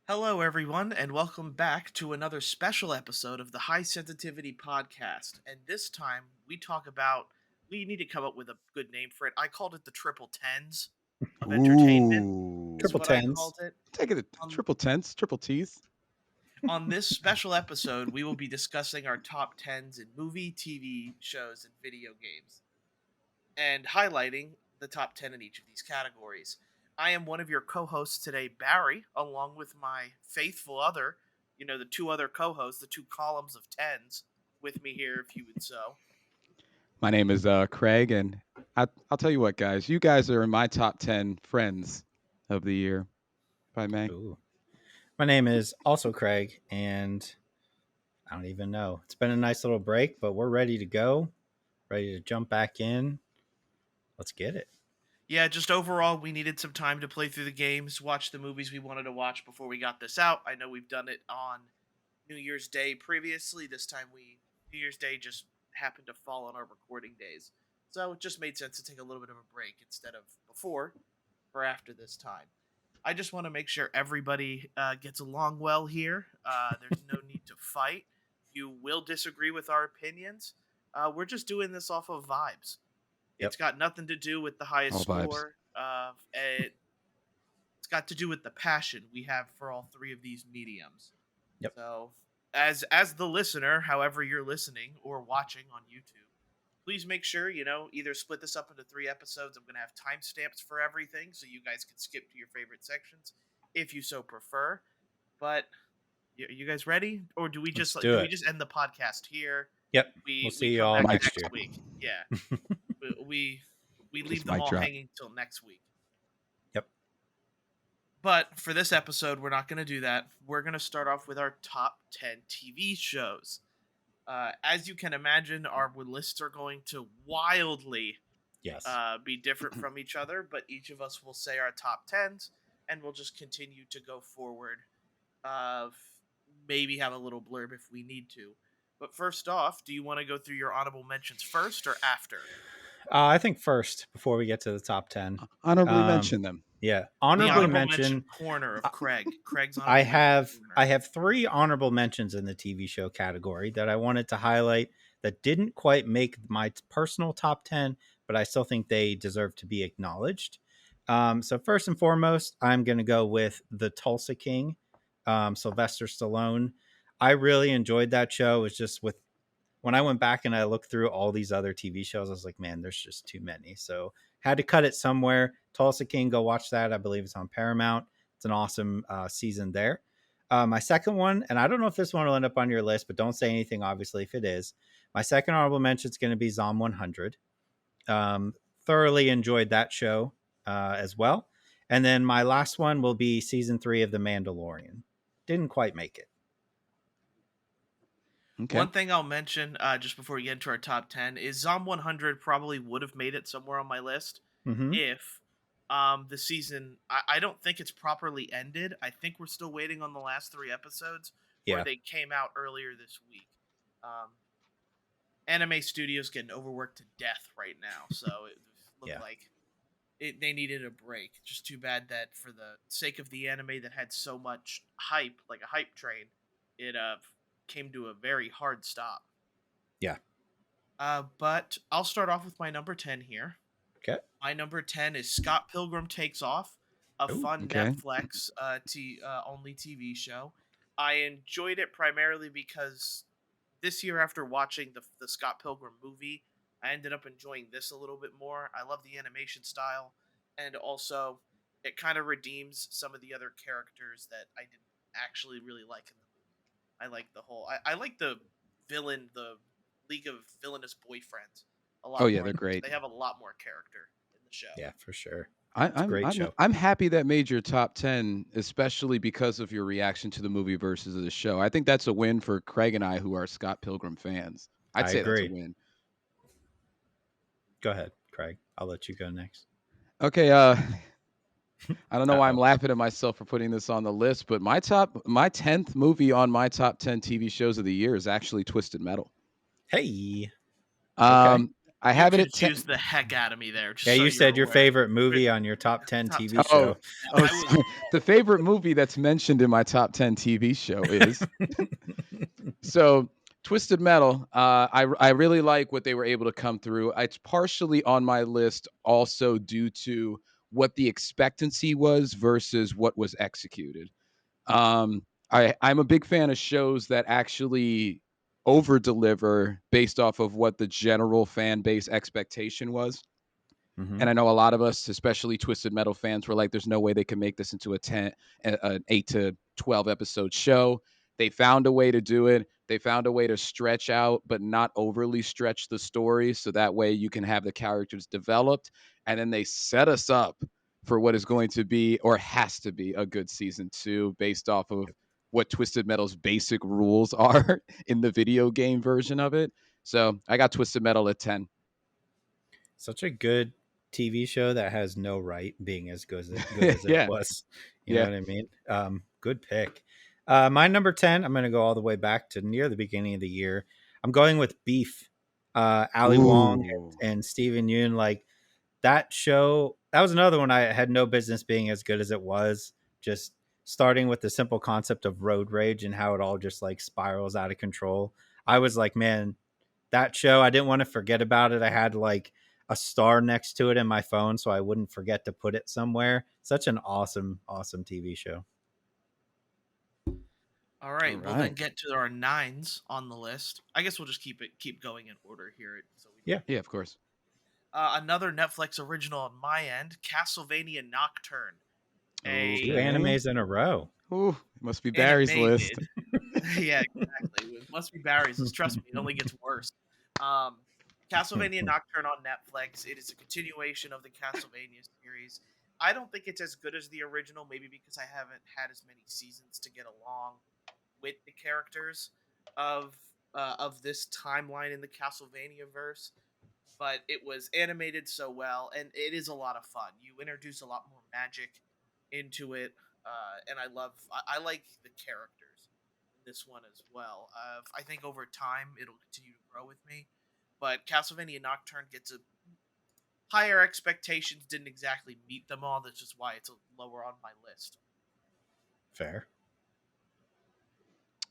Hello, everyone, and welcome back to another special episode of the High Sensitivity Podcast. And this time, we need to come up with a good name for it. I called it the Triple Tens of Entertainment, Ooh. is Triple what I tens. called it. Take it On, triple tenths, triple T's. on this special episode, we will be discussing our top tens in movie, TV shows, and video games, and highlighting the top 10 in each of these categories. I am one of your co hosts today, Barry, along with my faithful other, the two other co hosts, the two columns of tens with me here, if you would so. My name is Craig, and I'll tell you what, guys. You guys are in my top 10 friends of the year, if I may. Ooh. My name is also Craig, and I don't even know. It's been a nice little break, but we're ready to go. Ready to jump back in. Let's get it. Yeah, just overall, we needed some time to play through the games, watch the movies we wanted to watch before we got this out. I know we've done it on New Year's Day previously. This time, New Year's Day just happened to fall on our recording days. So it just made sense to take a little bit of a break instead of before or after this time. I just want to make sure everybody gets along well here. There's no need to fight. You will disagree with our opinions. We're just doing this off of vibes. Yep. It's got nothing to do with the highest All vibes. score. It's got to do with the passion we have for all three of these mediums. Yep. So, as the listener, however you're listening or watching on YouTube, please make sure, either split this up into 3 episodes. I'm going to have timestamps for everything so you guys can skip to your favorite sections if you so prefer. But you guys ready? Or do we just do it. end the podcast here? Yep. We'll We'll see you all back next year. week. Yeah. we leave Just them mic all drop. hanging till next week. Yep. But for this episode, we're not going to do that. We're going to start off with our top 10 TV shows. As you can imagine, our lists are going to wildly Yes. be different from each other, but each of us will say our top 10s, and we'll just continue to go forward. Maybe have a little blurb if we need to. But first off, do you want to go through your honorable mentions first or after? I think first, before we get to the top 10. Honorably mention them. Yeah. The Honorably honorable mention. mention corner of Craig. Craig's honorable I mention have corner. I have 3 honorable mentions in the TV show category that I wanted to highlight that didn't quite make my personal top 10, but I still think they deserve to be acknowledged. So first and foremost, I'm going to go with The Tulsa King, Sylvester Stallone. I really enjoyed that show. It was just when I went back and I looked through all these other TV shows, I was like, man, there's just too many. So had to cut it somewhere. Tulsa King, go watch that. I believe it's on Paramount. It's an awesome season there. My second one, and I don't know if this one will end up on your list, but don't say anything, obviously, if it is. My second honorable mention is going to be Zom 100. Thoroughly enjoyed that show as well. And then my last one will be season 3 of The Mandalorian. Didn't quite make it. Okay. One thing I'll mention just before we get into our top 10 is Zom 100 probably would have made it somewhere on my list if the season, I don't think it's properly ended. I think we're still waiting on the last 3 episodes where they came out earlier this week. Anime Studios getting overworked to death right now, so it looked like they needed a break. Just too bad that for the sake of the anime that had so much hype, like a hype train, it came to a very hard stop. Yeah. But I'll start off with my number 10 here. Okay. My number 10 is Scott Pilgrim Takes Off, a fun Netflix only TV show. I enjoyed it primarily because this year, after watching the Scott Pilgrim movie, I ended up enjoying this a little bit more. I love the animation style, and also it kind of redeems some of the other characters that I didn't actually really like in the movie. I like the whole. I like the villain, the League of Villainous Boyfriends, a lot. Oh, yeah, more. they're great. They have a lot more character in the show. Yeah, for sure. I'm happy that made your top 10, especially because of your reaction to the movie versus the show. I think that's a win for Craig and I, who are Scott Pilgrim fans. I'd say agree. that's a win. Go ahead, Craig. I'll let you go next. Okay. I don't know why I'm laughing at myself for putting this on the list, but my 10th movie on my top 10 TV shows of the year is actually Twisted Metal. Hey. Okay. I You have it at 10. confused the heck out of me there, Yeah, just so you you're said your aware. favorite movie on your top 10 Top TV 10. Oh, show. Yeah, I was the favorite movie that's mentioned in my top 10 TV show is so Twisted Metal. I really like what they were able to come through. It's partially on my list also due to what the expectancy was versus what was executed. I'm a big fan of shows that actually over deliver based off of what the general fan base expectation was. Mhm. And I know a lot of us, especially Twisted Metal fans, were like, "There's no way they can make this into an 8 to 12 episode show." They found a way to do it. They found a way to stretch out, but not overly stretch the story, so that way you can have the characters developed, and then they set us up for what is going to be or has to be a good season 2 based off of what Twisted Metal's basic rules are in the video game version of it. So I got Twisted Metal at 10. Such a good TV show that has no right being as good as it Yeah, was. You know yeah. what I mean? Good pick. My number 10, I'm going to go all the way back to near the beginning of the year. I'm going with Beef. Ali Wong Ooh. and Steven Yeun. Like that show, that was another one I had no business being as good as it was. Just starting with the simple concept of road rage and how it all just like spirals out of control. I was like, man, that show, I didn't want to forget about it. I had like a star next to it in my phone so I wouldn't forget to put it somewhere. Such an awesome, awesome TV show. all All right. We'll then right. get to our nines on the list. I guess we'll just keep going in order here, so we Yeah. don't. Yeah, of course. Another Netflix original on my end, Castlevania Nocturne, Two a Okay. animes in a row. Ooh, it must be Barry's list. animated. Yeah, exactly. It must be Barry's. Trust me, it only gets worse. Um, Castlevania Nocturne on Netflix. It is a continuation of the Castlevania series. I don't think it's as good as the original, maybe because I haven't had as many seasons to get along with the characters of this timeline in the Castlevania verse. But it was animated so well, and it is a lot of fun. You introduce a lot more magic into it, and I like the characters in this one as well. I think over time it'll continue to grow with me, but Castlevania Nocturne gets a higher expectations. Didn't exactly meet them all. That's just why it's lower on my list. Fair.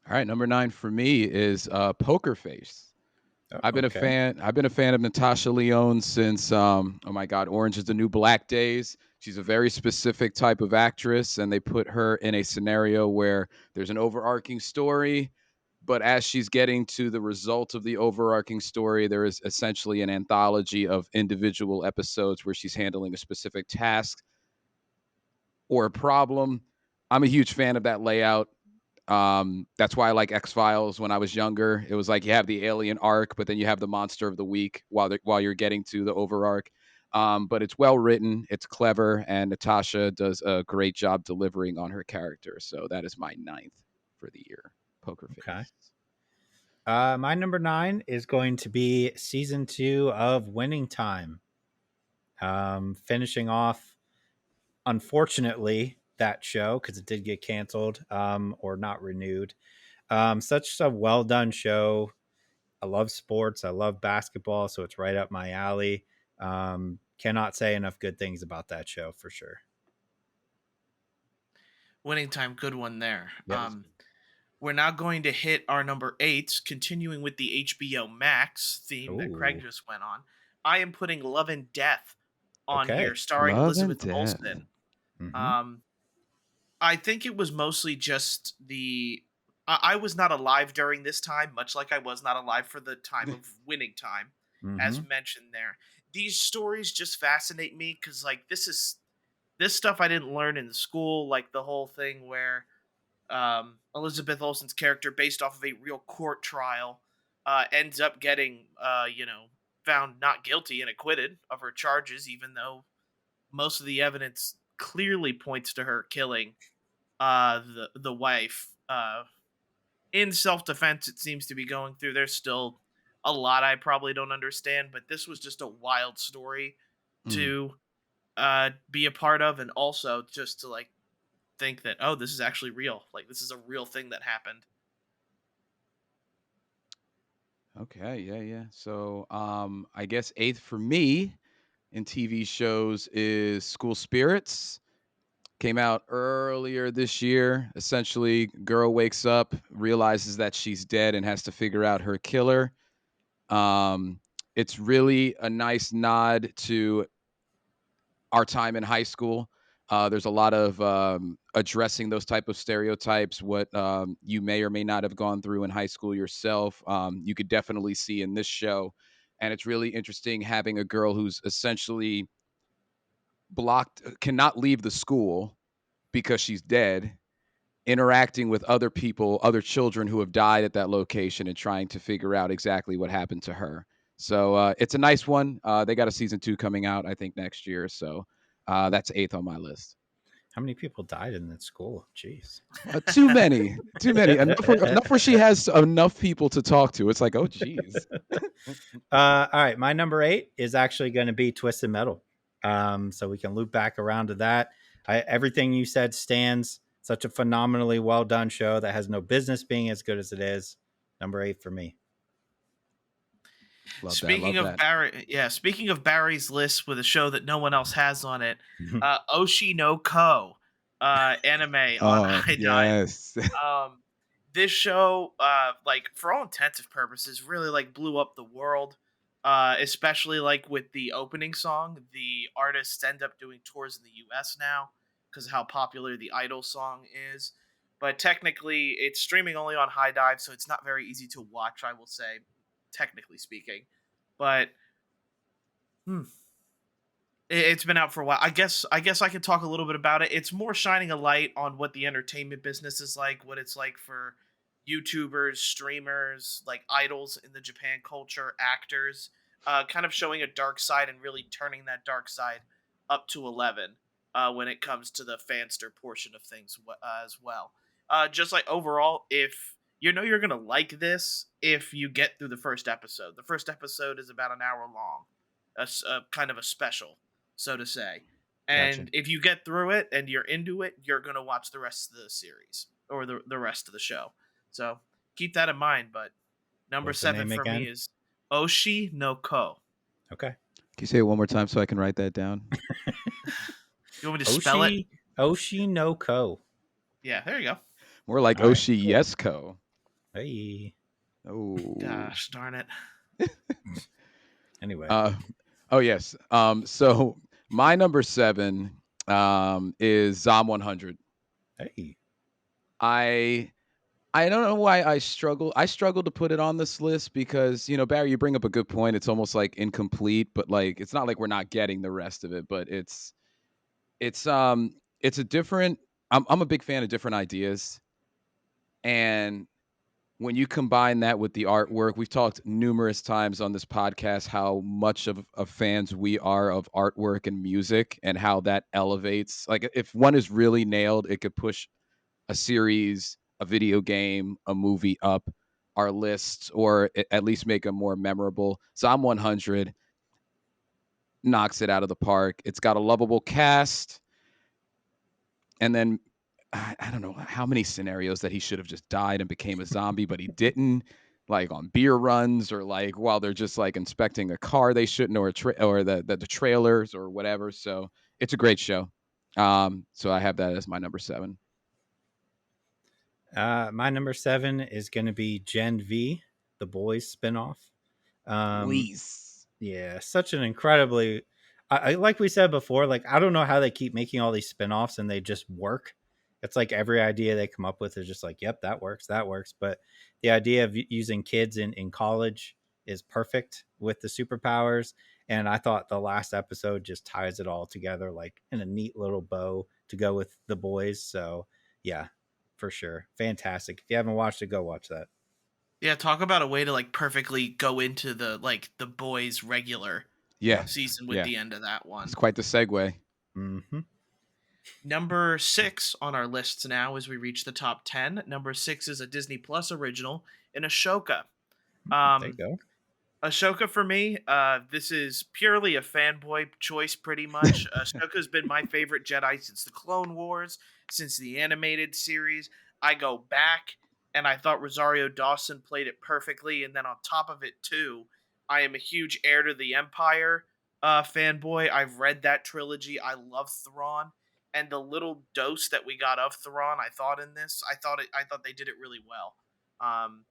All right, number 9 for me is Poker Face. Oh, I've been a okay. fan. I've been a fan of Natasha Lyonne since oh my God, Orange is the New Black days. She's a very specific type of actress, and they put her in a scenario where there's an overarching story, but as she's getting to the result of the overarching story, there is essentially an anthology of individual episodes where she's handling a specific task or a problem. I'm a huge fan of that layout. That's why I like X Files when I was younger. It was like you have the alien arc, but then you have the monster of the week while you're getting to the over arc. But it's well written, it's clever, and Natasha does a great job delivering on her character. So that is my 9th for the year. Poker Okay. Face. My number 9 is going to be season 2 of Winning Time. Finishing off, unfortunately, that show because it did get canceled or not renewed. Such a well done show. I love sports. I love basketball, so it's right up my alley. Cannot say enough good things about that show for sure. Winning Time, good one there. Yep. We're now going to hit our number 8, continuing with the HBO Max theme that Craig Ooh. just went on. I am putting Love and Death on here, Okay. starring Love and Elizabeth Death. Olsen. Mm-hmm. Um, I think it was mostly just the. I was not alive during this time, much like I was not alive for the time of Winning Time, Mm-hmm. as mentioned there. These stories just fascinate me because, like, this stuff I didn't learn in school, like the whole thing where Elizabeth Olsen's character, based off of a real court trial, ends up getting, found not guilty and acquitted of her charges, even though most of the evidence clearly points to her killing the wife. In self defense, it seems to be going through. There's still a lot I probably don't understand, but this was just a wild story Mm. to be a part of, and also just to like think that, oh, this is actually real. Like, this is a real thing that happened. Okay, yeah. So, I guess eighth for me in TV shows is School Spirits. Came out earlier this year. Essentially, girl wakes up, realizes that she's dead, and has to figure out her killer. Um, it's really a nice nod to our time in high school. There's a lot of addressing those type of stereotypes, what you may or may not have gone through in high school yourself. You could definitely see in this show, and it's really interesting having a girl who's essentially blocked, cannot leave the school because she's dead, interacting with other people, other children who have died at that location, and trying to figure out exactly what happened to her. So it's a nice one. They got a season 2 coming out, I think, next year. So that's eighth on my list. How many people died in that school? Jeez. Too many, too many. Enough where she has enough people to talk to. It's like, oh, geez. All right, my number 8 is actually going to be Twisted Metal. So we can loop back around to that. Everything you said stands. Such a phenomenally well done show that has no business being as good as it is. Number 8 for me. Love that. Speaking Love of that. Barry, yeah. Speaking of Barry's list with a show that no one else has on it, Oshi no Ko, anime on Oh, iDive. yes. This show, like for all intents and purposes, really like blew up the world. Especially like with the opening song, the artists end up doing tours in the U.S. now because of how popular the Idol song is. But technically, it's streaming only on High Dive, so it's not very easy to watch. I will say, technically speaking, but hmm, it's been out for a while. I guess I could talk a little bit about it. It's more shining a light on what the entertainment business is like, what it's like for YouTubers, streamers, like idols in the Japan culture, actors, kind of showing a dark side and really turning that dark side up to 11 when it comes to the fanster portion of things as well. Just like overall, if you know you're gonna like this, if you get through the first episode. The first episode is about an hour long, a kind of a special, so to say. Gotcha. And if you get through it and you're into it, you're going to watch the rest of the series or the rest of the show. So keep that in mind. But number What's the 7 name for me again? is Oshi no Ko. Okay. Can you say it one more time so I can write that down? You want me to spell it? Oshi no Ko. Yeah, there you go. More like All right, Oshi cool. Yesko. Hey. Oh. Gosh darn it. Anyway. Oh yes. So my number 7 is Zom 100. Hey. I don't know why I struggle. I struggle to put it on this list because, Barry, you bring up a good point. It's almost like incomplete, but like it's not like we're not getting the rest of it, but it's a different. I'm a big fan of different ideas, and when you combine that with the artwork, we've talked numerous times on this podcast how much of fans we are of artwork and music, and how that elevates. Like if one is really nailed, it could push a series, a video game, a movie up our lists, or at least make them more memorable. Psalm 100 knocks it out of the park. It's got a lovable cast, and then I don't know how many scenarios that he should have just died and became a zombie, but he didn't. Like on beer runs, or like while they're just like inspecting a car they shouldn't, or or the trailers or whatever. So it's a great show. So I have that as my number 7. My number 7 is going to be Gen V, the Boys spinoff. Please. Yeah, such an incredibly, I like we said before, like I don't know how they keep making all these spinoffs and they just work. It's like every idea they come up with is just like, yep, that works, that works. But the idea of using kids in college is perfect with the superpowers. And I thought the last episode just ties it all together like in a neat little bow to go with the boys. So yeah, for sure. Fantastic. If you haven't watched it, go watch that. Yeah, talk about a way to like perfectly go into the boys regular Yeah. season with Yeah. the end of that one. It's quite the segue. Mm-hmm. Number 6 on our lists now as we reach the top 10. Number 6 is a Disney Plus original in Ashoka. There you go. Ashoka for me, this is purely a fanboy choice pretty much. Ashoka's been my favorite Jedi since the Clone Wars, since the animated series. I go back and I thought Rosario Dawson played it perfectly. And then on top of it too, I am a huge Heir to the Empire fanboy. I've read that trilogy. I love Thrawn, and the little dose that we got of Thrawn, I thought in this, I thought they did it really well. Um,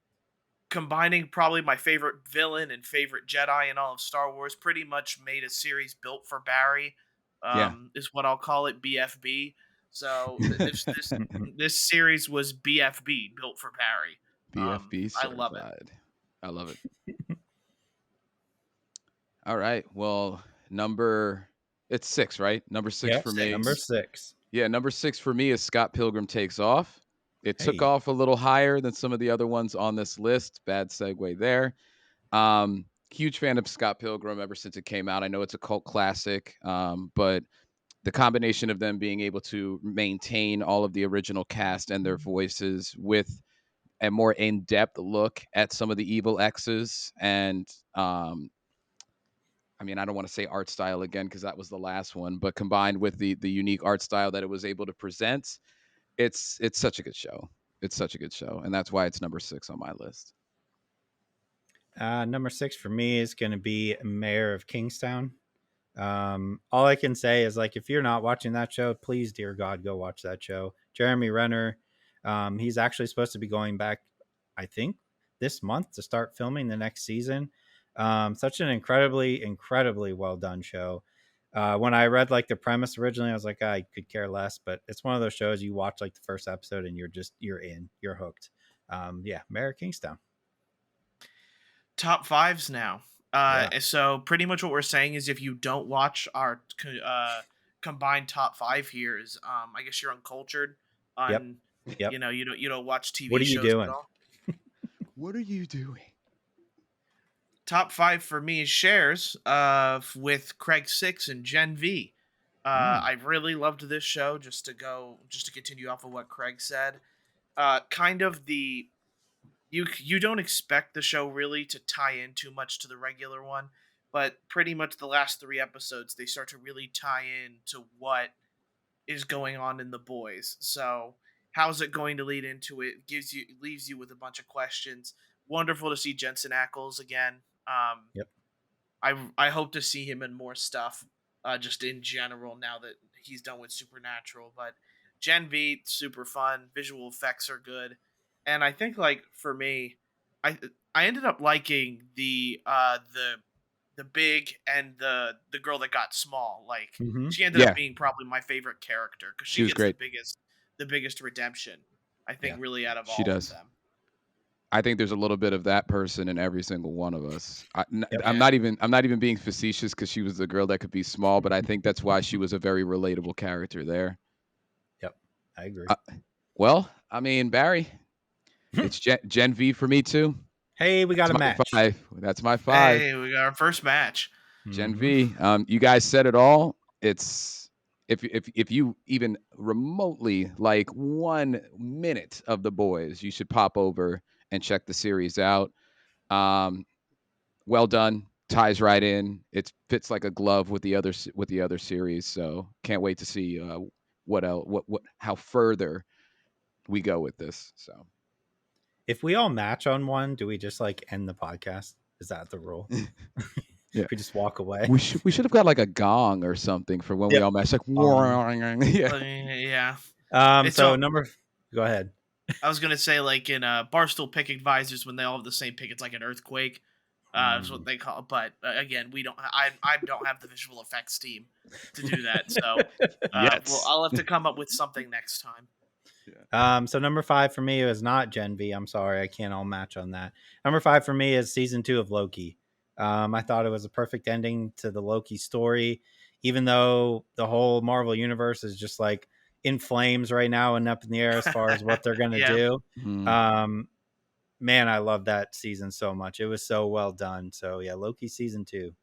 Combining probably my favorite villain and favorite Jedi in all of Star Wars, pretty much made a series built for Barry. Yeah. Is what I'll call it, BFB. So this series was BFB, built for Barry. BFB I love it. certified. I love it. All right. Well, it's 6, right? Number 6 Yep, for me. number 6. Yeah, number 6 for me is Scott Pilgrim Takes Off. It took Hey. off a little higher than some of the other ones on this list. Bad segue there. Huge fan of Scott Pilgrim ever since it came out. I know it's a cult classic, but the combination of them being able to maintain all of the original cast and their voices with a more in-depth look at some of the evil X's and I mean, I don't want to say art style again because that was the last one, but combined with the unique art style that it was able to present, it's such a good show. It's such a good show, and that's why it's number 6 on my list. Number 6 for me is going to be Mayor of Kingstown. All I can say is, like, if you're not watching that show, please, dear God, go watch that show. Jeremy Renner, he's actually supposed to be going back, I think, this month to start filming the next season. Such an incredibly well done show. When I read like the premise originally, I was like, I could care less, but it's one of those shows you watch like the first episode and you're hooked. Yeah, Mayor of Kingstown. Top fives now. Yeah. So pretty much what we're saying is, if you don't watch our combined top 5 here, is I guess you're uncultured. Yep. You know, you don't watch TV What are you shows doing? at all. What are you doing? Top 5 for me shares with Craig 6 and Gen V. I really loved this show. Just to continue off of what Craig said, kind of the you don't expect the show really to tie in too much to the regular one, but pretty much the last 3 episodes they start to really tie in to what is going on in the boys. So how's it going to lead into it? Leaves you with a bunch of questions. Wonderful to see Jensen Ackles again. Yep. I hope to see him in more stuff, just in general, now that he's done with Supernatural. But Gen V, super fun. Visual effects are good, and I think, like, for me, I I ended up liking the big and the girl that got small. Like, Mm-hmm. she ended up Yeah, being probably my favorite character because she she was gets great. the biggest redemption, I think, Yeah. really, out of She all of does. them. I think there's a little bit of that person in every single one of us. I'm Yeah. not even being facetious because she was the girl that could be small, but I think that's why she was a very relatable character there. Yep. I agree. Well, I mean, Barry, it's Gen V for me too. Hey, we got a match. That's my 5. Hey, we got our first match. Gen Mm-hmm. V. You guys said it all. It's if you even remotely like 1 minute of the boys, you should pop over and check the series out. Well done. Ties right in. It fits like a glove with the other series. So can't wait to see what else, what how further we go with this. So If we all match on one, do we just like end the podcast? Is that the rule? yeah, We just walk away. we should have got like a gong or something for when we Yep. all match. Like yeah. Yeah. It's So all, go ahead. I was gonna say, like, in Barstool Pick Advisors, when they all have the same pick, it's like an earthquake. Is what they call it. But again, we don't. I don't have the visual effects team to do that. So Yes. I'll have to come up with something next time. So number 5 for me is not Gen V. I'm sorry, I can't all match on that. Number 5 for me is season 2 of Loki. I thought it was a perfect ending to the Loki story, even though the whole Marvel universe is just like in flames right now and up in the air as far as what they're gonna Yeah. do. Mm. Man, I love that season so much. It was so well done. So yeah, Loki season 2.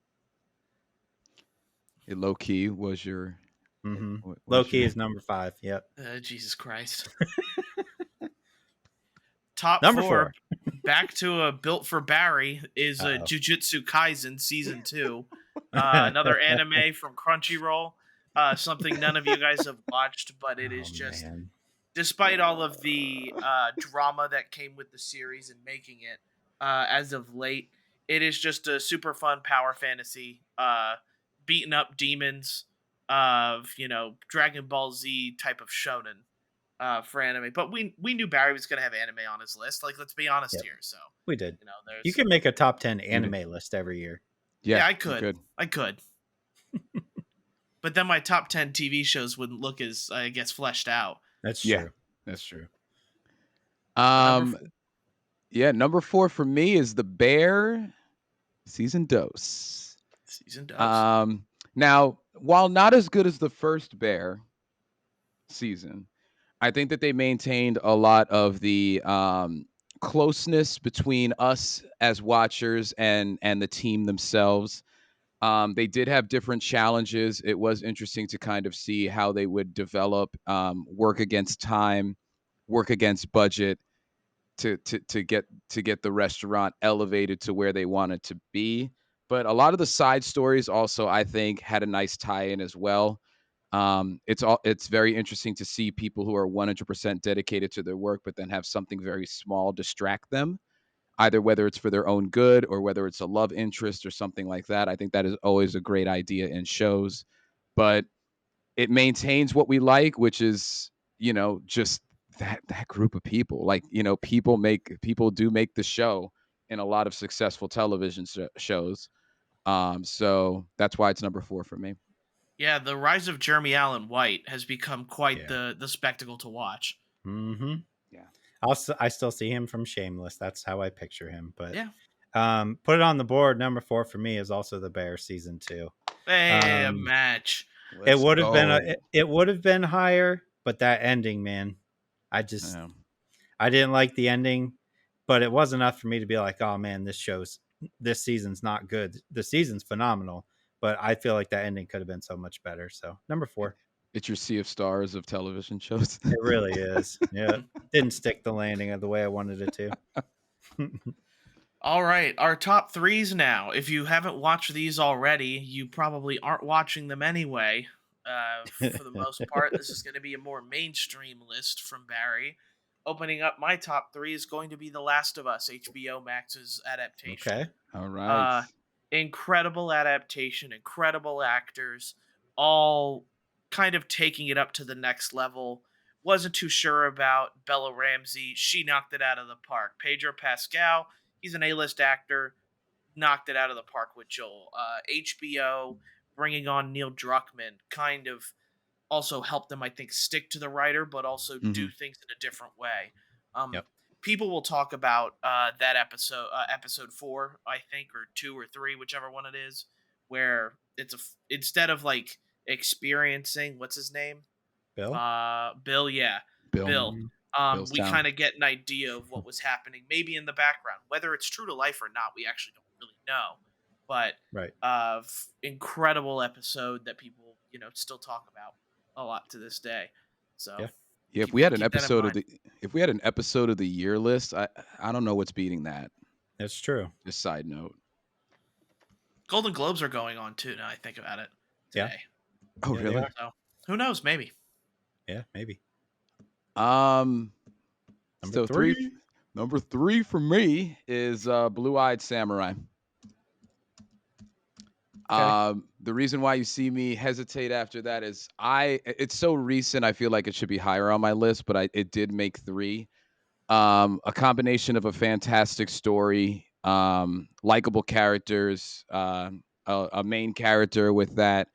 Low key was your Mm-hmm. what was Loki your- is number 5. Yep. Jesus Christ. Top Number 4. Back to a built for Barry is Uh-oh. Jujutsu Kaisen season 2. Another anime from Crunchyroll. Something none of you guys have watched, but it is just man. despite all of the drama that came with the series and making it as of late, it is just a super fun power fantasy, beating up demons of Dragon Ball Z type of shonen for anime. But we knew Barry was gonna have anime on his list. Like, let's be honest Yep, here. So we did. You there's can make a top 10 We did. anime list every year. Yeah, I you could. I could. But then my top 10 TV shows wouldn't look as, I guess, fleshed out. That's Yeah, true. that's true. Number 4. Yeah, number 4 for me is The Bear season dose. Season dose. Now, while not as good as the first Bear season, I think that they maintained a lot of the closeness between us as watchers and the team themselves. They did have different challenges. It was interesting to kind of see how they would develop, work against time, work against budget to get the restaurant elevated to where they wanted to be. But a lot of the side stories also, I think, had a nice tie-in as well. It's very interesting to see people who are 100% dedicated to their work, but then have something very small distract them, either whether it's for their own good or whether it's a love interest or something like that. I think that is always a great idea in shows, but it maintains what we like, which is, just that group of people. Like, people do make the show in a lot of successful television shows. So that's why it's number 4 for me. Yeah, the rise of Jeremy Allen White has become quite Yeah. the spectacle to watch. Mm-hmm. Yeah. I still see him from Shameless. That's how I picture him. But Yeah. put it on the board. Number 4 for me is also The Bear season 2. Hey, a match. It would have been it would have been higher, but that ending, man, I didn't like the ending, but it was enough for me to be like, oh man, this season's not good. The season's phenomenal, but I feel like that ending could have been so much better. So number 4. It's your sea of stars of television shows. It really is. Yeah. Didn't stick the landing of the way I wanted it to. All right, our top 3s now. If you haven't watched these already, you probably aren't watching them anyway. For the most part, this is going to be a more mainstream list from Barry. Opening up my top 3 is going to be The Last of Us, HBO Max's adaptation. Okay. All right. Incredible adaptation, incredible actors, all kind of taking it up to the next level. Wasn't too sure about Bella Ramsey. She knocked it out of the park. Pedro Pascal, he's an A-list actor, knocked it out of the park with Joel. HBO bringing on Neil Druckmann kind of also helped them, I think, stick to the writer, but also do things in a different way. Yep. People will talk about that episode 4, I think, or 2 or 3, whichever one it is, where instead of like experiencing what's his name, Bill. Bill, yeah, Bill. Bill's We town. kind of get an idea of what was happening, maybe in the background, whether it's true to life or not. We actually don't really know, but Right. Incredible episode that people still talk about a lot to this day. So Yeah. Yeah, if we had an episode of the year list, I don't know what's beating that. That's true. Just side note. Golden Globes are going on too. Now I think about it today. Yeah. Oh, Yeah, really? So who knows? Maybe. Yeah, maybe. Number Number 3. Number 3 for me is Blue-Eyed Samurai. Okay. The reason why you see me hesitate after that is it's so recent. I feel like it should be higher on my list, but it did make 3. A combination of a fantastic story, likable characters, a main character with that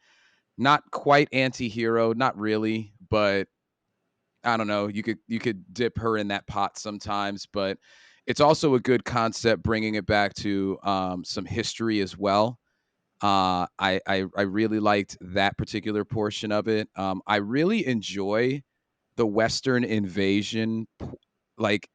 not quite anti-hero, not really, but I don't know. You could dip her in that pot sometimes, but it's also a good concept bringing it back to some history as well. I really liked that particular portion of it. I really enjoy the Western invasion, like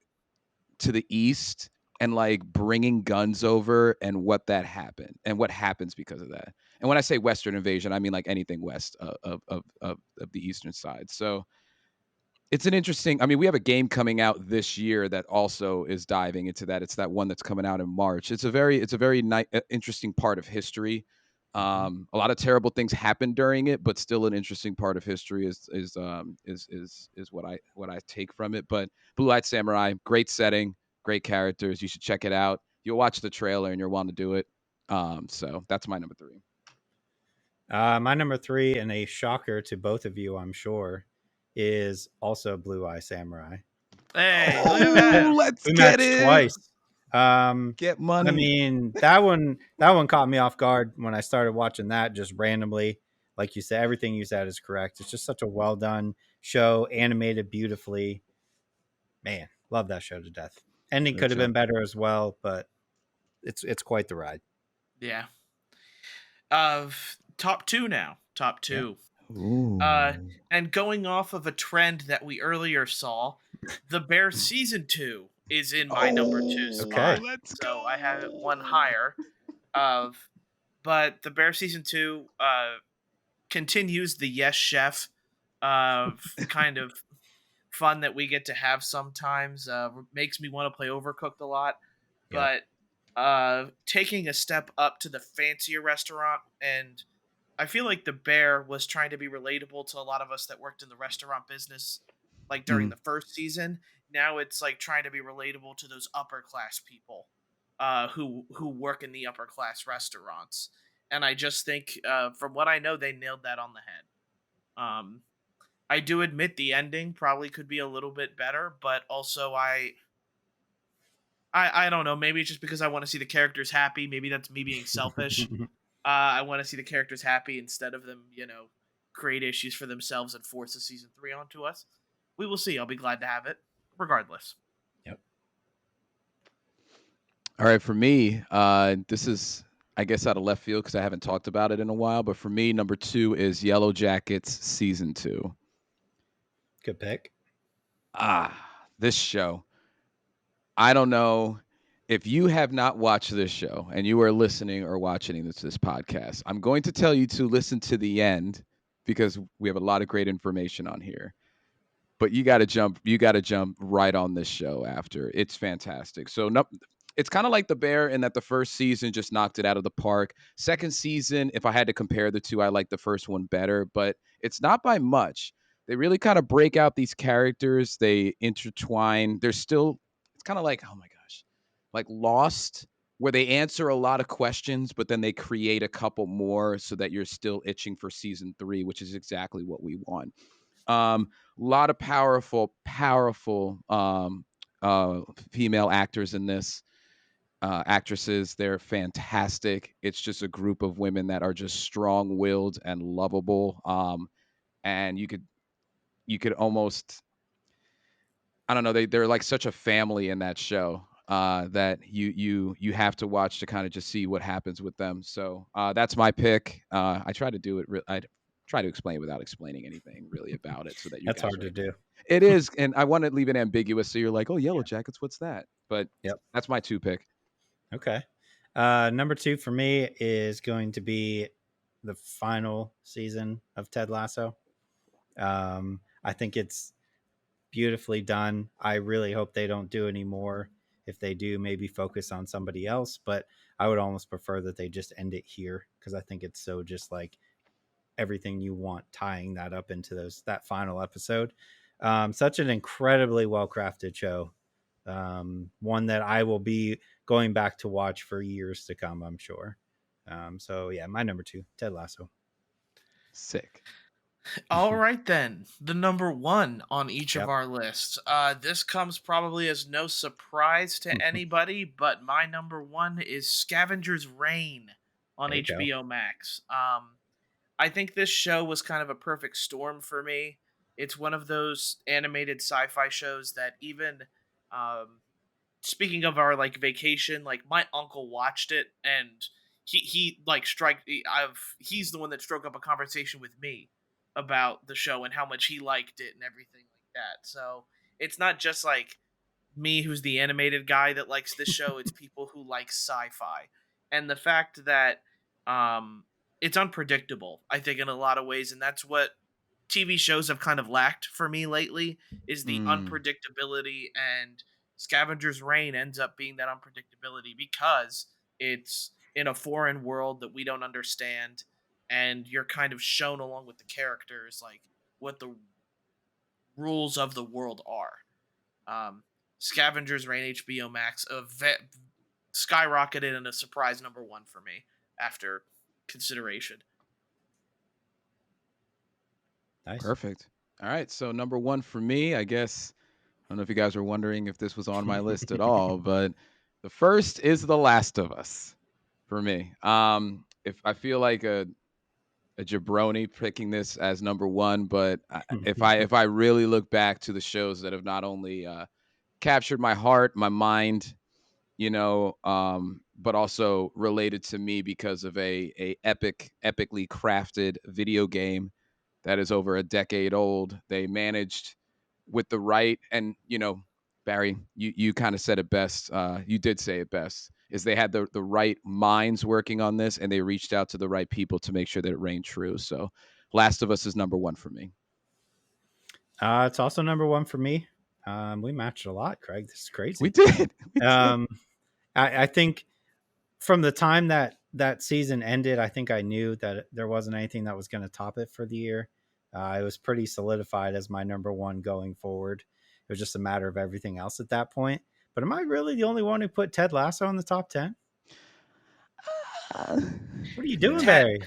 to the east, and like bringing guns over and what that happened and what happens because of that. And when I say Western invasion, I mean like anything west of the eastern side. So it's an interesting. I mean, we have a game coming out this year that also is diving into that. It's that one that's coming out in March. It's a very interesting part of history. A lot of terrible things happen during it, but still an interesting part of history is what I take from it. But Blue Eyed Samurai, great setting, great characters. You should check it out. You'll watch the trailer and you'll want to do it. So that's my number 3. My number 3, and a shocker to both of you, I'm sure, is also Blue Eye Samurai. Hey, look at that. Let's We get matched it. twice. Get money. I mean, that one caught me off guard when I started watching that just randomly. Like you said, everything you said is correct. It's just such a well done show, animated beautifully. Man, love that show to death. Ending Good could have job. been better as well, but it's quite the ride. Yeah. Top 2 now. Top 2. Ooh. And going off of a trend that we earlier saw, The Bear season 2 is in my number 2 spot. Okay. Let's So go. I have it one higher. But The Bear season 2 continues the Yes Chef kind of fun that we get to have sometimes. Makes me want to play Overcooked a lot. Yep. But taking a step up to the fancier restaurant, and I feel like The Bear was trying to be relatable to a lot of us that worked in the restaurant business, like during the first season. Now it's like trying to be relatable to those upper class people who work in the upper class restaurants. And I just think, from what I know, they nailed that on the head. I do admit the ending probably could be a little bit better, but also I don't know. Maybe it's just because I want to see the characters happy. Maybe that's me being selfish. I want to see the characters happy instead of them, create issues for themselves and force a season 3 onto us. We will see. I'll be glad to have it, regardless. Yep. All right, for me, this is, I guess, out of left field because I haven't talked about it in a while. But for me, number 2 is Yellow Jackets season 2. Good pick. This show. I don't know if you have not watched this show and you are listening or watching this podcast. I'm going to tell you to listen to the end because we have a lot of great information on here. But you got to jump right on this show after. It's fantastic. So no, it's kind of like The Bear in that the first season just knocked it out of the park. Second season, if I had to compare the two, I like the first one better, but it's not by much. They really kind of break out these characters. They intertwine. It's kind of like, oh my gosh, like Lost, where they answer a lot of questions, but then they create a couple more so that you're still itching for season 3, which is exactly what we want. A lot of powerful female actors in this, actresses. They're fantastic. It's just a group of women that are just strong-willed and lovable. And you could almost, I don't know, they're like such a family in that show. That you have to watch to kind of just see what happens with them. So that's my pick. I try to do it. I try to explain it without explaining anything really about it, so that you That's guys hard to do. It is, and I want to leave it ambiguous, so you're like, oh, Yellow Yeah. Jackets, what's that? But Yep. that's my 2 pick. Okay. Number 2 for me is going to be the final season of Ted Lasso. I think it's beautifully done. I really hope they don't do any more. If they do, maybe focus on somebody else. But I would almost prefer that they just end it here because I think it's so just like everything you want, tying that up into that final episode. Such an incredibly well crafted show. One that I will be going back to watch for years to come, I'm sure. So yeah, my number 2, Ted Lasso. Sick. All right, then. The number 1 on each of Yep. our lists. This comes probably as no surprise to anybody, but my number 1 is Scavenger's Reign on There you go. HBO Max. I think this show was kind of a perfect storm for me. It's one of those animated sci-fi shows that even speaking of our like vacation, like my uncle watched it and he's the one that struck up a conversation with me about the show and how much he liked it and everything like that. So it's not just like me who's the animated guy that likes this show, it's people who like sci-fi. And the fact that it's unpredictable, I think, in a lot of ways, and that's what TV shows have kind of lacked for me lately, is the unpredictability, and Scavenger's Reign ends up being that unpredictability because it's in a foreign world that we don't understand, and you're kind of shown along with the characters like what the rules of the world are. Um, Scavengers Reign HBO Max skyrocketed and a surprise number one for me after consideration. Nice. Perfect. All right, so number one for me, I guess. I don't know if you guys were wondering if this was on my list at all, but the first is The Last of Us for me. If I feel like a jabroni picking this as number one, but if I really look back to the shows that have not only captured my heart, my mind, but also related to me because of a epically crafted video game that is over a decade old. They managed with the right, and Barry, you kind of said it best. You did say it best. Is they had the right minds working on this, and they reached out to the right people to make sure that it reigned true. So, Last of Us is number one for me. It's also number one for me. We matched a lot, Craig. This is crazy. We did. We did. I think from the time that season ended, I think I knew that there wasn't anything that was going to top it for the year. It was pretty solidified as my number one going forward. It was just a matter of everything else at that point. But am I really the only one who put Ted Lasso in the top 10? What are you doing, Barry?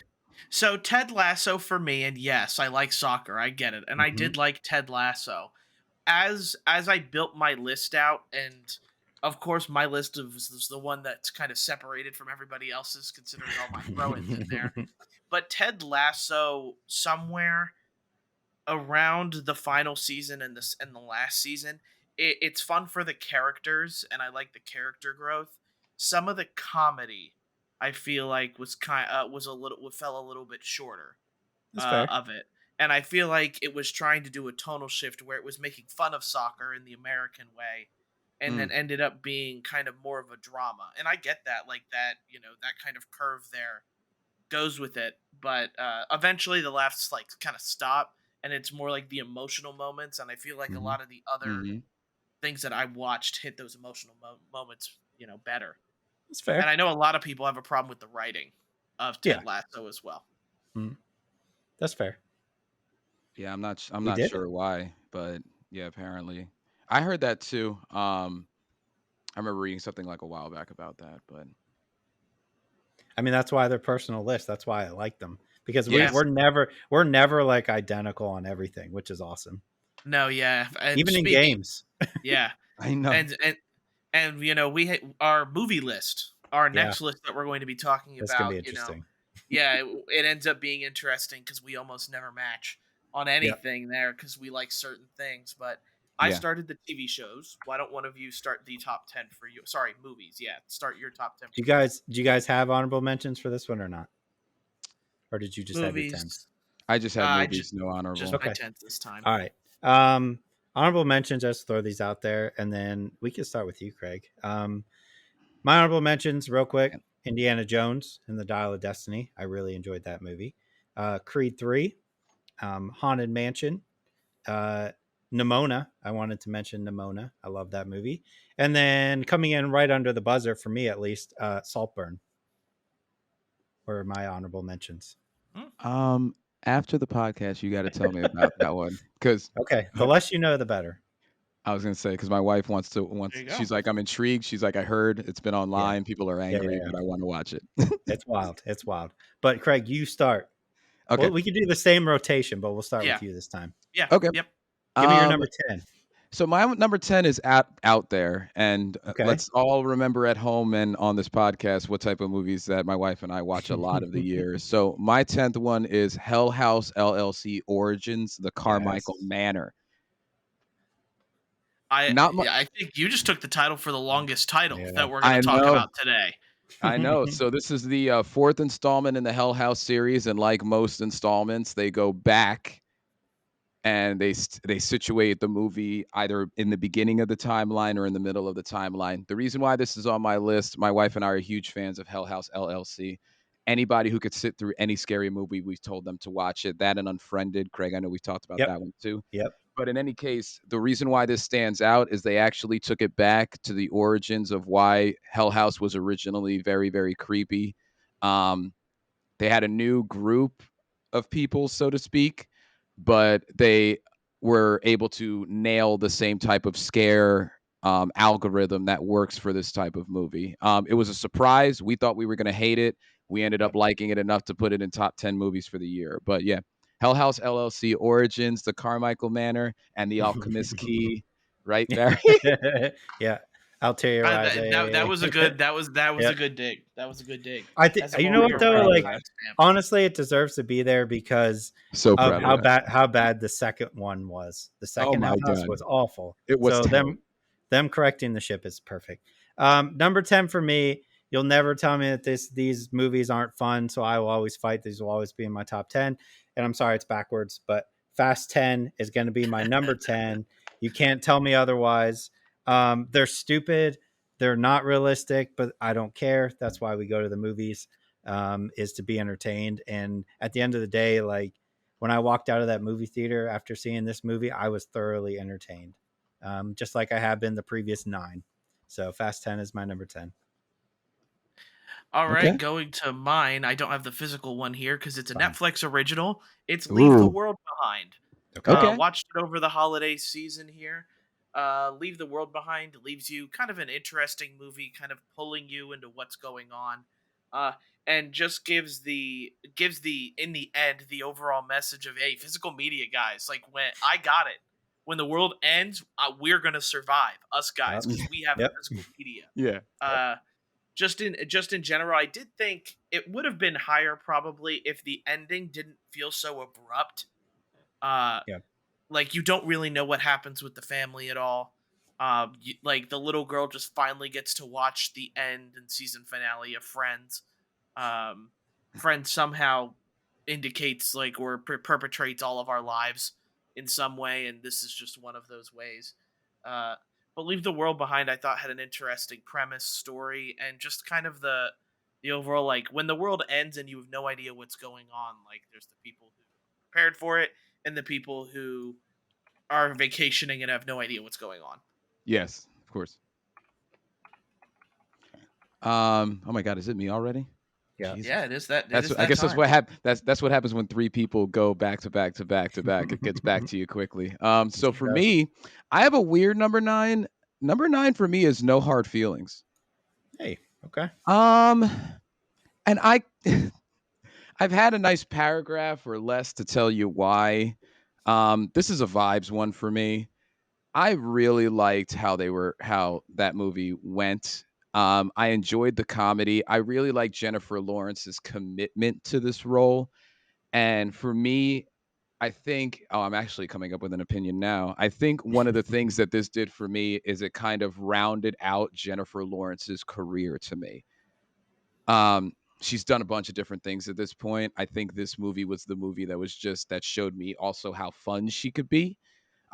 So Ted Lasso for me, and yes, I like soccer. I get it, and I did like Ted Lasso. As I built my list out, and of course my list is the one that's kind of separated from everybody else's, considering all my throw-ins in there. But Ted Lasso, somewhere around the final season and the last season, it's fun for the characters, and I like the character growth. Some of the comedy, I feel like fell a little bit shorter That's fair. of it. And I feel like it was trying to do a tonal shift where it was making fun of soccer in the American way, and then ended up being kind of more of a drama. And I get that, like that, that kind of curve there goes with it. But eventually the laughs like kind of stop, and it's more like the emotional moments. And I feel like a lot of the other things that I watched hit those emotional moments, better. That's fair. And I know a lot of people have a problem with the writing of Ted Lasso as well. That's fair. Yeah, I'm not sure why, but yeah, apparently. I heard that too. I remember reading something like a while back about that, but I mean, that's why they're personal lists. That's why I like them, because we're never like identical on everything, which is awesome. No, yeah, and even in games. Yeah, I know. And we our movie list, our next list that we're going to be talking That's about. Gonna be interesting. It ends up being interesting because we almost never match on anything there because we like certain things. But I started the TV shows. Why don't one of you start the top 10 for you? Sorry, movies. Yeah, start your top 10. Do you guys have honorable mentions for this one or not? Or did you just have your 10s? I just had movies, no honorable. Just my 10s this time. All right. Honorable mentions, just throw these out there, and then we can start with you, Craig. My honorable mentions, real quick: Indiana Jones and the Dial of Destiny. I really enjoyed that movie. Creed 3, Haunted Mansion, Nimona. I wanted to mention Nimona. I love that movie. And then coming in right under the buzzer for me, at least, Saltburn. Were my honorable mentions. After the podcast, you got to tell me about that one, because the less you know, the better. I was gonna say, because my wife wants. She's like, I'm intrigued. She's like, I heard it's been online. People are angry, but I want to watch it. It's wild. It's wild. But Craig, you start. Okay. Well, we could do the same rotation, but we'll start with you this time. Yeah. Okay. Yep. Give me your number 10. So my number 10 is out there, and let's all remember at home and on this podcast what type of movies that my wife and I watch a lot of the year. So my 10th one is Hell House LLC Origins: The Carmichael Manor. I think you just took the title for the longest title that we're going to talk about today. I know. So this is the fourth installment in the Hell House series, and like most installments, they go back and they situate the movie either in the beginning of the timeline or in the middle of the timeline. The reason why this is on my list, my wife and I are huge fans of Hell House LLC. Anybody who could sit through any scary movie, we've told them to watch it. That and Unfriended. Craig, I know we've talked about that one too. Yep. But in any case, the reason why this stands out is they actually took it back to the origins of why Hell House was originally very, very creepy. Um, they had a new group of people, so to speak, but they were able to nail the same type of scare algorithm that works for this type of movie. It was a surprise. We thought we were going to hate it. We ended up Yep. liking it enough to put it in top 10 movies for the year. But yeah, Hell House LLC Origins, The Carmichael Manor, and The Alchemist Key. Right, Barry? Yeah. Altair That Rise. was a good that was Yeah. a good dig. That was a good dig. I think Has a you more know what So though, proud real-time of like that. timestamp. honestly, it deserves to be there because So of proud of that. how bad the second one was. The Oh second my Hell House God. was awful. It was So terrible. them correcting the ship is perfect. Number 10 for me. You'll never tell me that these movies aren't fun, so I will always fight. These will always be in my top 10. And I'm sorry it's backwards, but Fast 10 is going to be my number 10. You can't tell me otherwise. They're stupid. They're not realistic, but I don't care. That's why we go to the movies, is to be entertained. And at the end of the day, like when I walked out of that movie theater after seeing this movie, I was thoroughly entertained, just like I have been the previous 9. So Fast 10 is my number 10. All right, Okay. going to mine. I don't have the physical one here because it's a Fine. Netflix original. It's Leave the Ooh. World Behind. Okay. Okay. Watched it over the holiday season here. Leave the World Behind leaves you kind of an interesting movie, kind of pulling you into what's going on, uh, and just gives the in the end the overall message of, hey, physical media guys, like when I got it, when the world ends, we're gonna survive, us guys, because we have Yep. physical media. Yeah. Uh, just in general, I did think it would have been higher probably if the ending didn't feel so abrupt. Uh, Yep. like you don't really know what happens with the family at all. Like the little girl just finally gets to watch the end and season finale of Friends. Um, Friends somehow indicates like or perpetrates all of our lives in some way, and this is just one of those ways. Uh, but Leave the World Behind, I thought had an interesting premise, story, and just kind of the overall like when the world ends and you have no idea what's going on. Like there's the people who prepared for it and the people who are vacationing and have no idea what's going on. Yes, of course. Oh my God, is it me already? Yeah. Yeah, Jesus. it is that it That's is I that guess that's time. what that's what happens when 3 people go back to back to back to back. It gets back to you quickly. So It for does. me, I have a weird number 9. Number 9 for me is No Hard Feelings. Hey. Okay. Um and I've had a nice paragraph or less to tell you why. This is a vibes one for me. I really liked how that movie went. I enjoyed the comedy. I really like Jennifer Lawrence's commitment to this role. And for me, I think I'm actually coming up with an opinion now. I think one of the things that this did for me is it kind of rounded out Jennifer Lawrence's career to me. She's done a bunch of different things at this point. I think this movie was the movie that showed me also how fun she could be.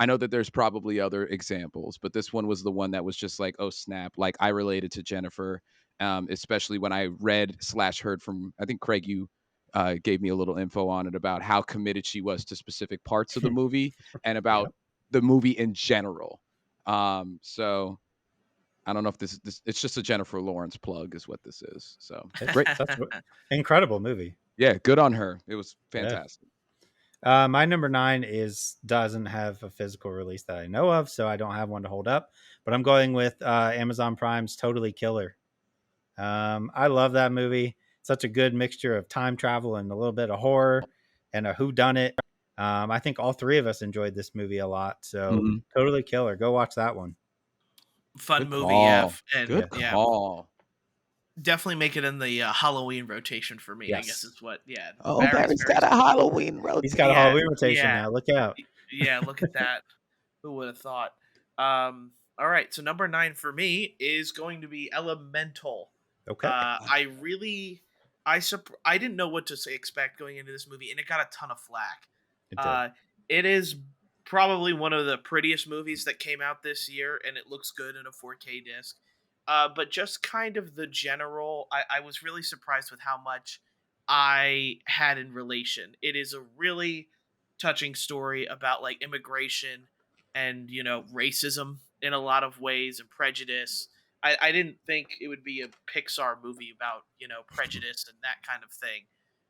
I know that there's probably other examples, but this one was the one that was just like, oh snap! Like I related to Jennifer, especially when I read/heard from. I think Craig, you gave me a little info on it about how committed she was to specific parts of the movie and about Yep. the movie in general. So I don't know if this it's just a Jennifer Lawrence plug is what this is. So great, It's such an incredible movie. yeah, good on her. It was Yeah. fantastic. My number 9 doesn't have a physical release that I know of, so I don't have one to hold up. But I'm going with Amazon Prime's Totally Killer. I love that movie. Such a good mixture of time travel and a little bit of horror and a whodunit. I think all 3 of us enjoyed this movie a lot. So Mhm. Totally Killer. Go watch that one. Fun Good movie, yeah, call. and Yeah. Good yeah, call. definitely make it in the Halloween rotation for me. I guess Yes. is what. Yeah, Oh, Barry's Barry's very got a Halloween He's got a rotation. yeah Halloween rotation yeah now. Look out. yeah. Look at that. Who would have thought? All right, so number 9 for me is going to be Elemental. Okay. I really, I didn't know what to expect going into this movie, and it got a ton of flack. It did. Uh, it is probably one of the prettiest movies that came out this year, and it looks good in a 4K disc. But just kind of the general, I was really surprised with how much I had in relation. It is a really touching story about like immigration and racism in a lot of ways and prejudice. I didn't think it would be a Pixar movie about prejudice and that kind of thing.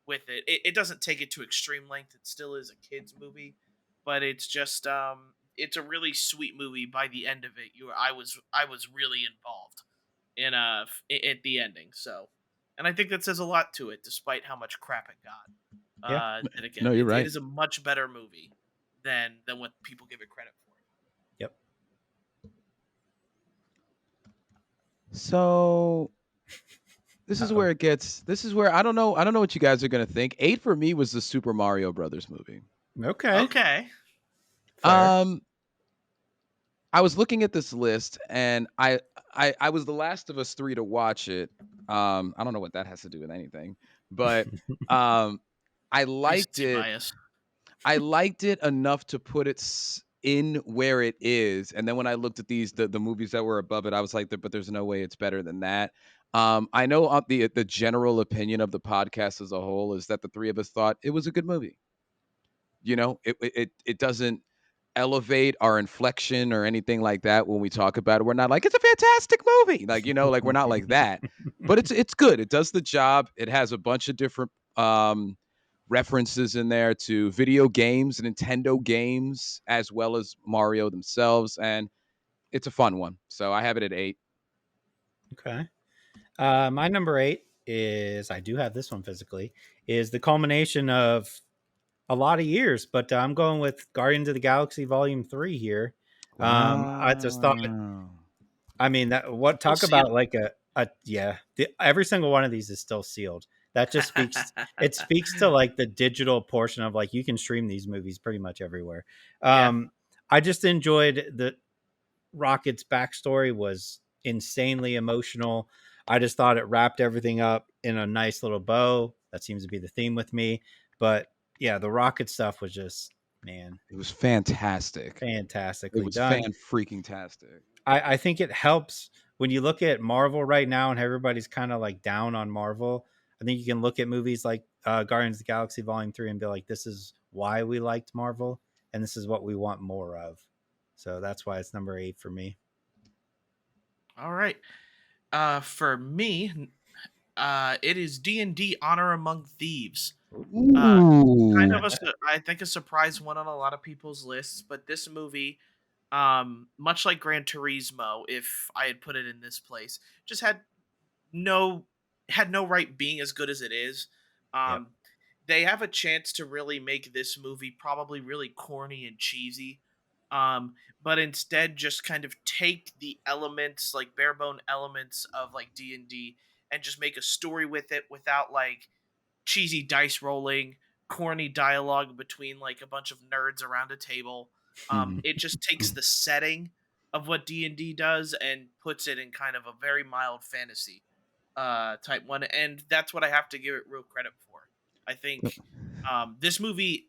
With it doesn't take it to extreme length. It still is a kids movie, but it's just it's a really sweet movie. By the end of it, I was really involved at the ending. So, and I think that says a lot to it, despite how much crap it got. Yeah. And again, No, you're it right. is a much better movie than what people give it credit for. Yep. So this is Uh-oh. where it gets. This is where I don't know. I don't know what you guys are gonna think. 8 for me was the Super Mario Brothers movie. Okay. Okay. Fair. Um, I was looking at this list, and I was the last of us three to watch it. I don't know what that has to do with anything, but um, I liked Recency it. bias. I liked it enough to put it in where it is, and then when I looked at the movies that were above it, I was like, but there's no way it's better than that. I know the general opinion of the podcast as a whole is that the three of us thought it was a good movie. It doesn't elevate our inflection or anything like that when we talk about it. We're not like it's a fantastic movie, like like we're not like that. But it's good. It does the job. It has a bunch of different references in there to video games, Nintendo games, as well as Mario themselves, and it's a fun one. So I have it at 8. Okay. My number 8 is, I do have this one physically, is the culmination of a lot of years, but I'm going with Guardians of the Galaxy Volume 3 here. I just thought, Wow. I mean, that what Still talk about sealed. like every single one of these is still sealed. That just speaks, it speaks to like the digital portion of like you can stream these movies pretty much everywhere. Yeah. I just enjoyed the Rocket's backstory was insanely emotional. I just thought it wrapped everything up in a nice little bow. That seems to be the theme with me. But yeah, the Rocket stuff was just, man, It was fantastic. It fantastically was done. fan freaking tastic. I think it helps when you look at Marvel right now and everybody's kind of like down on Marvel. I think you can look at movies like Guardians of the Galaxy Volume 3 and be like, this is why we liked Marvel and this is what we want more of. So that's why it's number 8 for me. All right. For me, it is D&D Honor Among Thieves. Uh, kind Ooh. of I think a surprise one on a lot of people's lists, but this movie, much like Gran Turismo, if I had put it in this place, just no had no right being as good as it is. Yep. Um, they have a chance to really make this movie probably really corny and cheesy, but instead just kind of take the elements, like bare bone elements of like D&D, and just make a story with it without like cheesy dice rolling, corny dialogue between like a bunch of nerds around a table. It just takes the setting of what D&D does and puts it in kind of a very mild fantasy type one, and that's what I have to give it real credit for. I think this movie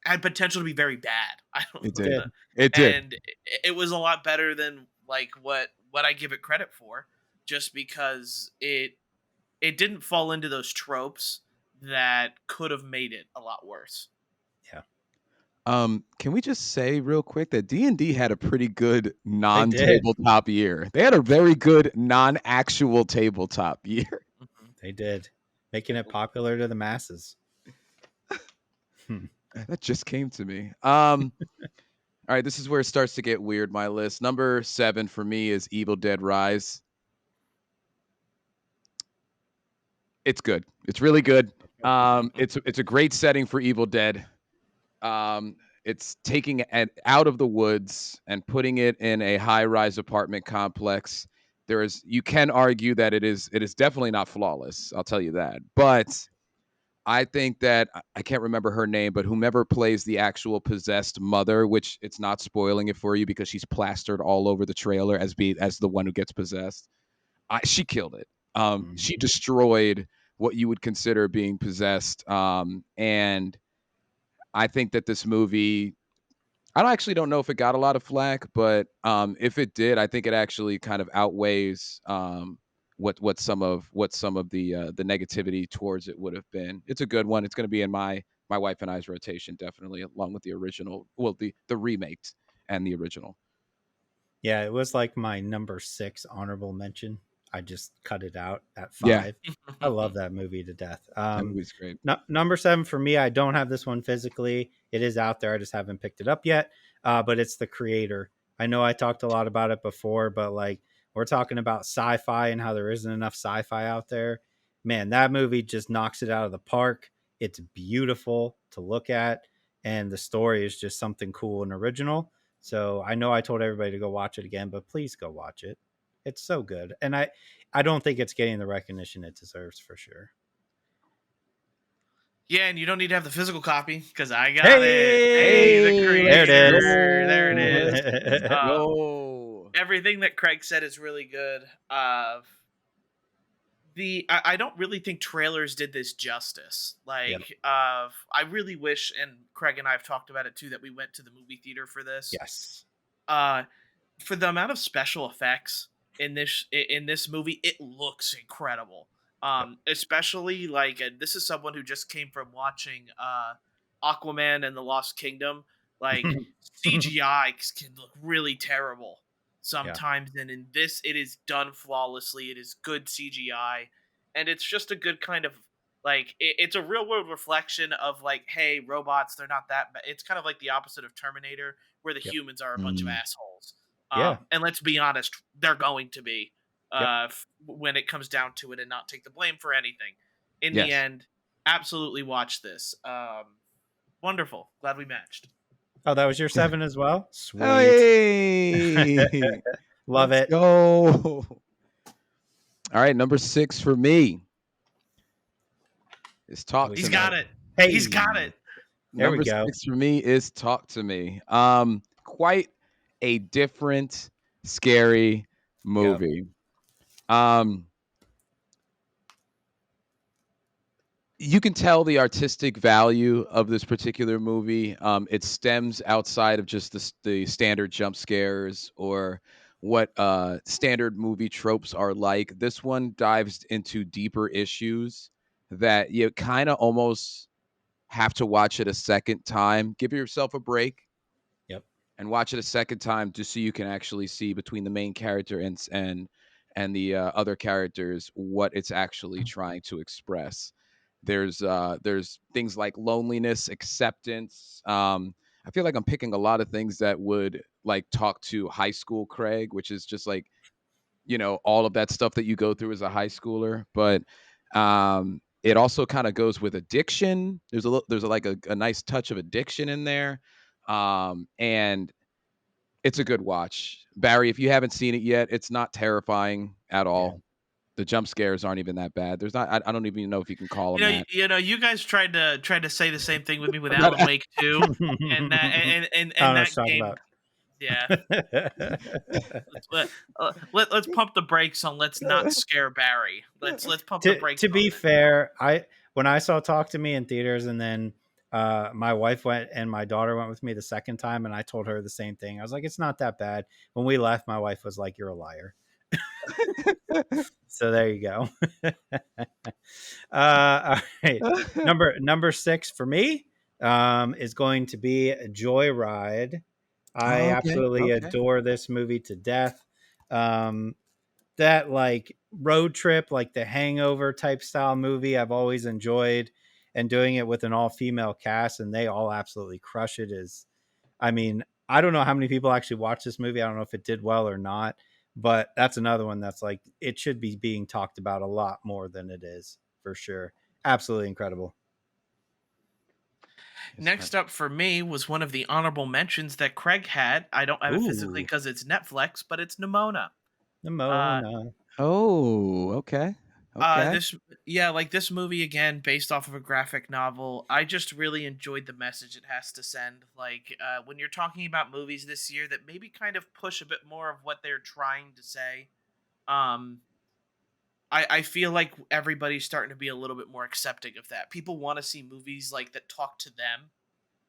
had potential to be very bad. I don't It know did. Did. It did. and it was a lot better than like what I give it credit for, just because it didn't fall into those tropes that could have made it a lot worse. Yeah. Can we just say real quick that D&D had a pretty good They did. non-tabletop year. They had a very good non-actual tabletop year. Mhm. They did. Making it popular to the masses. That just came to me. All right, this is where it starts to get weird. My list number 7 for me is Evil Dead Rise. It's good. It's really good. It's a great setting for Evil Dead. It's taking it out of the woods and putting it in a high-rise apartment complex. You can argue that it is definitely not flawless. I'll tell you that. But I think that I can't remember her name, but whomever plays the actual possessed mother, which it's not spoiling it for you because she's plastered all over the trailer as the one who gets possessed. She killed it. She Mhm. destroyed what you would consider being possessed. And I think that this movie, actually don't know if it got a lot of flack, but if it did, I think it actually kind of outweighs what some of the negativity towards it would have been. It's a good one. It's going to be in my wife and I's rotation definitely, along with the original, well the remake and the original. Yeah, it was like my number 6 honorable mention. I just cut it out at Yeah, 5. I love that movie to death. that movie's great. Number 7 for me, I don't have this one physically. It is out there. I just haven't picked it up yet. But it's The Creator. I know I talked a lot about it before, but like we're talking about sci-fi and how there isn't enough sci-fi out there. Man, that movie just knocks it out of the park. It's beautiful to look at, and the story is just something cool and original. So I know I told everybody to go watch it again, but please go watch it. It's so good. And I don't think it's getting the recognition it deserves for sure. Yeah, and you don't need to have the physical copy because I got it. Hey, The Hey, There it let's Creator. is. There it go. is. Let's Um, go. Everything that Craig said is really good. I don't really think trailers did this justice. Yep. I really wish, and Craig and I have talked about it too, that we went to the movie theater for this. Yes. Uh, for the amount of special effects in this movie, it looks incredible. Yep. Especially like this is someone who just came from watching Aquaman and the Lost Kingdom. Like CGI can look really terrible Yeah. sometimes, and in this, it is done flawlessly. It is good CGI, and it's just a good kind of like it's a real world reflection of like, hey, robots, they're not that bad. It's kind of like the opposite of Terminator, where the Yep. humans are a bunch of Mm. assholes. Yeah. And let's be honest, they're going to be Yep. when it comes down to it, and not take the blame for anything. In the Yes. end, absolutely watch this. Wonderful. Glad we matched. Oh, that was your 7 as well? Sweet. Hey, Love let's it. go. All right, number 6 for me is Talk Oh, to He's Me. got it. Hey. He's got it. There we Number go. 6 for me is Talk to Me. Quite a different, scary movie. You can tell the artistic value of this particular movie. It stems outside of just the standard jump scares or what standard movie tropes are like. This one dives into deeper issues that you kind of almost have to watch it a second time. Give yourself a break Yep. and watch it a second time just so you can actually see between the main character and the other characters what it's actually trying to express. There's things like loneliness, acceptance. I feel like I'm picking a lot of things that would like talk to high school Craig, which is just like, all of that stuff that you go through as a high schooler. But it also kind of goes with addiction. There's like a nice touch of addiction in there. And it's a good watch. Barry, if you haven't seen it yet, it's not terrifying at Yeah. all. The jump scares aren't even that bad. There's not. I don't even know if you can call them that. You guys tried to say the same thing with me with I'm not- Alan Wake 2, and that I don't and know that what you're game. talking Yeah, about. let's pump the brakes on. Let's not scare Barry. Let's pump the brakes. To be on it. fair, when I saw Talk to Me in theaters, and then my wife went and my daughter went with me the second time, and I told her the same thing. I was like, it's not that bad. When we left, my wife was like, you're a liar. So there you go. All right. Number 6 for me is going to be Joyride. I Oh, absolutely okay. adore this movie to death. That like road trip, like the Hangover type style movie, I've always enjoyed, and doing it with an all female cast, and they all absolutely crush it. I mean, I don't know how many people actually watched this movie. I don't know if it did well or not, but that's another one that's like it should be being talked about a lot more than it is for sure. Absolutely incredible. Next up for me was one of the honorable mentions that Craig had. I don't have it physically Ooh, because it's Netflix, but it's Nimona. Uh, Nimona. Oh, okay. Okay. this like this movie again, based off of a graphic novel. I just really enjoyed the message it has to send. Like when you're talking about movies this year that maybe kind of push a bit more of what they're trying to say. Um, I feel like everybody's starting to be a little bit more accepting of that. People want to see movies like that talk to them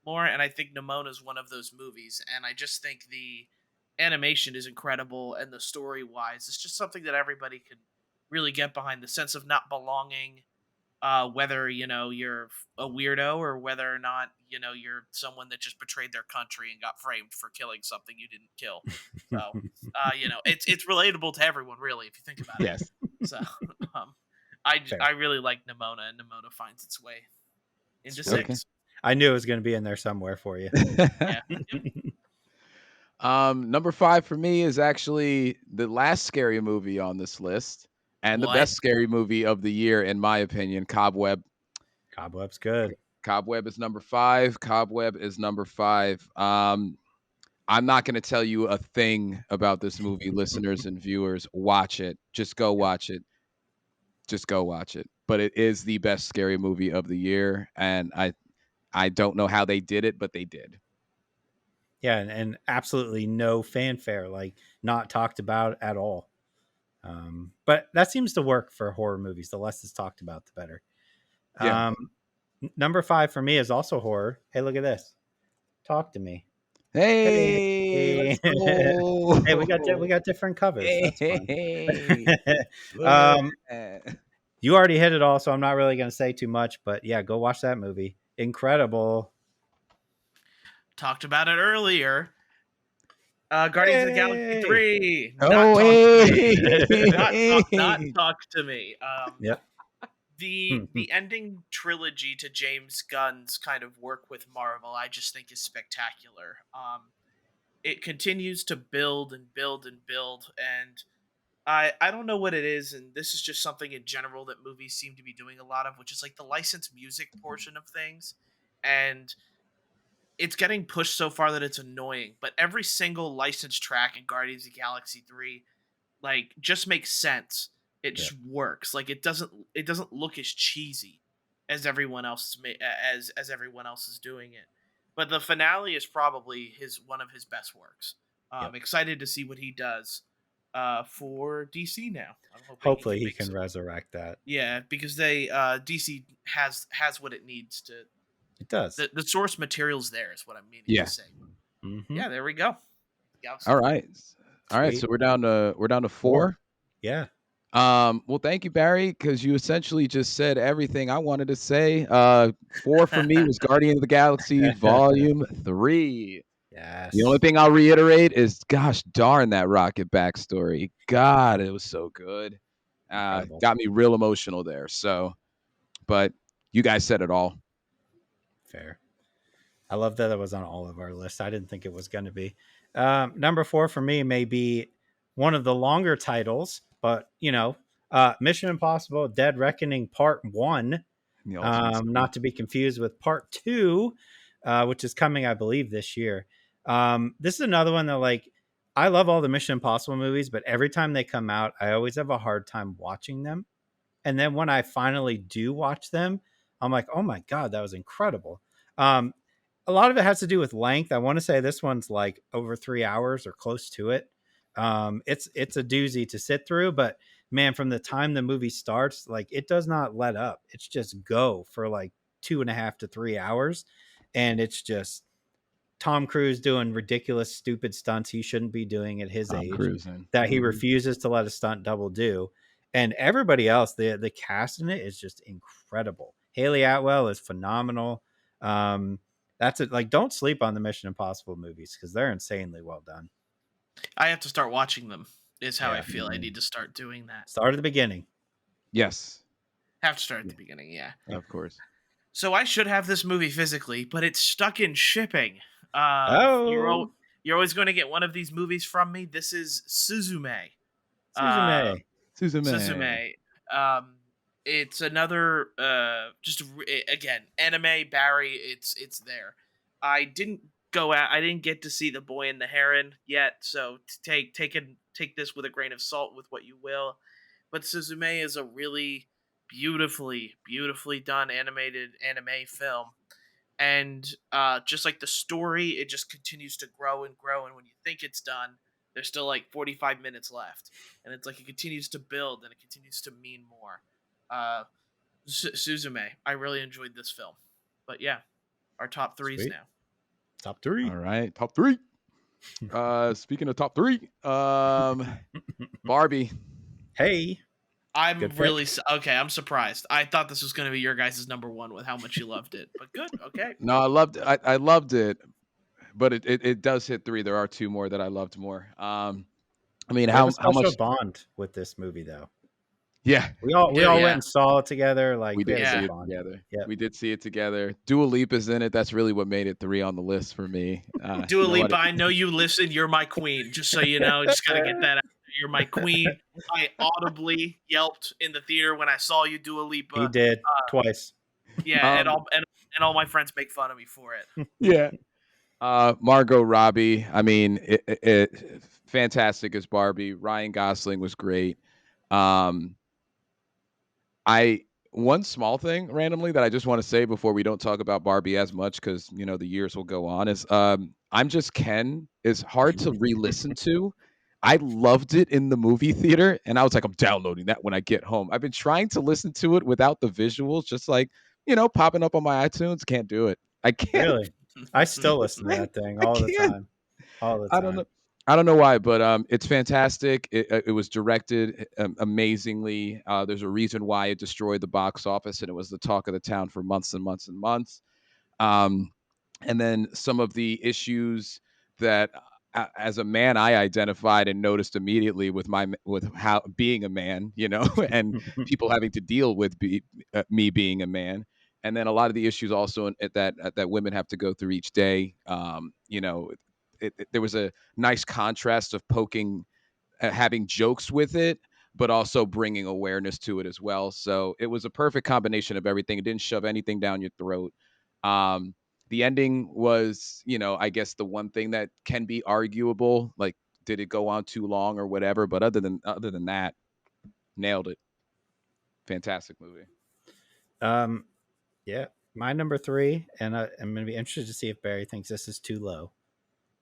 more, and I think Nimona is one of those movies. And I just think the animation is incredible, and the story wise, it's just something that everybody could really get behind. The sense of not belonging, whether you're a weirdo or whether or not you're someone that just betrayed their country and got framed for killing something you didn't kill. So it's relatable to everyone, really, if you think about it. Yes. So um, Fair. I really like Nimona, and Nimona finds its way into Sweet. 6. I knew it was going to be in there somewhere for you. Yeah. Number 5 for me is actually the last scary movie on this list, and the What? best scary movie of the year, in my opinion, Cobweb. Cobweb's good. Cobweb is number 5. Cobweb is number 5. I'm not going to tell you a thing about this movie, listeners and viewers. Watch it. Just go watch it. Just go watch it. But it is the best scary movie of the year, and I don't know how they did it, but they did. Yeah, and absolutely no fanfare, like not talked about at all. But that seems to work for horror movies. The less it's talked about, the better. Yeah. Number 5 for me is also horror. Hey, look at this. Talk to me. Hey, let's go. Hey, we got different covers. That's fun. Hey. You already hit it all, so I'm not really going to say too much. But yeah, go watch that movie. Incredible. Talked about it earlier. Guardians of the Galaxy 3. Oh, Not talk to me. Yep. The ending trilogy to James Gunn's kind of work with Marvel, I just think is spectacular. It continues to build and build and build, and I don't know what it is, and this is just something in general that movies seem to be doing a lot of, which is like the licensed music portion of things, and it's getting pushed so far that it's annoying. But every single licensed track in Guardians of the Galaxy 3 like just makes sense. It just works. Like it doesn't look as cheesy as everyone else as everyone else is doing it. But the finale is probably one of his best works. I'm excited to see what he does for DC now. I'm hopefully he can resurrect that. Yeah, because they DC has what it needs to. It does. The source material's there is what I'm meaning to say. Mm-hmm. Yeah, there we go. All right. So we're down to 4. Yeah. Well, thank you, Barry, because you essentially just said everything I wanted to say. 4 for me was Guardian of the Galaxy Volume 3. Yes. The only thing I'll reiterate is, gosh darn, that Rocket backstory. God, it was so good. Got me real emotional there. So, but you guys said it all. Fair. I love that it was on all of our lists. I didn't think it was going to be. Number 4 for me may be one of the longer titles, but Mission Impossible: Dead Reckoning Part 1, not to be confused with Part 2, which is coming, I believe, this year. This is another one that I love all the Mission Impossible movies, but every time they come out, I always have a hard time watching them. And then when I finally do watch them, I'm like, oh my God, that was incredible. A lot of it has to do with length. I want to say this one's like over 3 hours or close to it. It's a doozy to sit through, but man, from the time the movie starts, it does not let up. It's just go for 2.5 to 3 hours. And it's just Tom Cruise doing ridiculous, stupid stunts he shouldn't be doing at his age that he refuses to let a stunt double do. And everybody else, the cast in it is just incredible. Haley Atwell is phenomenal. That's it. Don't sleep on the Mission Impossible movies because they're insanely well done. I have to start watching them. Is how I feel. I need to start doing that. Start at the beginning. Yes. Have to start at the beginning. Yeah. Of course. So I should have this movie physically, but it's stuck in shipping. You're always going to get one of these movies from me. This is Suzume. Suzume. It's another again anime. Barry, it's there. I didn't get to see The Boy and the Heron yet, so take this with a grain of salt with what you will. But Suzume is a really beautifully done animated anime film, and just like the story, it just continues to grow and grow. And when you think it's done, there's still 45 minutes left, and it's it continues to build and it continues to mean more. Suzume, I really enjoyed this film, but yeah, our top 3s now. Top 3. All right, top 3. Speaking of top 3, Barbie. Hey. I'm Good really pick. okay. I'm surprised. I thought this was going to be your guys' number one with how much you loved it, but good. Okay. No, I loved it, but it does hit 3. There are 2 more that I loved more. I mean, We have a how special much? bond with this movie, though. Yeah, We We we do, all went yeah. and saw it together. Like we we did had a see Yeah. good it bond. together. Yep. We did see it together. Dua Lipa's in it. That's really what made it 3 on the list for me. Dua You know what? Lipa, I know you listen. You're my queen. Just so you know, just gotta get that out. You're my queen. I audibly yelped in the theater when I saw you, Dua He Lipa. did twice. Yeah, and Um, all my friends make fun of me for it. yeah. Margot Robbie. I mean, fantastic as Barbie. Ryan Gosling was great. Um, I One small thing randomly that I just want to say before we don't talk about Barbie as much because the years will go on is I'm Just Ken is hard to re-listen to. I loved it in the movie theater and I was like, I'm downloading that when I get home. I've been trying to listen to it without the visuals, just like, popping up on my iTunes. Can't do it. I can't. Really, I still listen to I, that thing I all the can't. time. All the I don't know. time. I don't know why, but it's fantastic. It was directed amazingly. There's a reason why it destroyed the box office, and it was the talk of the town for months and months and months. Um, and then some of the issues that, as a man, I identified and noticed immediately with how being a man, and people having to deal with me being a man. And then a lot of the issues also that women have to go through each day. There was a nice contrast of poking, having jokes with it, but also bringing awareness to it as well. So it was a perfect combination of everything. It didn't shove anything down your throat. Um, the ending was, I guess the one thing that can be arguable, like did it go on too long or whatever. But other than that, nailed it. Fantastic movie. Um, yeah, my number 3, and I'm going to be interested to see if Barry thinks this is too low.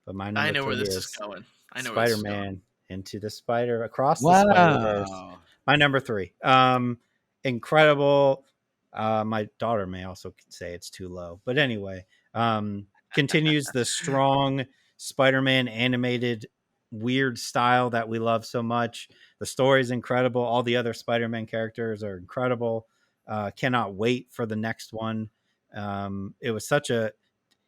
But my I number know 3 where this is is going. I know where this is going. Spider-Man Across the Spider-Verse. Wow. My number 3. Incredible. My daughter may also say it's too low, but anyway, continues the strong Spider-Man animated weird style that we love so much. The story is incredible. All the other Spider-Man characters are incredible. Cannot wait for the next one. It was such a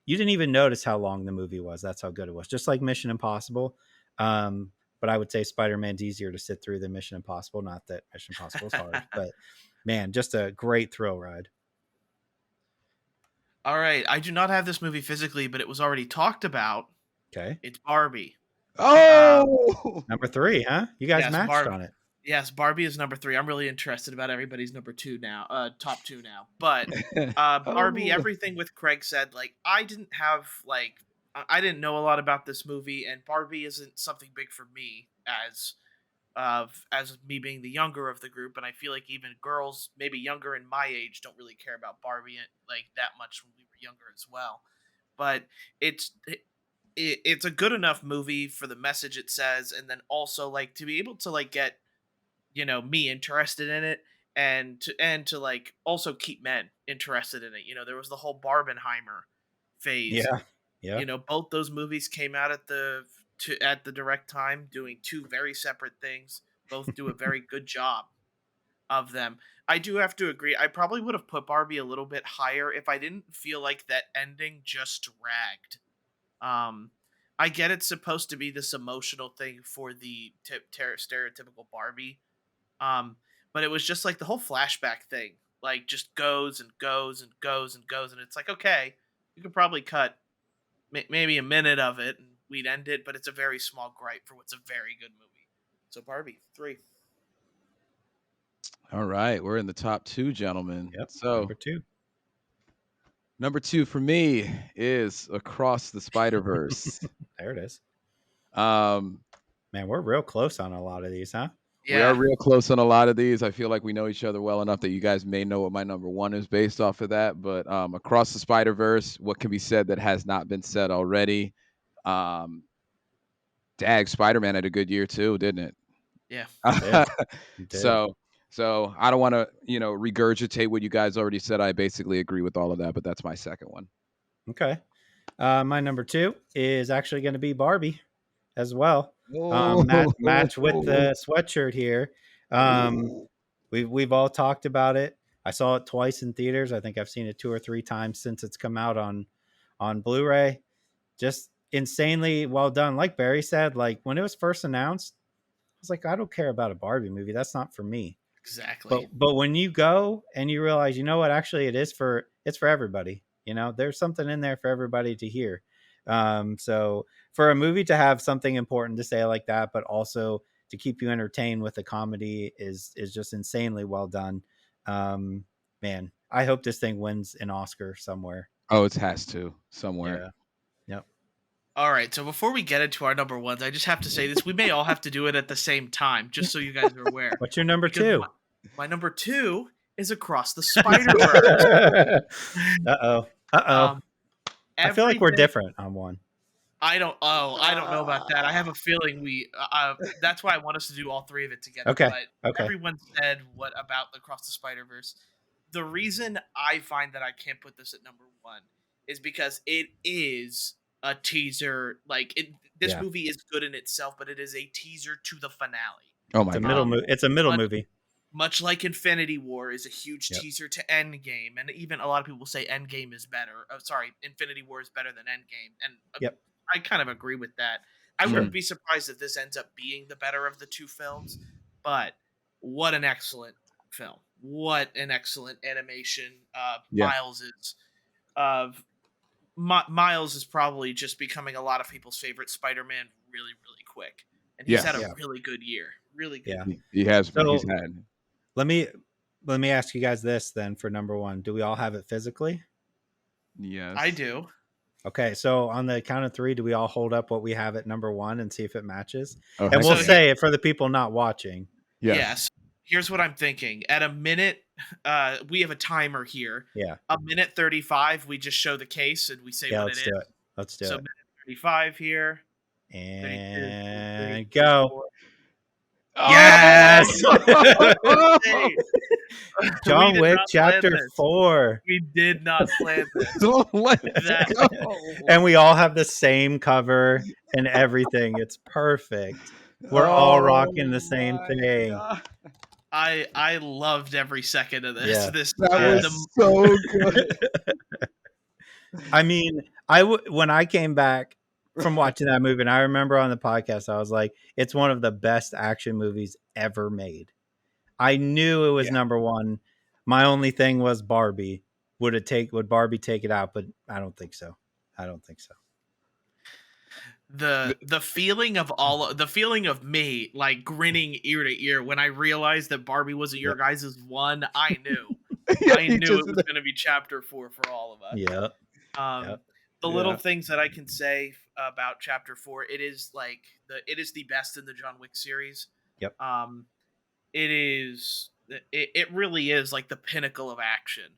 You didn't even notice how long the movie was. That's how good it was. Just like Mission Impossible. But I would say Spider-Man's easier to sit through than Mission Impossible. Not that Mission Impossible is hard, but man, just a great thrill ride. All right, I do not have this movie physically, but it was already talked about. Okay. It's Barbie. Oh, Number 3, huh? You guys Yes, matched on it. Yes, Barbie is number 3. I'm really interested about everybody's number 2 now, top 2 now. But Barbie, oh, everything with Craig said, like I didn't have like I didn't know a lot about this movie, and Barbie isn't something big for me as me being the younger of the group, and I feel like even girls, maybe younger in my age, don't really care about Barbie like that much when we were younger as well. But it's it's a good enough movie for the message it says, and then also like to be able to like get me interested in it, and to like also keep men interested in it. There was the whole Barbenheimer phase. Yeah. Yeah. Both those movies came out at the direct time, doing two very separate things. Both do a very good job of them. I do have to agree. I probably would have put Barbie a little bit higher if I didn't feel like that ending just dragged. Um, I get it's supposed to be this emotional thing for the stereotypical Barbie, um, but it was just like the whole flashback thing, like just goes and goes and goes and goes, and it's like okay, you could probably cut maybe a minute of it and we'd end it, but it's a very small gripe for what's a very good movie. So Barbie 3. all right. We're in the top 2, gentlemen. Yep. So Number 2. number 2 for me is Across the Spider-Verse. There it is. Um, Man, we're real close on a lot of these, huh? we are Yeah, real close on a lot of these. I feel like we know each other well enough that you guys may know what my number 1 is based off of that. But Across the Spider-Verse, what can be said that has not been said already? Um, Spider-Man had a good year too, didn't yeah. It did. it? It did. So I don't want to, regurgitate what you guys already said. I basically agree with all of that, but that's my second one. Okay. My number 2 is actually going to be Barbie as well. Oh, Match with the sweatshirt here. Um, oh. We've all talked about it. I saw it twice in theaters. I think I've seen it 2 or 3 times since it's come out on Blu-ray. Just insanely well done. Like Barry said, like when it was first announced, I was like, I don't care about a Barbie movie. That's not for me. Exactly. But when you go and you realize, you know what, actually it's for everybody. You know, there's something in there for everybody to hear. So for a movie to have something important to say like that, but also to keep you entertained with a comedy is just insanely well done. Man, I hope this thing wins an Oscar somewhere. Oh, it has to somewhere. Yeah. Yep. All right, so before we get into our number ones, I just have to say this. We may all have to do it at the same time, just so you guys are aware. What's your number Because 2? my number 2 is Across the Spider-Verse. Uh-oh. I feel like we're Everything- different on one. I don't know about that. I have a feeling we that's why I want us to do all three of it together. Okay, But okay. everyone said what about Across the Spider-Verse. The reason I find that I can't put this at number 1 is because it is a teaser. Like this Yeah. movie is good in itself, but it is a teaser to the finale. Oh my It's a god. middle it's a middle but- movie. Much like Infinity War is a huge Yep. teaser to Endgame, and even a lot of people say Endgame is better. Infinity War is better than Endgame, and Yep. I kind of agree with that. I Sure. wouldn't be surprised if this ends up being the better of the two films, but what an excellent film! What an excellent animation Yeah. Miles is. Miles is probably just becoming a lot of people's favorite Spider-Man really, really quick, and he's Yes. had a Yeah. really good year. Really good. Yeah. He has been. So- He's had. Let me ask you guys this then for number 1. Do we all have it physically? Yes. I do. Okay, so on the count of 3, do we all hold up what we have at number 1 and see if it matches? Oh, And heck we'll yeah. say it for the people not watching. Yes. Yes. Here's what I'm thinking. At a minute, we have a timer here. Yeah. A minute 35, we just show the case and we say Yeah, what let's it do is. it. Let's do So it. minute 35 here. And 32, go. Oh! Yes! Hey, we John did Wick not plan Chapter this. 4. We did not plan this. Let's That- go. And we all have the same cover and everything. It's perfect. We're all rocking the same my thing. God. I loved every second of this. Yeah. This That Yeah. was so good. I mean, when I came back from watching that movie, and I remember on the podcast, I was like, it's one of the best action movies ever made. I knew it was Yeah. number 1. My only thing was Barbie. Would Barbie take it out? But I don't think so. the feeling of me like grinning ear to ear when I realized that Barbie wasn't your guys' one. I knew. Yeah, I he knew just- it was going to be chapter 4 for all of us. Yeah. The Yeah. little things that I can say about chapter 4, it is the best in the John Wick series. Yep. It really is like the pinnacle of action.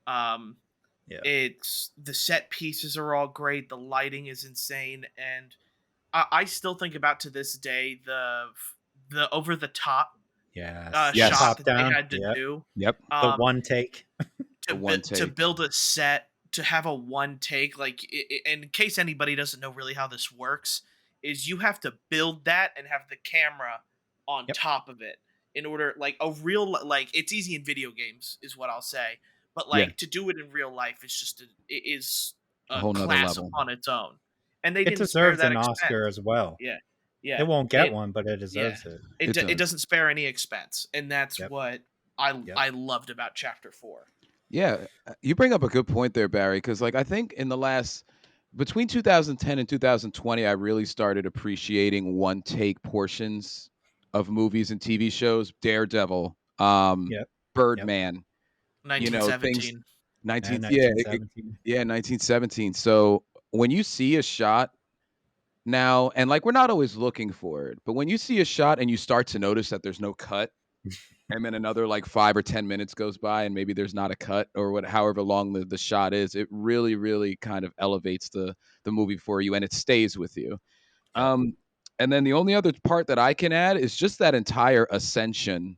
Yeah. It's the set pieces are all great, the lighting is insane, and I still think about to this day the over the top Yes. Yes. shot Top that down. they had to Yep. do. Yep. The one take. To, The one to take. build a set, to have a one take, like in case anybody doesn't know really how this works, is you have to build that and have the camera on Yep. top of it in order, like a real, like it's easy in video games is what I'll say, but like to do it in real life is just it is a whole nother class level. on its own, and they It didn't spare deserves that an expense. Oscar as well. Yeah, yeah, It won't get It- one, but it deserves it. It, It do- does. it doesn't spare any expense, and that's Yep. what Yep. I loved about chapter 4. Yeah, you bring up a good point there, Barry, because like I think in the last between 2010 and 2020, I really started appreciating one take portions of movies and TV shows. Daredevil, Yep. Birdman, you know, 1917. 19 And yeah, 1917. yeah, 1917. So when you see a shot now, and like we're not always looking for it, but when you see a shot and you start to notice that there's no cut, and then another like 5 or 10 minutes goes by and maybe there's not a cut or however long the shot is, it really, really kind of elevates the movie for you and it stays with you. Yeah. And then the only other part that I can add is just that entire ascension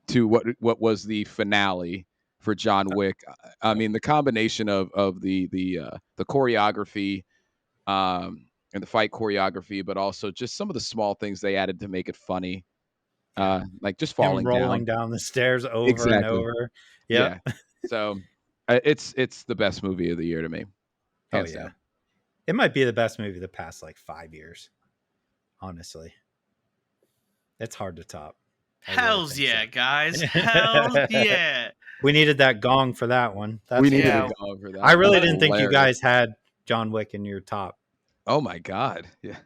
to what was the finale for John Wick. I mean, the combination of the choreography, and the fight choreography, but also just some of the small things they added to make it funny. like just Him falling rolling down. down the stairs over and Exactly. over. Yep. Yeah. So it's the best movie of the year to me, Oh hands yeah. down. It might be the best movie of the past like 5 years. Honestly, it's hard to top. I really Hells think so. yeah, guys. Hells yeah. We needed that gong for that one. We That's for needed a Yeah. sure. gong for I that. That really was didn't think you hilarious. guys had John Wick in your top. Oh my god. Yeah.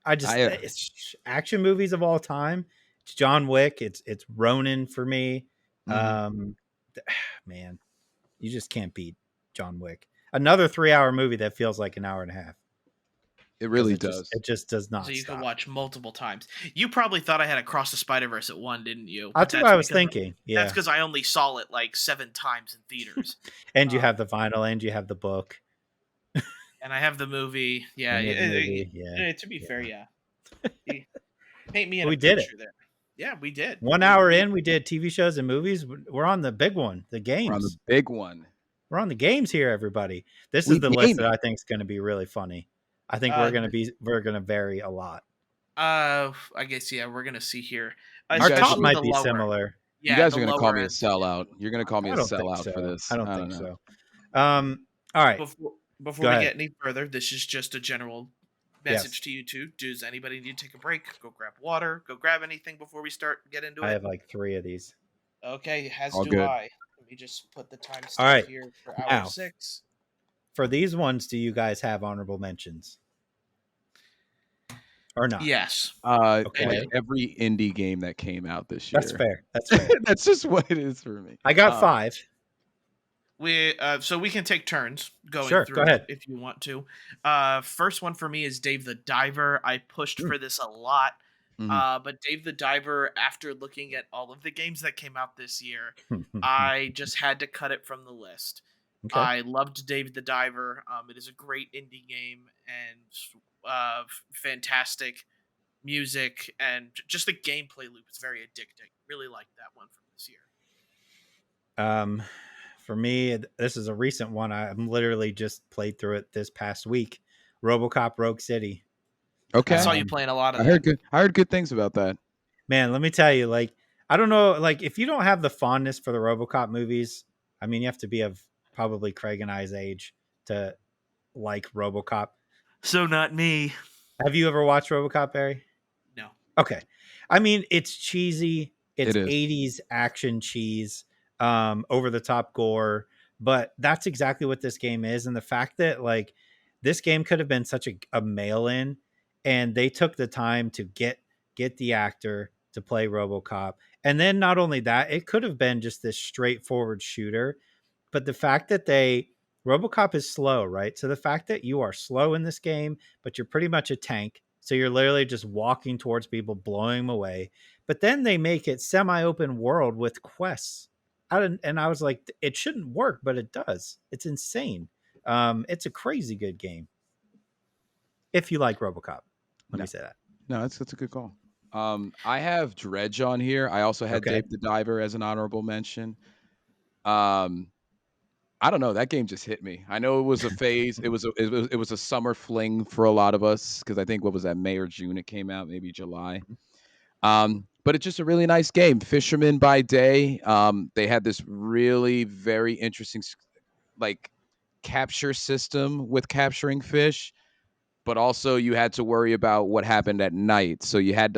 I just I it's action movies of all time. It's John Wick. It's Ronin for me. mhm. Um, man, you just can't beat John Wick. Another 3 hour movie that feels like an hour and a half It because really does. it just does So not you can stop. watch multiple times. You probably thought I had Across the Spider-Verse at one, didn't you? But That's what I was thinking. that's Yeah, because I only saw it like 7 times in theaters. and you Um, have the vinyl, and you have the book, and I have the movie. Yeah. and you have the movie. Yeah, To be fair, yeah. yeah. You paint me in We a did it. picture there. Yeah, we did. 1 hour in, we did TV shows and movies. We're on the big one, the We're on the games. big one. We're on the games here, everybody. This is We the list gaming. that I think is going to be really funny. I think Uh, we're gonna vary a lot. I guess yeah. We're gonna see here, You Our guys top should especially might the be lower. similar. you Yeah, guys the are gonna call lower me a end. Yeah. sellout. You're gonna call me I a don't think sellout for so. this. I don't I don't think know. so. All right. Before Go we ahead. get any further, this is just a general message Yes. to you two. Does anybody need to take a break? Go grab water. Go grab anything before we get into I it. have like 3 of these. Okay, as All do good. I. Let me just put the All timestamp right. here for hour Now, 6. for these ones, do you guys have honorable mentions or not? Yes, I Okay. do. Like every indie game that came out this That's year. fair. That's fair. That's just what it is for me. I got 5. So we can take turns going Sure. Go through ahead. if you want to. First one for me is Dave the Diver. I pushed Mm. for this a lot. Mhm. But Dave the Diver, after looking at all of the games that came out this year, I just had to cut it from the list. Okay. I loved Dave the Diver. It is a great indie game and fantastic music, and just the gameplay loop is very addicting. Really liked that one from this year. For me, this is a recent one. I'm literally just played through it this past week. RoboCop Rogue City. Okay. I saw you playing a lot of I that. heard good things about that. Man, let me tell you, like, I don't know, like, if you don't have the fondness for the RoboCop movies, I mean, you have to be of probably Craig and I's age to like RoboCop. So not me. Have you ever watched RoboCop, Barry? No. Okay. I mean, it's cheesy. It's It is. 80s action cheese, over the top gore, but that's exactly what this game is. And the fact that like this game could have been such a mail in, and they took the time to get the actor to play RoboCop. And then not only that, it could have been just this straightforward shooter, but the fact that RoboCop is slow, right? So the fact that you are slow in this game, but you're pretty much a tank. So you're literally just walking towards people, blowing them away. But then they make it semi-open world with quests. And I was like, it shouldn't work, but it does. It's insane. It's a crazy good game. If you like RoboCop, let No. me say that. No, that's a good call. I have Dredge on here. I also had Okay. Dave the Diver as an honorable mention. I don't know. That game just hit me. I know it was a phase. It was a summer fling for a lot of us because I think what was that, May or June it came out, maybe July. But it's just a really nice game. Fisherman by day. They had this really very interesting like capture system with capturing fish, but also you had to worry about what happened at night. So you had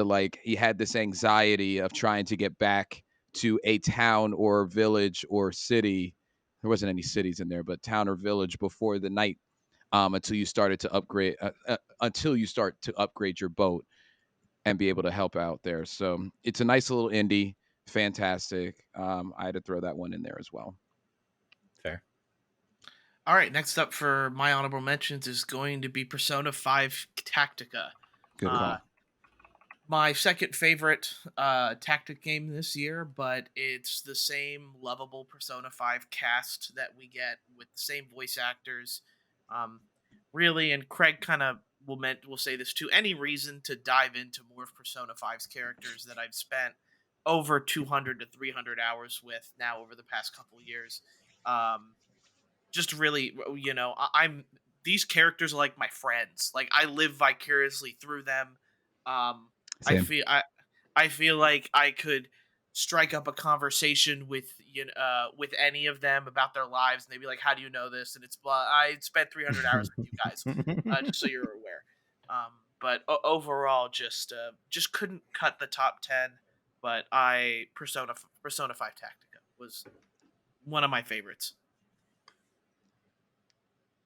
this anxiety of trying to get back to a town or village or city. There wasn't any cities in there, but town or village before the night, until you start to upgrade your boat and be able to help out there. So it's a nice little indie, fantastic. I had to throw that one in there as well. Fair. All right, next up for my honorable mentions is going to be Persona 5 Tactica. Good call. My second favorite tactic game this year, but it's the same lovable Persona 5 cast that we get with the same voice actors. Really, and Craig kind of will say this too, any reason to dive into more of Persona 5's characters that I've spent over 200 to 300 hours with now over the past couple years. Just really, I'm these characters are like my friends. Like I live vicariously through them. I Same. feel I feel like I could strike up a conversation with with any of them about their lives, and they'd be like, "How do you know this?" And it's blah. I spent 300 hours with you guys, just so you're aware. But overall, just couldn't cut the top 10. But Persona 5 Tactica was one of my favorites.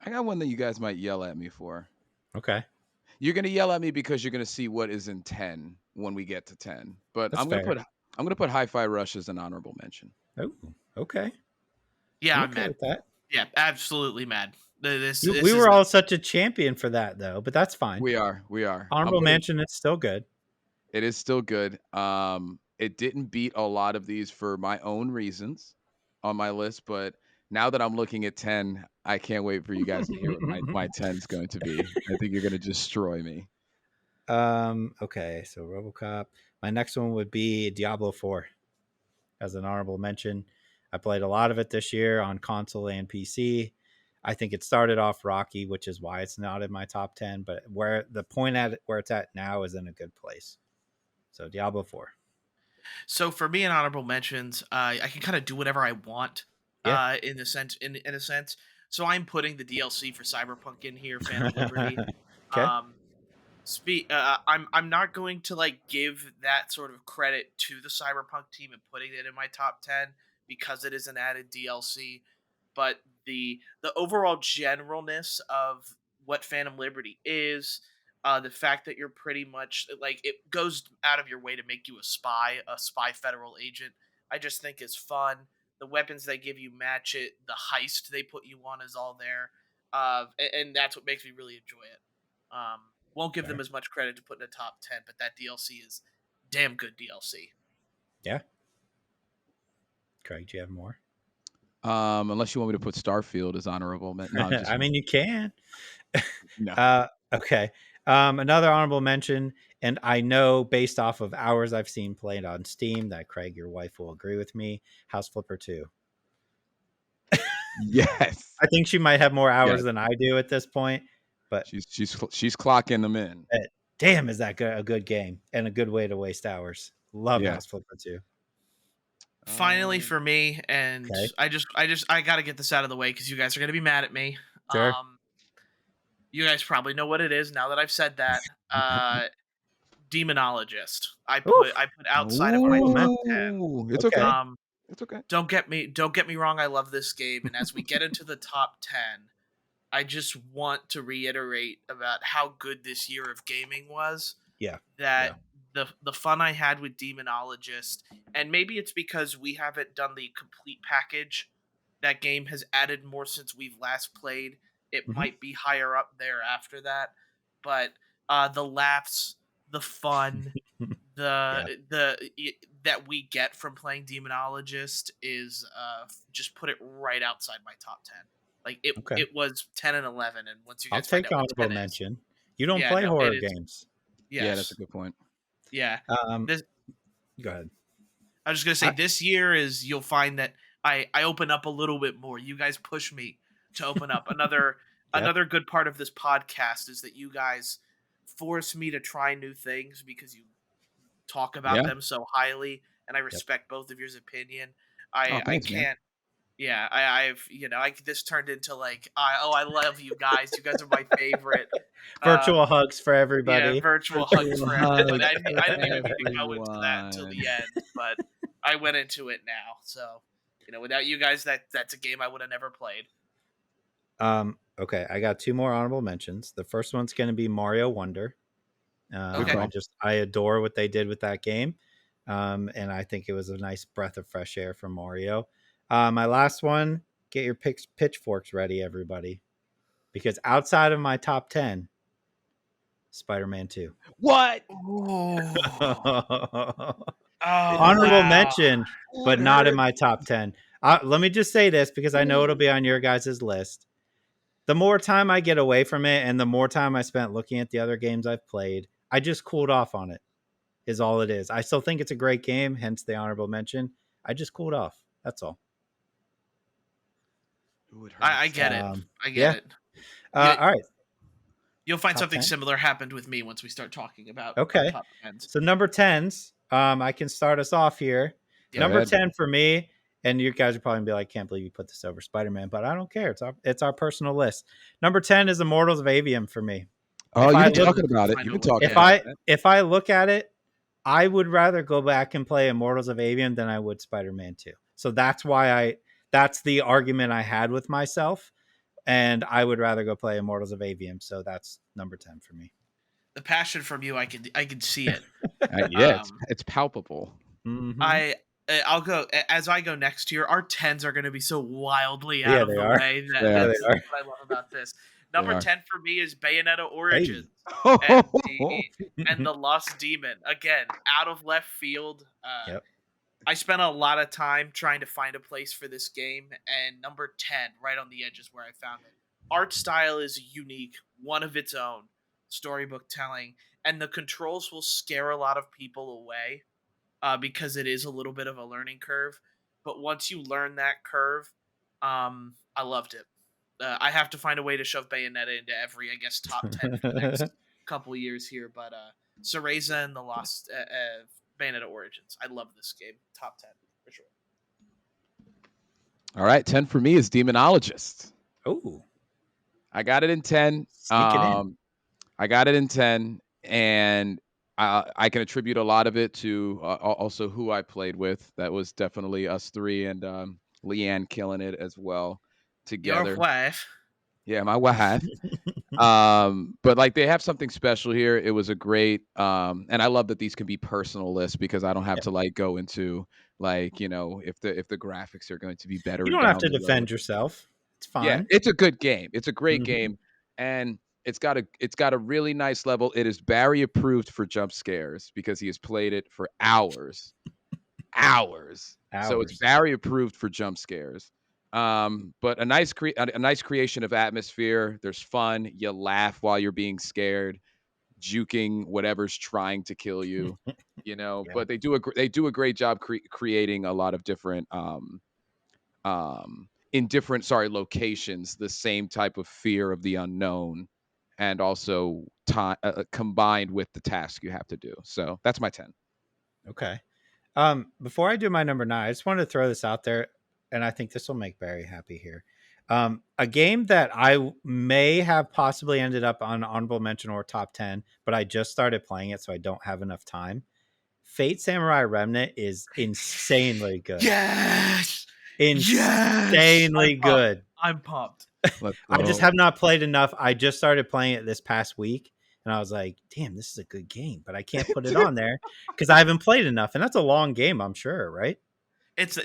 I got one that you guys might yell at me for. Okay. You're gonna yell at me because you're gonna see what is in 10 when we get to 10. But That's fair. I'm gonna put Hi-Fi Rush as an honorable mention. Oh, okay. Yeah, I'm I'm okay mad. with that. Yeah, absolutely mad. We were all such a champion for that, though, but that's fine. We are. Honorable mention, it's still good. It is still good. It didn't beat a lot of these for my own reasons on my list, but now that I'm looking at 10, I can't wait for you guys to hear what my 10 is going to be. I think you're gonna destroy me. Okay, so RoboCop. My next one would be Diablo 4 as an honorable mention. I played a lot of it this year on console and PC. I think it started off rocky, which is why it's not in my top 10, but where the point at where it's at now is in a good place. So Diablo 4. So for me, in honorable mentions, I can kind of do whatever I want. Yeah. In a sense. So I'm putting the DLC for Cyberpunk in here, Phantom Liberty. Okay. I'm not going to like give that sort of credit to the Cyberpunk team and putting it in my top 10 because it is an added DLC, but the overall generalness of what Phantom Liberty is, the fact that you're pretty much like it goes out of your way to make you a spy federal agent. I just think is fun. The weapons they give you match it. The heist they put you on is all there, and that's what makes me really enjoy it. Won't give them as much credit to put in the top 10, but that DLC is damn good DLC. Yeah. Craig, do you have more? Unless you want me to put Starfield as honorable. No, I mean, you can. No. Okay. Another honorable mention, and I know based off of hours I've seen played on Steam that Craig, your wife, will agree with me. House Flipper 2. Yes. I think she might have more hours than I do at this point, but she's clocking them in. Damn, is that a good game and a good way to waste hours. Love House Flipper 2. Finally for me, and okay. I got to get this out of the way because you guys are going to be mad at me. Sure. You guys probably know what it is now that I've said that. Demonologist. I put outside of my top 10. It's okay. It's okay. Don't get me wrong. I love this game, and as we get into the top 10, I just want to reiterate about how good this year of gaming was. Yeah. That the fun I had with Demonologist, and maybe it's because we haven't done the complete package. That game has added more since we've last played. It might be higher up there after that, but the laughs, the fun, that we get from playing Demonologist is just put it right outside my top 10. Like it was 10 and 11, and once you guys I'll take honorable mention. You don't play horror games. Yes. Yeah, that's a good point. Yeah. Go ahead. I was just gonna say this year is you'll find that I open up a little bit more. You guys push me to open up. Another good part of this podcast is that you guys force me to try new things because you talk about them so highly, and I respect both of your opinion. I can't. Man. Yeah, I've this turned into like I love you guys. You guys are my favorite. Virtual hugs for everybody. Yeah, virtual hugs for everybody. I didn't even need to go into that until the end, but I went into it now. So without you guys, that's a game I would have never played. Okay, I got two more honorable mentions. The first one's going to be Mario Wonder. Okay. I adore what they did with that game, and I think it was a nice breath of fresh air from Mario. My last one, get your pitchforks ready, everybody, because outside of my top 10, Spider-Man 2. What? Honorable mention, but not in my top 10. Let me just say this because I know it'll be on your guys' list. The more time I get away from it and the more time I spent looking at the other games I've played, I just cooled off on it, is all it is. I still think it's a great game, hence the honorable mention. I just cooled off. That's all. I get it. I get it. All right. You'll find top something 10? Similar happened with me once we start talking about top 10s. So number 10s, I can start us off here. Yeah. Number 10 for me, and you guys are probably gonna be like, "Can't believe you put this over Spider-Man," but I don't care. It's our personal list. Number 10 is Immortals of Avium for me. Oh, If you've I been look, talking about it. You've been talking if about I that. if I look at it, I would rather go back and play Immortals of Avium than I would Spider-Man 2. So that's why that's the argument I had with myself, and I would rather go play Immortals of Avium. So that's number 10 for me. The passion from you, I can see it. Yeah, it's palpable. Mm-hmm. I'll go as I go next year. Our 10s are going to be so wildly out Yeah, of they the are. way that Yeah, that's they are. what I love about this. Number 10 for me is Bayonetta Origins Hey. and the Lost Demon. Again, out of left field. Yep. I spent a lot of time trying to find a place for this game, and number 10, right on the edge, is where I found it. Art style is unique, one of its own, storybook telling, and the controls will scare a lot of people away because it is a little bit of a learning curve. But once you learn that curve, I loved it. I have to find a way to shove Bayonetta into every, I guess, top 10 for the next couple years here. But Cereza and the Lost Bayonetta Origins. I love this game. Top 10 for sure. All right, 10 for me is Demonologist. Oh, I got it in 10. sneaking in. I got it in 10, and I can attribute a lot of it to also who I played with. That was definitely us three, and Leanne killing it as well together. Your wife. Yeah, my wife. But like they have something special here. It was a great and I love that these can be personal lists because I don't have to like go into like, if the graphics are going to be better You don't have down to the defend road. yourself. It's Yeah, fine. it's a good game. It's a great Mhm. game, and it's got a really nice level. It is Barry approved for jump scares because he has played it for hours. So it's Hours. Barry approved for jump scares. But a nice creation of atmosphere. There's fun. You laugh while you're being scared, juking whatever's trying to kill you. Yeah. But they do a great job creating a lot of different in different locations, the same type of fear of the unknown, and also time combined with the task you have to do. So that's my 10. Okay. Before I do my number 9, I just wanted to throw this out there, and I think this will make Barry happy here. A game that I may have possibly ended up on honorable mention or top 10, but I just started playing it, so I don't have enough time. Fate Samurai Remnant is insanely good. Yes. Insanely good. I'm pumped. I just have not played enough. I just started playing it this past week, and I was like, damn, this is a good game, but I can't put it on there because I haven't played enough. And that's a long game, I'm sure, right?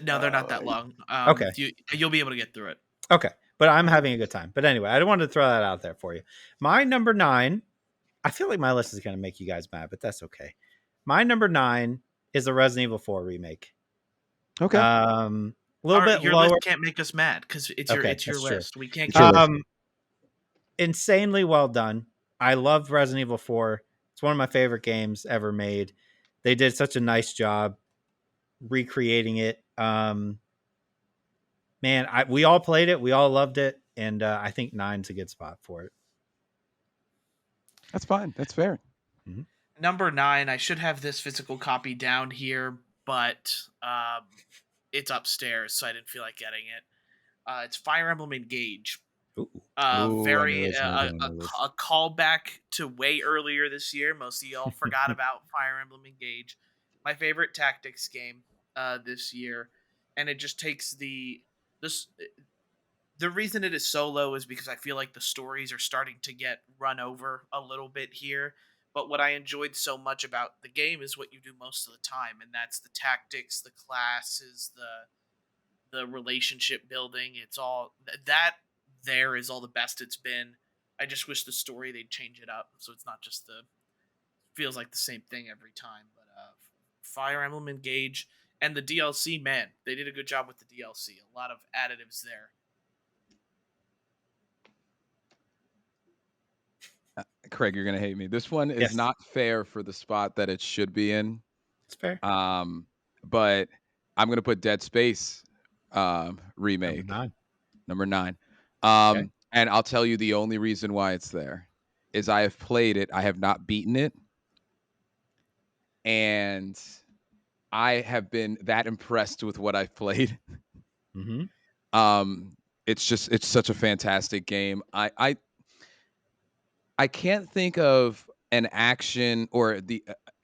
No, they're not that long. Okay. You'll be able to get through it. Okay. But I'm having a good time. But anyway, I wanted to throw that out there for you. My number 9, I feel like my list is going to make you guys mad, but that's okay. My number 9 is a Resident Evil 4 remake. Okay. A little bit your lower. list can't make us mad because it's your list. We can't. Insanely well done. I love Resident Evil 4. It's one of my favorite games ever made. They did such a nice job recreating it. We all played it. We all loved it. And I think 9's a good spot for it. That's fine. That's fair. Mm-hmm. Number 9, I should have this physical copy down here, but it's upstairs, so I didn't feel like getting it. It's Fire Emblem Engage. Ooh. A callback to way earlier this year. Most of y'all forgot about Fire Emblem Engage, my favorite tactics game this year, and it just takes the reason it is so low is because I feel like the stories are starting to get run over a little bit here. But what I enjoyed so much about the game is what you do most of the time, and that's the tactics, the classes, the relationship building. It's all that there is all the best it's been. I just wish the story they'd change it up so it's not just feels like the same thing every time. But Fire Emblem Engage and the DLC, man, they did a good job with the DLC. A lot of additives there. Craig, you're gonna hate me. This one is not fair for the spot that it should be in. It's fair. But I'm gonna put Dead Space remake number 9. And I'll tell you the only reason why it's there is I have played it. I have not beaten it, and I have been that impressed with what I've played. Mm-hmm. Um, it's such a fantastic game. I can't think of an action or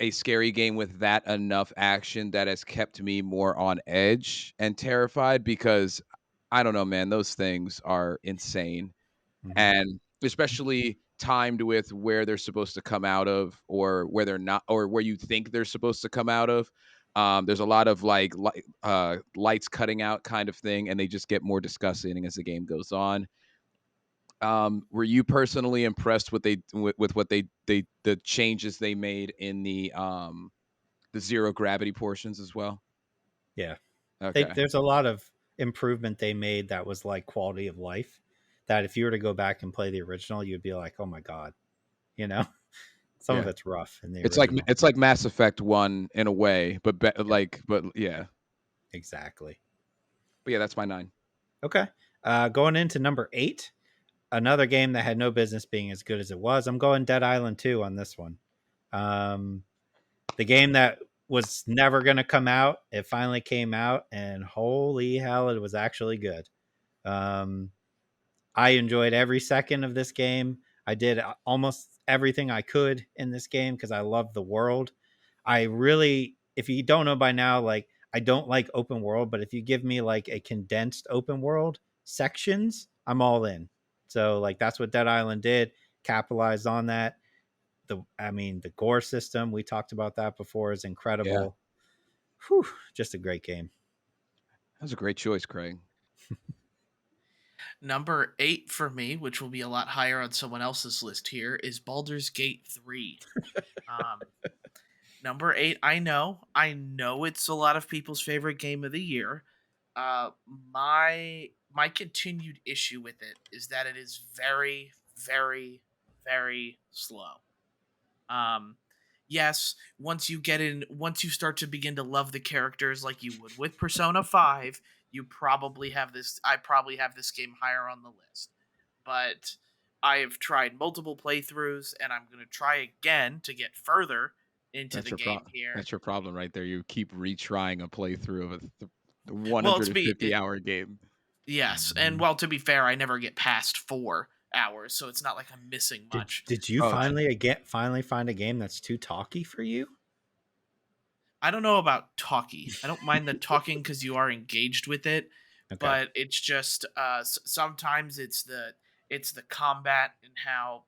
a scary game with that enough action that has kept me more on edge and terrified because I don't know, man, those things are insane. Mm-hmm. And especially timed with where they're supposed to come out of or where they're not or where you think they're supposed to come out of. There's a lot of lights cutting out kind of thing, and they just get more disgusting as the game goes on. Were you personally impressed with what they the changes they made in the zero gravity portions as well? Yeah. Okay. There's a lot of improvement they made that was like quality of life. That if you were to go back and play the original, you'd be like, oh my god, you know, some of Yeah. it's rough in the original. It's like Mass Effect 1 in a way, but Yep, but yeah. exactly. But yeah, that's my 9. Okay. Going into number 8, another game that had no business being as good as it was. I'm going Dead Island 2 on this one. Um, the game that was never going to come out, it finally came out, and holy hell, it was actually good. Um, I enjoyed every second of this game. I did almost everything I could in this game because I love the world. I really, if you don't know by now, like I don't like open world, but if you give me like a condensed open world sections, I'm all in. So like that's what Dead Island did, capitalized on that. The gore system, we talked about that before, is Yeah. incredible. Whew, just a great game. That was a great choice, Craig. Number 8 for me, which will be a lot higher on someone else's list here, is Baldur's Gate 3. Um, Number 8, I know it's a lot of people's favorite game of the year. My continued issue with it is that it is very, very, very slow. Um, yes, once you start to begin to love the characters like you would with Persona 5, I probably have this game higher on the list. But I have tried multiple playthroughs and I'm going to try again to get further into That's the your game here. that's your problem right there. You keep retrying a playthrough of the Well, 150-hour game. yes, and well, to be fair, I never get past 4 hours, so it's not like I'm missing Did much. did you Oh, okay. finally find a game that's too talky for you? I don't know about talkie. I don't mind the talking because you are engaged with it, Okay. but it's just sometimes it's the combat and how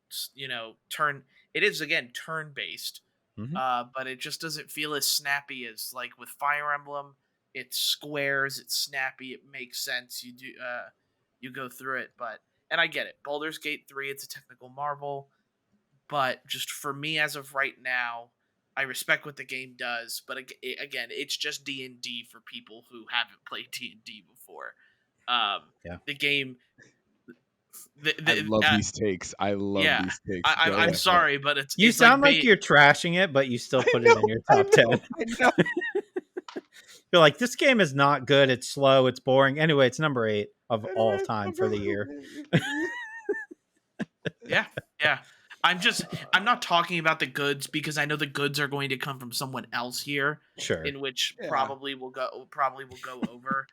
turn. It is again turn based, Mm-hmm. but it just doesn't feel as snappy as like with Fire Emblem. It's squares. It's snappy. It makes sense. You go through it, but and I get it. Baldur's Gate 3. It's a technical marvel, but just for me as of right now, I respect what the game does, but again, it's just D&D for people who haven't played D&D before. Yeah. The game, I love these takes. I love yeah. these takes. Go I'm ahead. sorry, but You it's like sound like you're trashing it, but you still I put it know, in your top 10. I know. You're like, this game is not good. It's slow. It's boring. Anyway, it's number 8 of all time for the year. yeah, yeah. I'm not talking about the goods because I know the goods are going to come from someone else here, Sure. in which Yeah. probably will go over.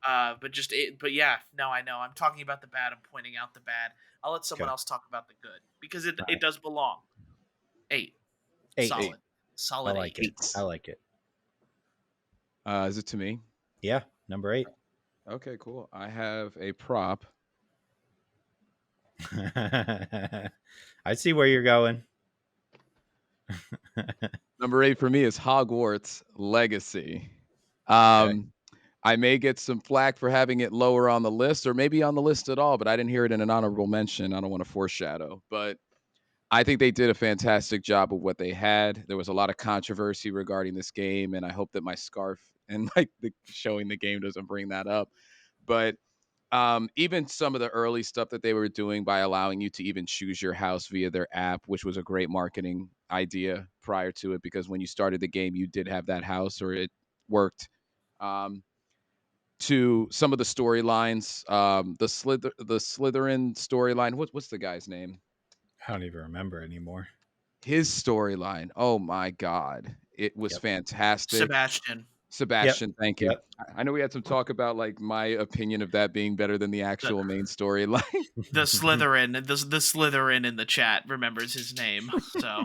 But yeah, no, I know. I'm talking about the bad. I'm pointing out the bad. I'll let someone Okay. else talk about the good because All it right. does belong. 8, 8. Eight. solid, I solid like 8. it. Eights. I like it. Is it to me? Yeah. Number 8. Okay, cool. I have a prop. I see where you're going. Number 8 for me is Hogwarts Legacy. Okay. I may get some flack for having it lower on the list or maybe on the list at all, but I didn't hear it in an honorable mention. I don't want to foreshadow, but I think they did a fantastic job of what they had. There was a lot of controversy regarding this game, and I hope that my scarf and like showing the game doesn't bring that up. But even some of the early stuff that they were doing by allowing you to even choose your house via their app, which was a great marketing idea prior to it, because when you started the game, you did have that house or it worked. Um, to some of the storylines, the Slytherin storyline. What's the guy's name? I don't even remember anymore. His storyline. Oh my god, it was Yep. fantastic. Sebastian. Yep. Sebastian, thank you. Yep. I know we had some talk about like my opinion of that being better than the The, actual main storyline. the Slytherin, the Slytherin in the chat remembers his name. So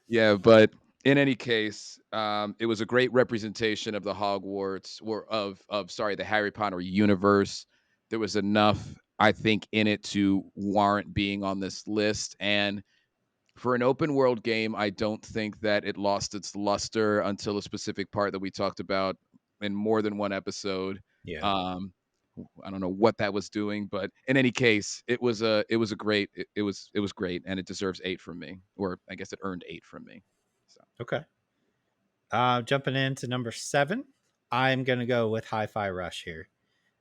Yeah, but in any case, it was a great representation of the Hogwarts or of sorry, the Harry Potter universe. There was enough, I think, in it to warrant being on this list. And for an open world game, I don't think that it lost its luster until a specific part that we talked about in more than one episode. Yeah. Um, I don't know what that was doing, but in any case, it was a great it was great, and it deserves 8 from me, or I guess it earned 8 from me. So Okay. Jumping into number 7, I'm gonna go with Hi-Fi Rush here.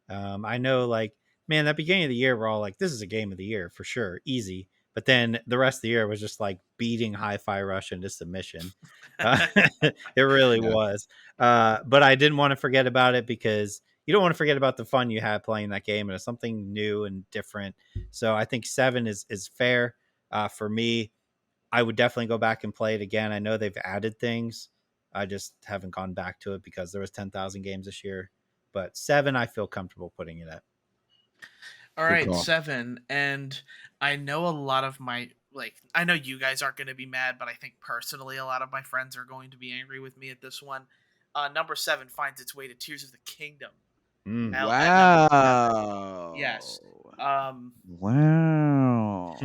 I know, like, man, that beginning of the year, we're all like, this is a game of the year for sure, easy. But then the rest of the year was just like beating Hi-Fi Rush into submission. It really yeah, was. But I didn't want to forget about it because you don't want to forget about the fun you had playing that game, and it's something new and different. So I think 7 is fair for me. I would definitely go back and play it again. I know they've added things. I just haven't gone back to it because there was 10,000 games this year. But 7, I feel comfortable putting it at. all good right, call. 7. And I know a lot of my I know you guys aren't going to be mad, but I think personally a lot of my friends are going to be angry with me at this one. Number 7 finds its way to Tears of the Kingdom Mm. at number 7. Wow. Yes. Um Wow.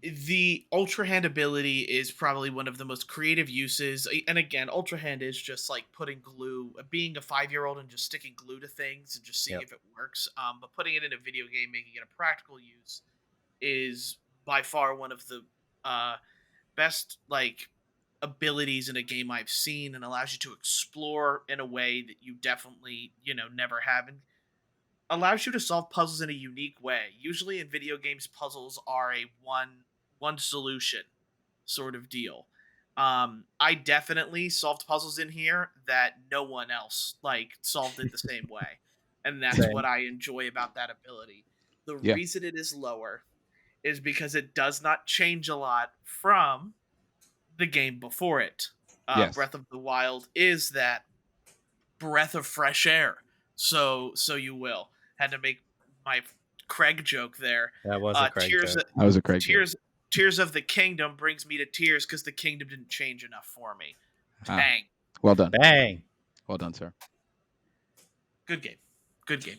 the Ultra Hand ability is probably one of the most creative uses. And again, Ultra Hand is just like putting glue, being a 5-year-old and just sticking glue to things and just seeing Yep. if it works. But putting it in a video game, making it a practical use, is by far one of the uh, best abilities in a game I've seen, and allows you to explore in a way that you definitely never have, and allows you to solve puzzles in a unique way. Usually in video games, puzzles are a one solution sort of deal. I definitely solved puzzles in here that no one else solved it the same way, and that's Same. what I enjoy about that ability. The Yeah. reason it is lower is because it does not change a lot from the game before it. Yes. Breath of the Wild is that breath of fresh air. So you will had to make my Craig joke there. That was a Craig Tears, joke. That was a great joke. tears, Tears of the Kingdom brings me to tears because the kingdom didn't change enough for me. Ah, Bang, well done. Bang. Well done, sir. good game, good game.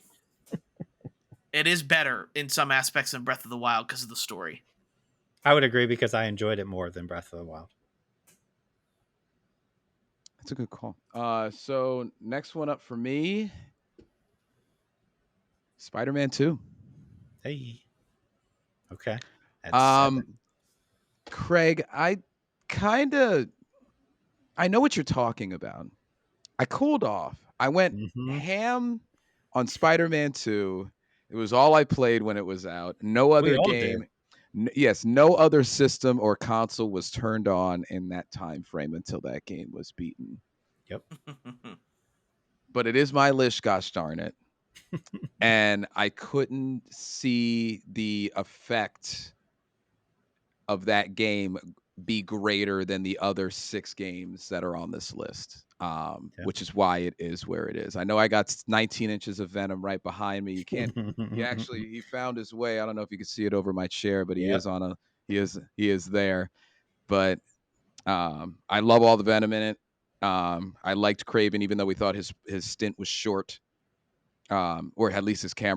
It is better in some aspects than Breath of the Wild because of the story. I would agree because I enjoyed it more than Breath of the Wild. That's a good call. So next one up for me, Spider-Man 2. Hey. Okay. That's 7. Craig, I know what you're talking about. I cooled off. I went Mm-hmm. ham on Spider-Man 2. It was all I played when it was out. No We other all did. game. Yes, no other system or console was turned on in that time frame until that game was beaten. Yep. But it is my list, gosh darn it. And I couldn't see the effect of that game be greater than the other 6 games that are on this list, Yep. which is why it is where it is. I know I got 19 inches of Venom right behind me. You can't. He found his way. I don't know if you can see it over my chair, but Yep. he is there. But I love all the Venom in it. I liked Craven, even though we thought his stint was short. Or at least his game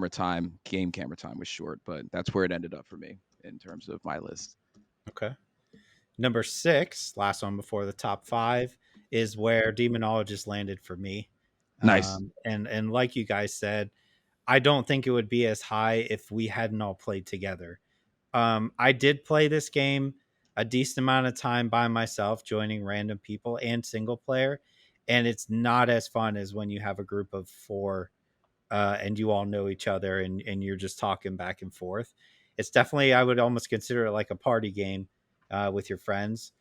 camera time was short, but that's where it ended up for me in terms of my list. Okay. Number 6, last one before the top 5, is where Demonologist landed for me. Nice. And like you guys said, I don't think it would be as high if we hadn't all played together. I did play this game a decent amount of time by myself, joining random people and single player, and it's not as fun as when you have a group of 4 and you all know each other and you're just talking back and forth. It's definitely, I would almost consider it like a party game with your friends.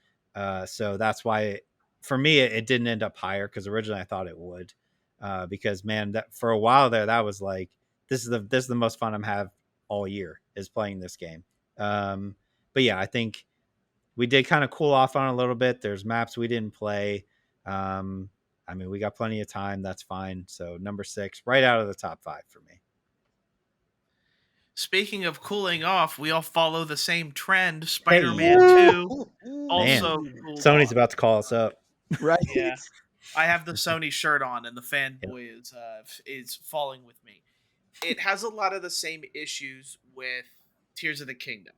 So that's why, for me, it didn't end up higher because originally I thought it would. Because man, that for a while there, that was like this is the most fun I'm have all year is playing this game. But yeah, I think we did kind of cool off on a little bit. There's maps we didn't play. I mean, we got plenty of time. That's fine. So number 6, right out of the top 5 for me. Speaking of cooling off, we all follow the same trend. Hey, Spider-Man 2 man, also cooled Sony's off. about to call us up. Right. Yeah. I have the Sony shirt on, and the Yep. fanboy is falling with me. It has a lot of the same issues with Tears of the Kingdom.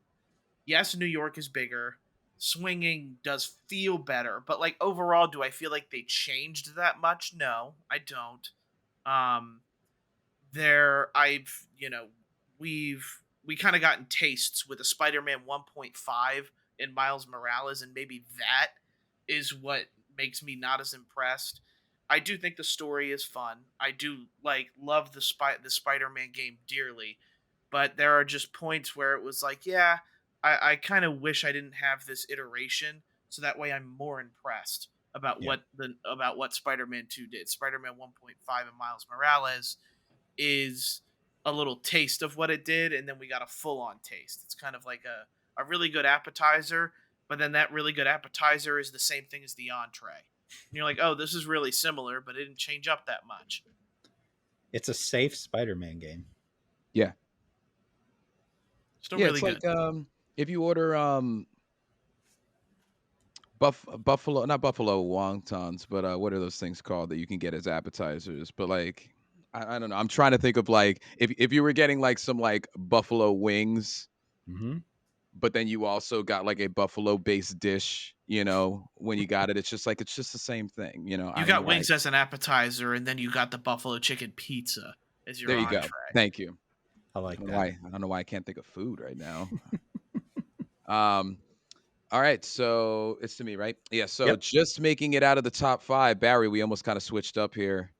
Yes, New York is bigger. Swinging does feel better, but like overall, do I feel like they changed that much? No, I don't. Um, there, I've we kind of gotten tastes with a Spider-Man 1.5 in Miles Morales, and maybe that is what makes me not as impressed. I do think the story is fun. I do love the Spider-Man game dearly, but there are just points where it was like, yeah, I kind of wish I didn't have this iteration, so that way I'm more impressed about Yeah. what Spider-Man 2 did. Spider-Man 1.5 and Miles Morales is a little taste of what it did, and then we got a full-on taste. It's kind of like a really good appetizer, but then that really good appetizer is the same thing as the entree. And you're like, oh, this is really similar, but it didn't change up that much. It's a safe Spider-Man game. Yeah. Still Yeah, really it's good. like if you order buffalo, not buffalo wontons, but what are those things called that you can get as appetizers? But like I don't know. I'm trying to think of like if you were getting like some like buffalo wings, Mm-hmm. but then you also got like a buffalo based dish, you know, when you got it, it's just the same thing, you know. I You don't know got why. wings as an appetizer, and then you got the buffalo chicken pizza as your There you go. entree. Thank you. I I like don't know that. why. I don't know why I can't think of food right now. um all right, so it's to me, right? Yeah, so Yep. just making it out of the top 5, Barry, we almost kind of switched up here.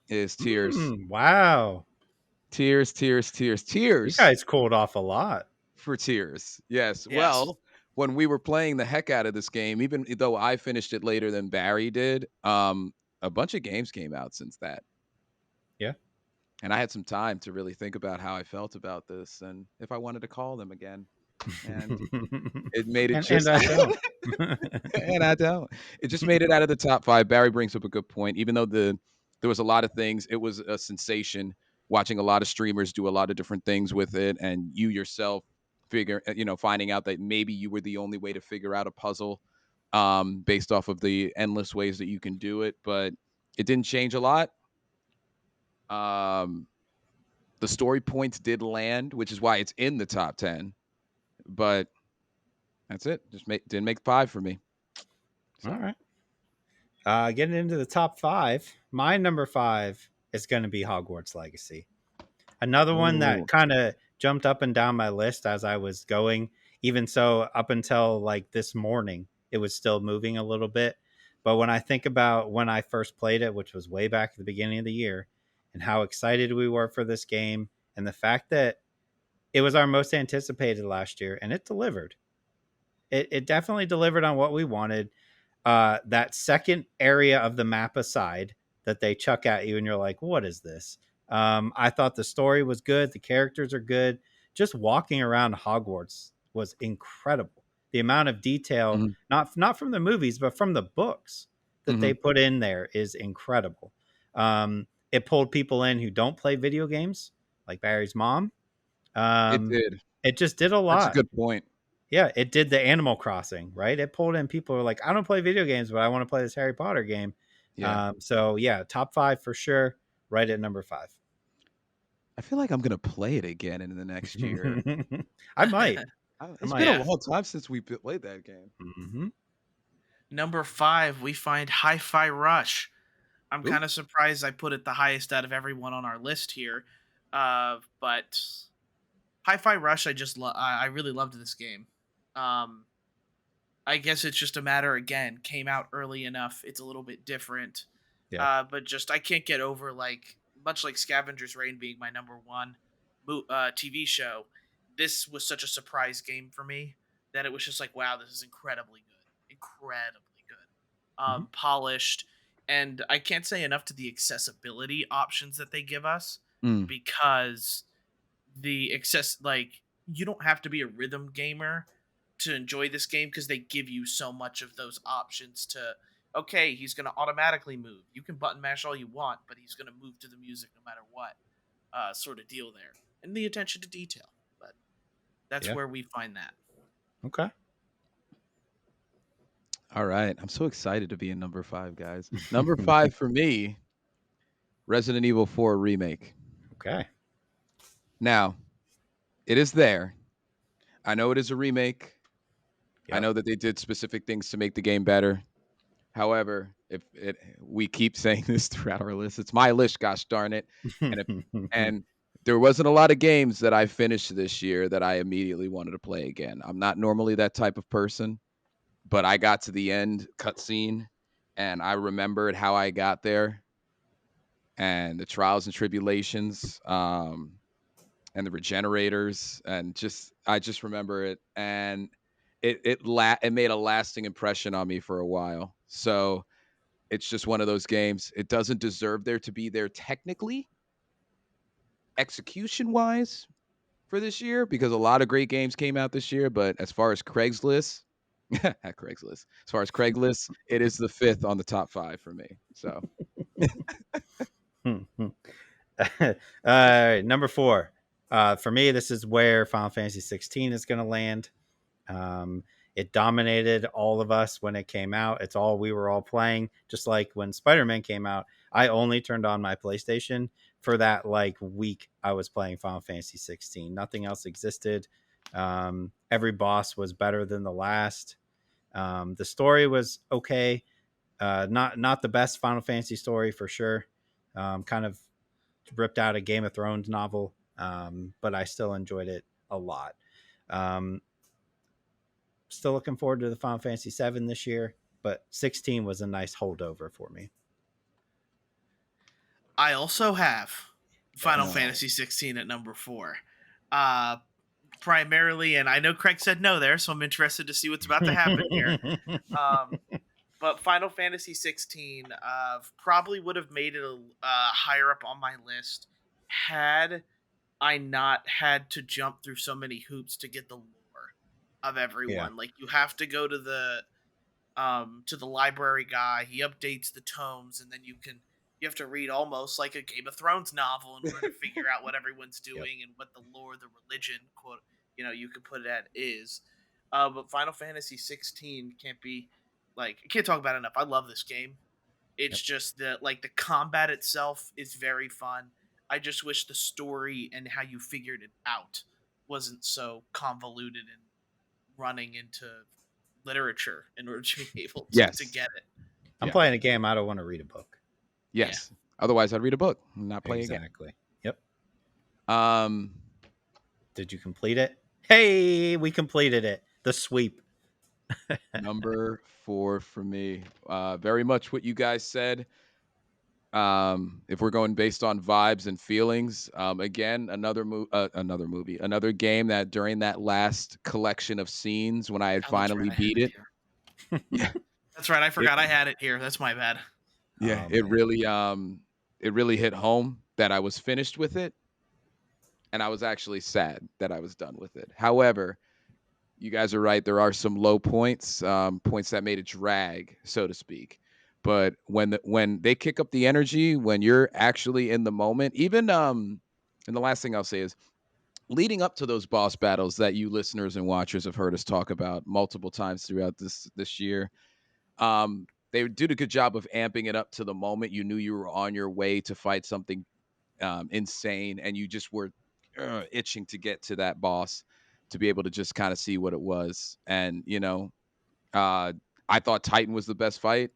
Is Tears. Wow. Tears, tears, tears, You tears guys cooled off a lot. for Tears. Yes. Yes. Well, when we were playing the heck out of this game, even though I finished it later than Barry did, a bunch of games came out since that. Yeah. And I had some time to really think about how I felt about this and if I wanted to call them again. And it made it and just I don't. and I don't. It just made it out of the top 5. Barry brings up a good point. Even though there was a lot of things, it was a sensation watching a lot of streamers do a lot of different things with it, and you yourself finding out that maybe you were the only way to figure out a puzzle, based off of the endless ways that you can do it. But it didn't change a lot. Um, the story points did land, which is why it's in the top 10. But that's it. Didn't make 5 for me. All So. right. Getting into the top 5, my number 5 is going to be Hogwarts Legacy. Another one that Ooh. kind of jumped up and down my list as I was going. Even so, up until like this morning, it was still moving a little bit. But when I think about when I first played it, which was way back at the beginning of the year, and how excited we were for this game, and the fact that it was our most anticipated last year, and it delivered. It definitely delivered on what we wanted. That second area of the map aside that they chuck at you and you're like, what is this? I thought the story was good. The characters are good. Just walking around Hogwarts was incredible. The amount of detail, Mhm. not from the movies, but from the books that they Mhm. put in there is incredible. It pulled people in who don't play video games, like Barry's mom. It Um, did. it just did a That's a lot. good point. Yeah, it did the Animal Crossing, right? It pulled in people who are like, I don't play video games, but I want to play this Harry Potter game. Yeah. So yeah, top 5 for sure. Right at number 5. I feel like I'm gonna play it again in the next year. I might. I It's been a might. Yeah. long time since we played that game. Mm-hmm. Number 5, we find Hi-Fi Rush. I'm Ooh. kind of surprised I put it the highest out of everyone on our list here, but Hi-Fi Rush, I really loved this game. Um, I guess it's just a matter again came out early enough. It's a little bit different, Yeah. but just I can't get over like much like Scavenger's Reign being my number one TV show. This was such a surprise game for me that it was just like, wow, this is incredibly good, Mm-hmm. polished, and I can't say enough to the accessibility options that they give us Mm. because you don't have to be a rhythm gamer to enjoy this game because they give you so much of those options to okay, he's going to automatically move. You can button mash all you want, but he's going to move to the music no matter what. Sort of deal there, and the attention to detail. But that's where we find that. Okay. All right. I'm so excited to be in number 5, guys. Number 5 for me, Resident Evil 4 Remake. Okay. Now, it is there. I know it is a remake. Yep. I know that they did specific things to make the game better. However, we keep saying this throughout our list. It's my list, gosh darn it. And there wasn't a lot of games that I finished this year that I immediately wanted to play again. I'm not normally that type of person, but I got to the end cutscene and I remembered how I got there and the trials and tribulations, and the regenerators, and I just remember it, and it made a lasting impression on me for a while. So it's just one of those games. It doesn't deserve there to be there technically, execution wise, for this year, because a lot of great games came out this year. But as far as Craigslist, Craigslist, as far as Craigslist, it is the 5th on the top 5 for me. So number 4. For me, this is where Final Fantasy 16 is going to land. It dominated all of us when it came out. It's all we were all playing. Just like when Spider-Man came out, I only turned on my PlayStation for that like week. I was playing Final Fantasy 16. Nothing else existed. Every boss was better than the last. The story was okay. Not the best Final Fantasy story for sure. Kind of ripped out a Game of Thrones novel, but I still enjoyed it a lot. Still looking forward to the Final Fantasy 7 this year, but 16 was a nice holdover for me. I also have Final Fantasy 16 at number 4. Primarily, and I know Craig said no there, so I'm interested to see what's about to happen here. But Final Fantasy 16 probably would have made it higher up on my list had I not had to jump through so many hoops to get the lore of everyone. Yeah. Like, you have to go to the library guy. He updates the tomes, and then you have to read almost like a Game of Thrones novel in order to figure out what everyone's doing and what the lore, the religion, quote, you could put it at is. But Final Fantasy 16 can't be I can't talk about it enough. I love this game. It's just the combat itself is very fun. I just wish the story and how you figured it out wasn't so convoluted and running into literature in order to be able to get it. I'm playing a game. I don't want to read a book. Yes. Yeah. Otherwise, I'd read a book and not play exactly. Again. Yep. Did you complete it? Hey, we completed it. The sweep. Number 4 for me. Very much what you guys said. If we're going based on vibes and feelings, again, another game that during that last collection of scenes when I had finally beat it. Yeah, that's right. I forgot I had it here. That's my bad. Yeah, it really hit home that I was finished with it, and I was actually sad that I was done with it. However, you guys are right. There are some low points, points that made it drag, so to speak. But when they kick up the energy, when you're actually in the moment, even and the last thing I'll say is leading up to those boss battles that you listeners and watchers have heard us talk about multiple times throughout this year. They did a good job of amping it up to the moment you knew you were on your way to fight something insane, and you just were itching to get to that boss to be able to just kind of see what it was. And I thought Titan was the best fight,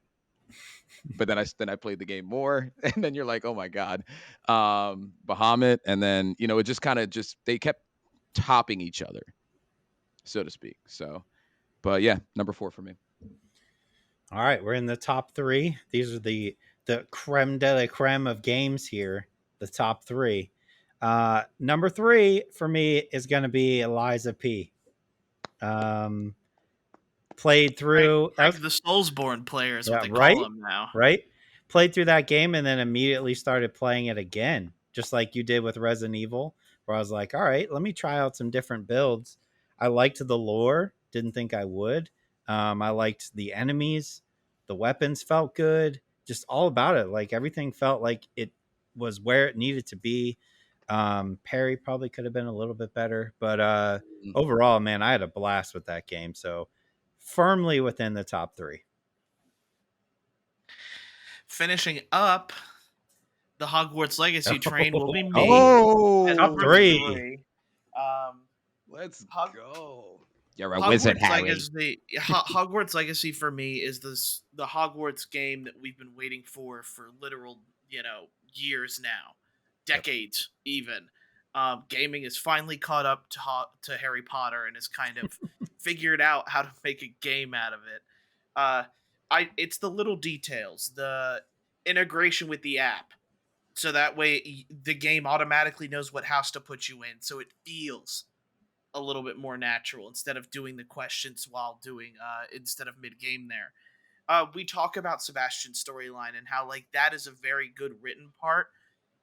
but then I played the game more, and then you're like, oh my god, Bahamut, and then it just kind of they kept topping each other, so to speak. So, but yeah, number 4 for me. All right, we're in the top 3. These are the creme de la creme of games here. The top 3. Number 3 for me is going to be Eliza P. Played through the Soulsborne player is what they call him now. Right? Played through that game and then immediately started playing it again, just like you did with Resident Evil, where I was like, all right, let me try out some different builds. I liked the lore. Didn't think I would. I liked the enemies. The weapons felt good. Just all about it. Like everything felt like it was where it needed to be. Parry probably could have been a little bit better, but Mm. overall, man, I had a blast with that game. So firmly within the top 3. Finishing up, the Hogwarts Legacy train will be me at Top number Oh, 3. 3. Um, let's Hog- go. You're a wizard, Hogwarts Harry. Legacy. Hogwarts Legacy for me is the Hogwarts game that we've been waiting for literal years now, Yep. decades even. Gaming is finally caught up to Harry Potter and has kind of figured out how to make a game out of it. Uh, it's the little details, the integration with the app, so that way the game automatically knows what house to put you in, so it feels a little bit more natural instead of doing the questions while doing instead of mid game there. We talk about Sebastian's storyline and how like that is a very good written part.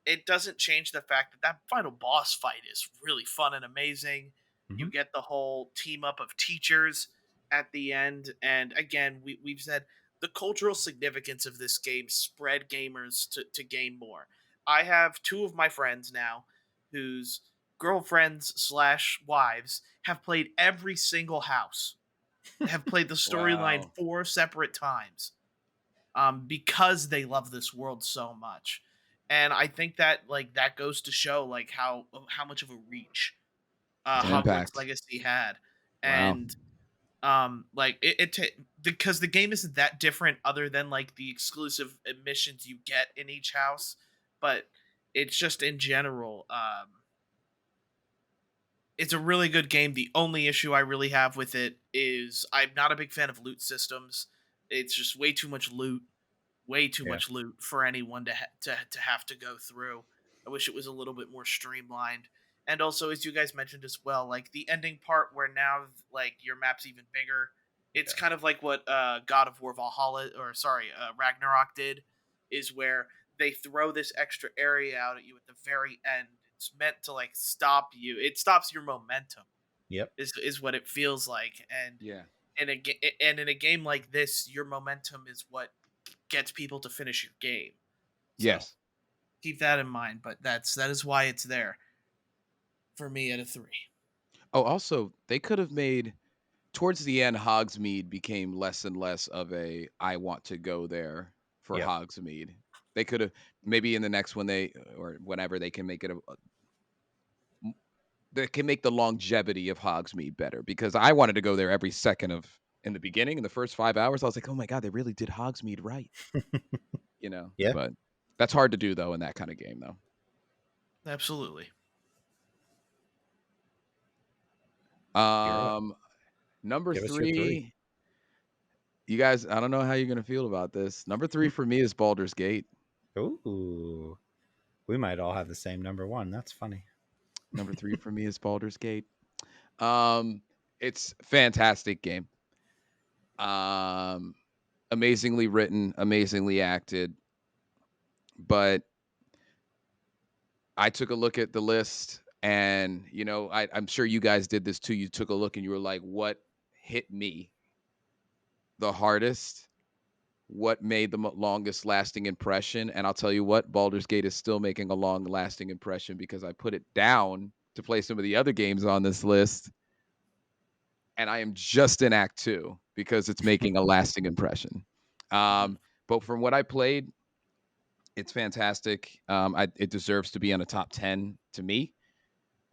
It doesn't change the fact that that final boss fight is really fun and amazing. You Mm-hmm. get the whole team up of teachers at the end, and again, we've said the cultural significance of this game spread gamers to game more. I have two of my friends now whose girlfriends slash wives have played every single house, have played the storyline Wow. 4 separate times, because they love this world so much. And I think that like that goes to show like how much of a reach It's an Hogwarts impact. Legacy had. Wow. And like because the game isn't that different other than like the exclusive missions you get in each house, but it's just in general it's a really good game. The only issue I really have with it is I'm not a big fan of loot systems. It's just way too Yeah. much loot for anyone to have to go through. I wish it was a little bit more streamlined. And also, as you guys mentioned as well, like the ending part where now like your map's even bigger. It's Yeah. kind of like what God of War Valhalla, or sorry, Ragnarok did, is where they throw this extra area out at you at the very end. It's meant to like stop you. It stops your momentum. Yep. Is what it feels like, and Yeah. in a game like this, your momentum is what gets people to finish your game. So Yes. keep that in mind. But that is why it's there for me at a 3. Oh, also, they could have made towards the end, Hogsmeade became less and less of a I want to go there for Yep. Hogsmeade. They could have maybe in the next one they or whenever they can make it they can make the longevity of Hogsmeade better because I wanted to go there every second of in the beginning in the first 5 hours. I was like, oh my god, they really did Hogsmeade right, Yeah. But that's hard to do though in that kind of game though. Absolutely. You're up. Um, number Give us your 3. 3, you guys. I don't know how you're gonna feel about this. Number 3 for me is Baldur's Gate. Ooh. We might all have the same number 1. That's funny. Number 3 for me is Baldur's Gate. It's fantastic game. Um, amazingly written, amazingly acted. But I took a look at the list, and I'm sure you guys did this too. You took a look, and you were like, "What hit me the hardest? What made the longest lasting impression?" And I'll tell you what, Baldur's Gate is still making a long lasting impression because I put it down to play some of the other games on this list, and I am just in Act 2 because it's making a lasting impression. Mhm. But from what I played, it's fantastic. It deserves to be on a top 10 to me.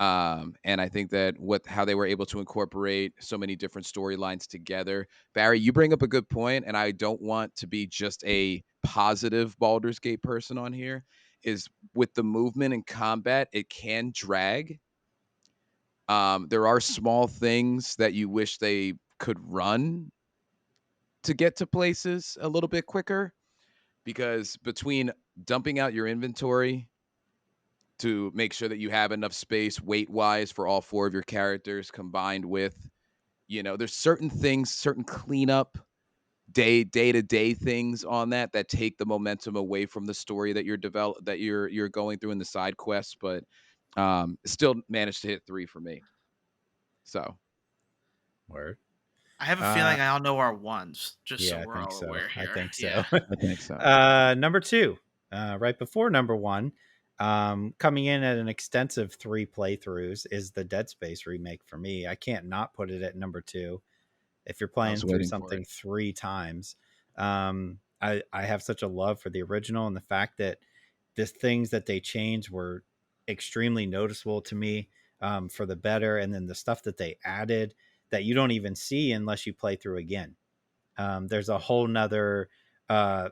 And I think that how they were able to incorporate so many different storylines together. Barry, you bring up a good point, and I don't want to be just a positive Baldur's Gate person on here. Is with the movement and combat, it can drag. There are small things that you wish they could run to get to places a little bit quicker because between dumping out your inventory to make sure that you have enough space weight wise for all 4 of your characters combined with, there's certain things, certain cleanup day-to-day things on that take the momentum away from the story that you're going through in the side quests, but still managed to hit 3 for me. So Word. I have a Uh, feeling I all know our ones, just so yeah, I we're think all so. aware I here. think Yeah. so. I think so. Number two, right before number one, coming in at an extensive 3 playthroughs is the Dead Space remake for me. I can't not put it at number two. If you're I playing was through waiting for it. something 3 times, I have such a love for the original, and the fact that the things that they changed were extremely noticeable to me, for the better, and then the stuff that they added that you don't even see unless you play through again. There's a whole nother uh,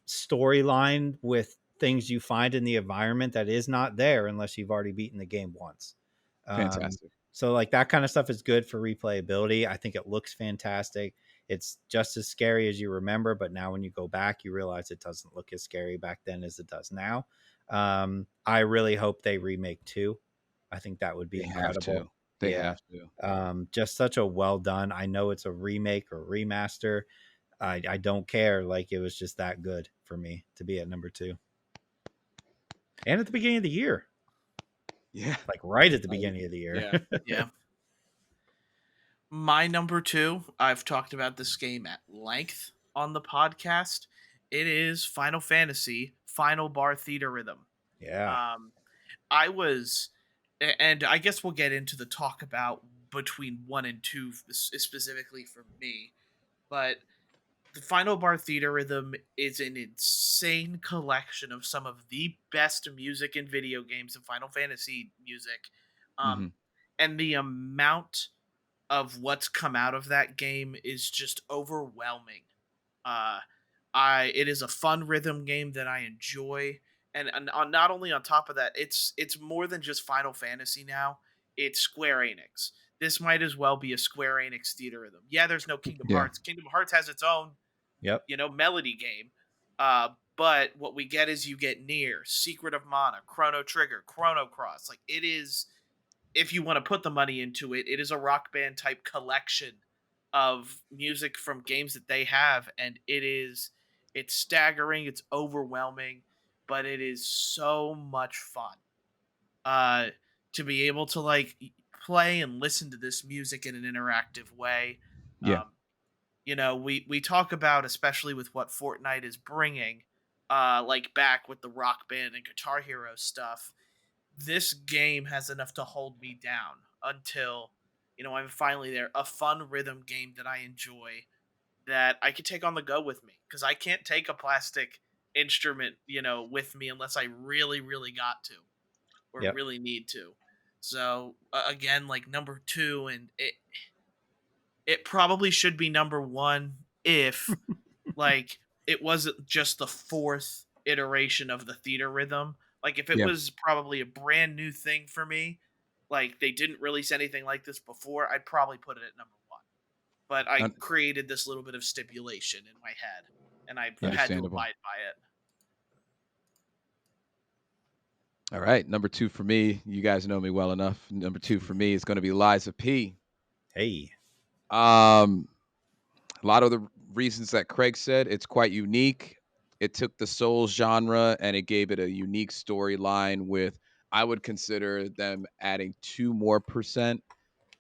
storyline with things you find in the environment that is not there unless you've already beaten the game once. Um, Fantastic. so like that kind of stuff is good for replayability. I think it looks fantastic. It's just as scary as you remember, but now when you go back, you realize it doesn't look as scary back then as it does now. I really hope they remake two. I think that would be They have incredible. to. They Yeah. have to. Just such a well done. I know it's a remake or remaster. I don't care. Like it was just that good for me to be at number two, and at the beginning of the year, Yeah. like right at the I- beginning of the year. yeah. Yeah. My number two, I've talked about this game at length on the podcast. It is Final Fantasy Final Bar Theater Rhythm. Yeah, Um, I was, and I guess we'll get into the talk about between one and two specifically for me, but the Final Bar Theater Rhythm is an insane collection of some of the best music in video games and Final Fantasy music. Hmm. Um, and the amount of what's come out of that game is just overwhelming. Uh, it is a fun rhythm game that I enjoy, and on, not only on top of that, it's more than just Final Fantasy now. It's Square Enix. This might as well be a Square Enix theater rhythm. Yeah, there's no Kingdom Yeah. Hearts. Kingdom Hearts has its own, yep, melody game. But what we get is you get Near, Secret of Mana, Chrono Trigger, Chrono Cross. Like it is, if you want to put the money into it, it is a rock band type collection of music from games that they have, and it's staggering, it's overwhelming, but it is so much fun. Uh to be able to like play and listen to this music in an interactive way. Yeah. Um we talk about, especially with what Fortnite is bringing, like back with the rock band and Guitar Hero stuff, this game has enough to hold me down until I'm finally there. A fun rhythm game that I enjoy, that I could take on the go with me, because I can't take a plastic instrument with me unless I really really got to, or yep. really need to. So again, like number two, and it probably should be number one if like it wasn't just the fourth iteration of the theater rhythm. Like if it Yeah. was probably a brand new thing for me, like they didn't release anything like this before, I'd probably put it at number one. But I Un- created this little bit of stipulation in my head, and I had to Understandable. abide by it. All right. Number two for me. You guys know me well enough. Number two for me is going to be Liza P. Hey, Um, a lot of the reasons that Craig said, it's quite unique. It took the Souls genre and it gave it a unique storyline with, I would consider them adding 2% more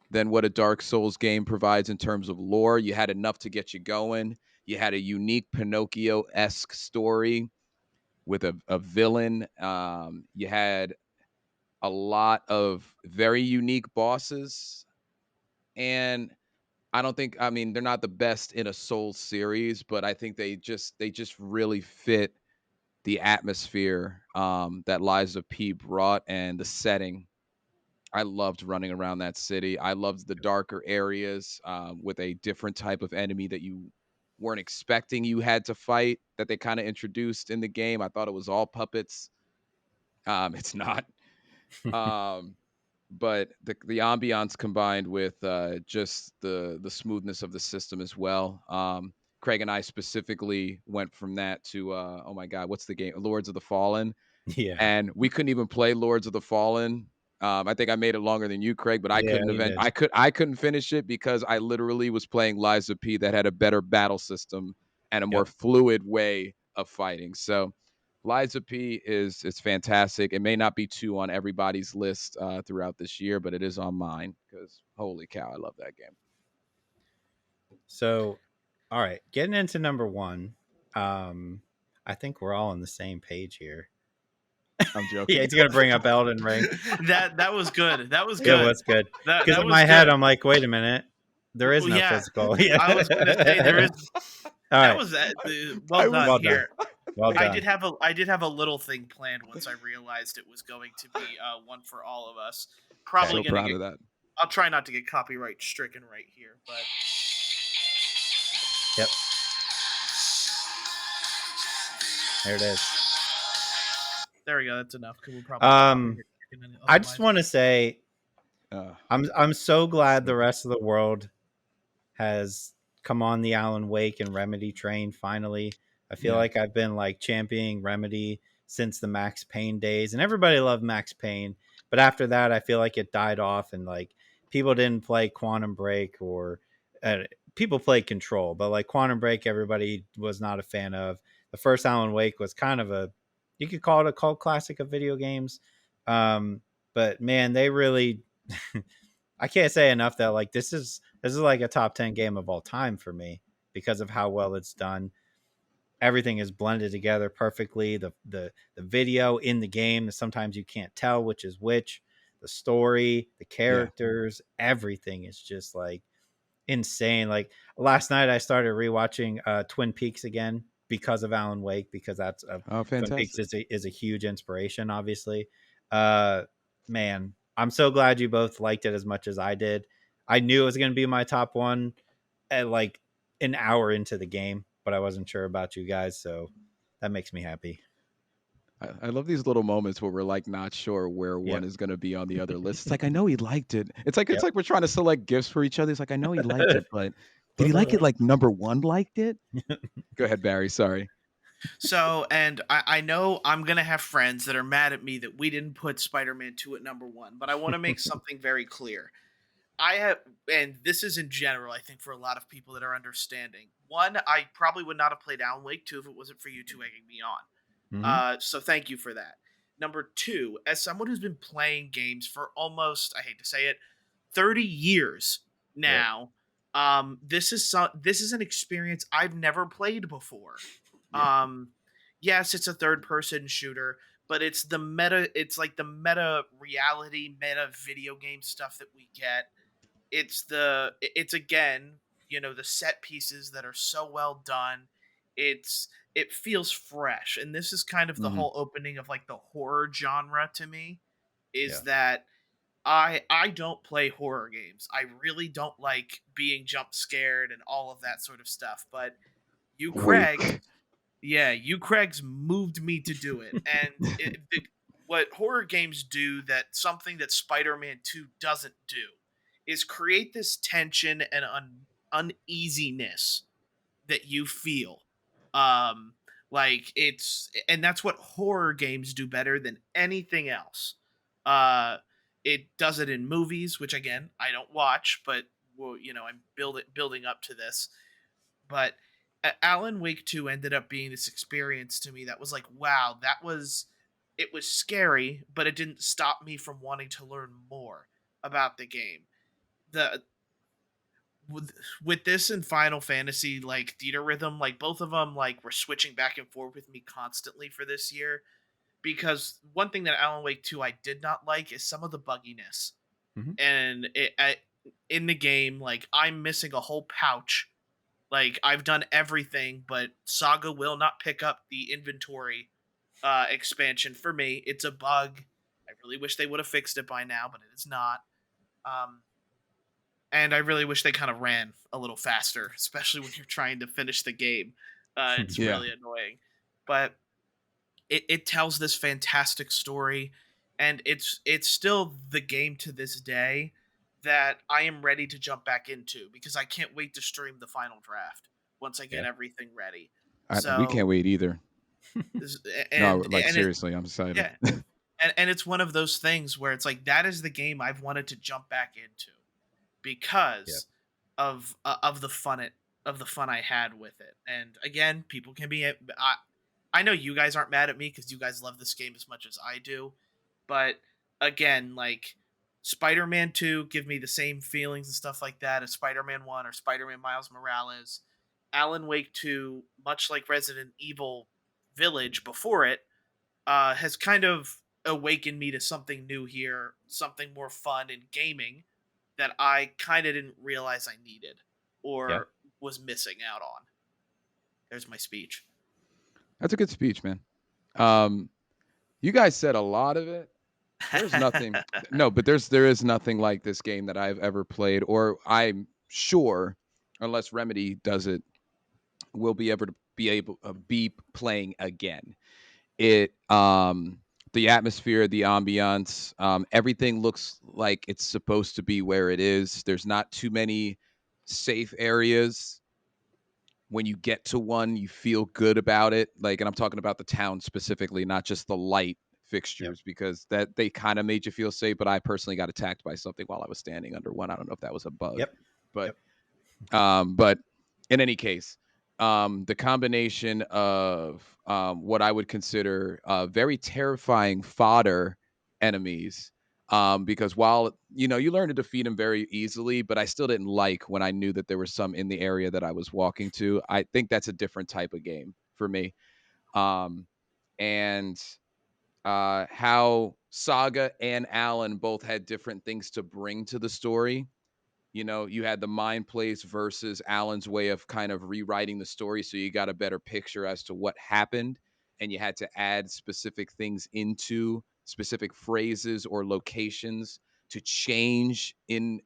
than what a Dark Souls game provides in terms of lore. You had enough to get you going. You had a unique Pinocchio esque story with a villain. You had a lot of very unique bosses. And I don't think, I mean, they're not the best in a Souls series, but I think they just really fit the atmosphere that Liza P brought and the setting. I loved running around that city. I loved the darker areas with a different type of enemy that you weren't expecting you had to fight, that they kind of introduced in the game. I thought it was all puppets. It's not. Um, but the ambiance combined with just the smoothness of the system as well. Craig and I specifically went from that to oh my god, what's the game? Lords of the Fallen, yeah, and we couldn't even play Lords of the Fallen. I think I made it longer than you, Craig, but I yeah, couldn't you event. did. I couldn't finish it because I literally was playing Liza P that had a better battle system and a more Yep. fluid way of fighting. So Liza P is fantastic. It may not be two on everybody's list throughout this year, but it is on mine because holy cow, I love that game. So, all right, getting into number one. I think we're all on the same page here. I'm Yeah, joking. he's gonna bring up Elden Ring. That was good. That was It good. was good because That in was my head good. I'm like, wait a minute, there is Well, no yeah, physical. Yeah. I was gonna say there is. All That right, was well I was done. well done, Here, well done. I did have a little thing planned once I realized it was going to be one for all of us. Okay. Probably so gonna proud get. of that. I'll try not to get copyright stricken right here, but Yep. There it is. there we go. That's enough because we'll probably get copyright stricken I just otherwise. want to say Uh, I'm so glad so the good. rest of the world has come on the Alan Wake and Remedy train finally. I feel Yeah. like I've been like championing Remedy since the Max Payne days, and everybody loved Max Payne. But after that, I feel like it died off, and like people didn't play Quantum Break or people played Control, but like Quantum Break, everybody was not a fan of. The first Alan Wake was kind of a, you could call it a cult classic of video games. But man, they really I can't say enough that like this is like a top 10 game of all time for me because of how well it's done. Everything is blended together perfectly. The video in the game, sometimes you can't tell which is which. The story, the Yeah. characters, everything is just like insane. Like last night, I started rewatching Twin Peaks again because of Alan Wake, because Oh, Twin Peaks fantastic. is a huge inspiration, obviously. Uh, man, I'm so glad you both liked it as much as I did. I knew it was going to be my top one at like an hour into the game, but I wasn't sure about you guys, so that makes me happy. I love these little moments where we're like not sure where one Yep. is going to be on the other list. It's like I know he liked it. It's Yep. like we're trying to select gifts for each other. It's like I know he liked it, but did he like it like number one liked it? Go ahead, Barry. Sorry. So, and I know I'm gonna have friends that are mad at me that we didn't put Spider-Man 2 at number one, but I want to make something very clear. I have, and this is in general, I think, for a lot of people that are understanding. One, I probably would not have played Alan Wake 2 if it wasn't for you two egging me on. Hmm. So thank you for that. Number two, as someone who's been playing games for almost, I hate to say it, 30 years Yep. now, this is an experience I've never played before. Yeah. Yes, it's a third person shooter, but it's like the meta reality, meta video game stuff that we get. It's again, the set pieces that are so well done. It feels fresh, and this is kind of the Hmm. whole opening of like the horror genre to me, is Yeah. that I don't play horror games. I really don't like being jump scared and all of that sort of stuff, but you Craigs, Wait. yeah, you Craigs moved me to do it. And what horror games do, that something that Spider-Man 2 doesn't do, is create this tension and uneasiness that you feel. Um like and that's what horror games do better than anything else. Uh it does it in movies, which again, I don't watch, but well, I'm building up to this. But Alan Wake 2 ended up being this experience to me that was like, wow, it was scary, but it didn't stop me from wanting to learn more about the game. The with this and Final Fantasy, like Theater Rhythm, like both of them like were switching back and forth with me constantly for this year, because one thing that Alan Wake 2 I did not like is some of the bugginess. Hmm. And in the game, like I'm missing a whole pouch. Like I've done everything, but Saga will not pick up the inventory expansion for me. It's a bug. I really wish they would have fixed it by now, but it is not. Um, and I really wish they kind of ran a little faster, especially when you're trying to finish the game. It's Yeah. really annoying, but it tells this fantastic story, and it's still the game to this day that I am ready to jump back into, because I can't wait to stream the final draft once I get Yeah. everything ready. We So can't wait either. this- No, and like and it seriously, I'm excited. yeah, and it's one of those things where it's like that is the game I've wanted to jump back into, Yep. because of the fun I had with it. And again, people can be I know you guys aren't mad at me because you guys love this game as much as I do, but again, like Spider-Man 2 give me the same feelings and stuff like that as Spider-Man 1 or Spider-Man Miles Morales. Alan Wake 2, much like Resident Evil Village before it, has kind of awakened me to something new here, something more fun in gaming that I kind of didn't realize I needed Yeah. or was missing out on. There's my speech. That's a good speech, man. Um, you guys said a lot of it. There's nothing. No, but there is nothing like this game that I've ever played, or I'm sure, unless Remedy does it, will be playing again. It the atmosphere, the ambiance, everything looks like it's supposed to be where it is. There's not too many safe areas. When you get to one, you feel good about it. Like, and I'm talking about the town specifically, not just the light Yep. fixtures, because that they kind of made you feel safe. But I personally got attacked by something while I was standing under one. I don't know if that was a bug, Yep. but Yep. but in any case, the combination of what I would consider very terrifying fodder enemies. Because while you learn to defeat them very easily, but I still didn't like when I knew that there was some in the area that I was walking to. I think that's a different type of game for me. Um, and how Saga and Alan both had different things to bring to the story. You had the mind plays versus Alan's way of kind of rewriting the story. So you got a better picture as to what happened. And you had to add specific things into specific phrases or locations to change in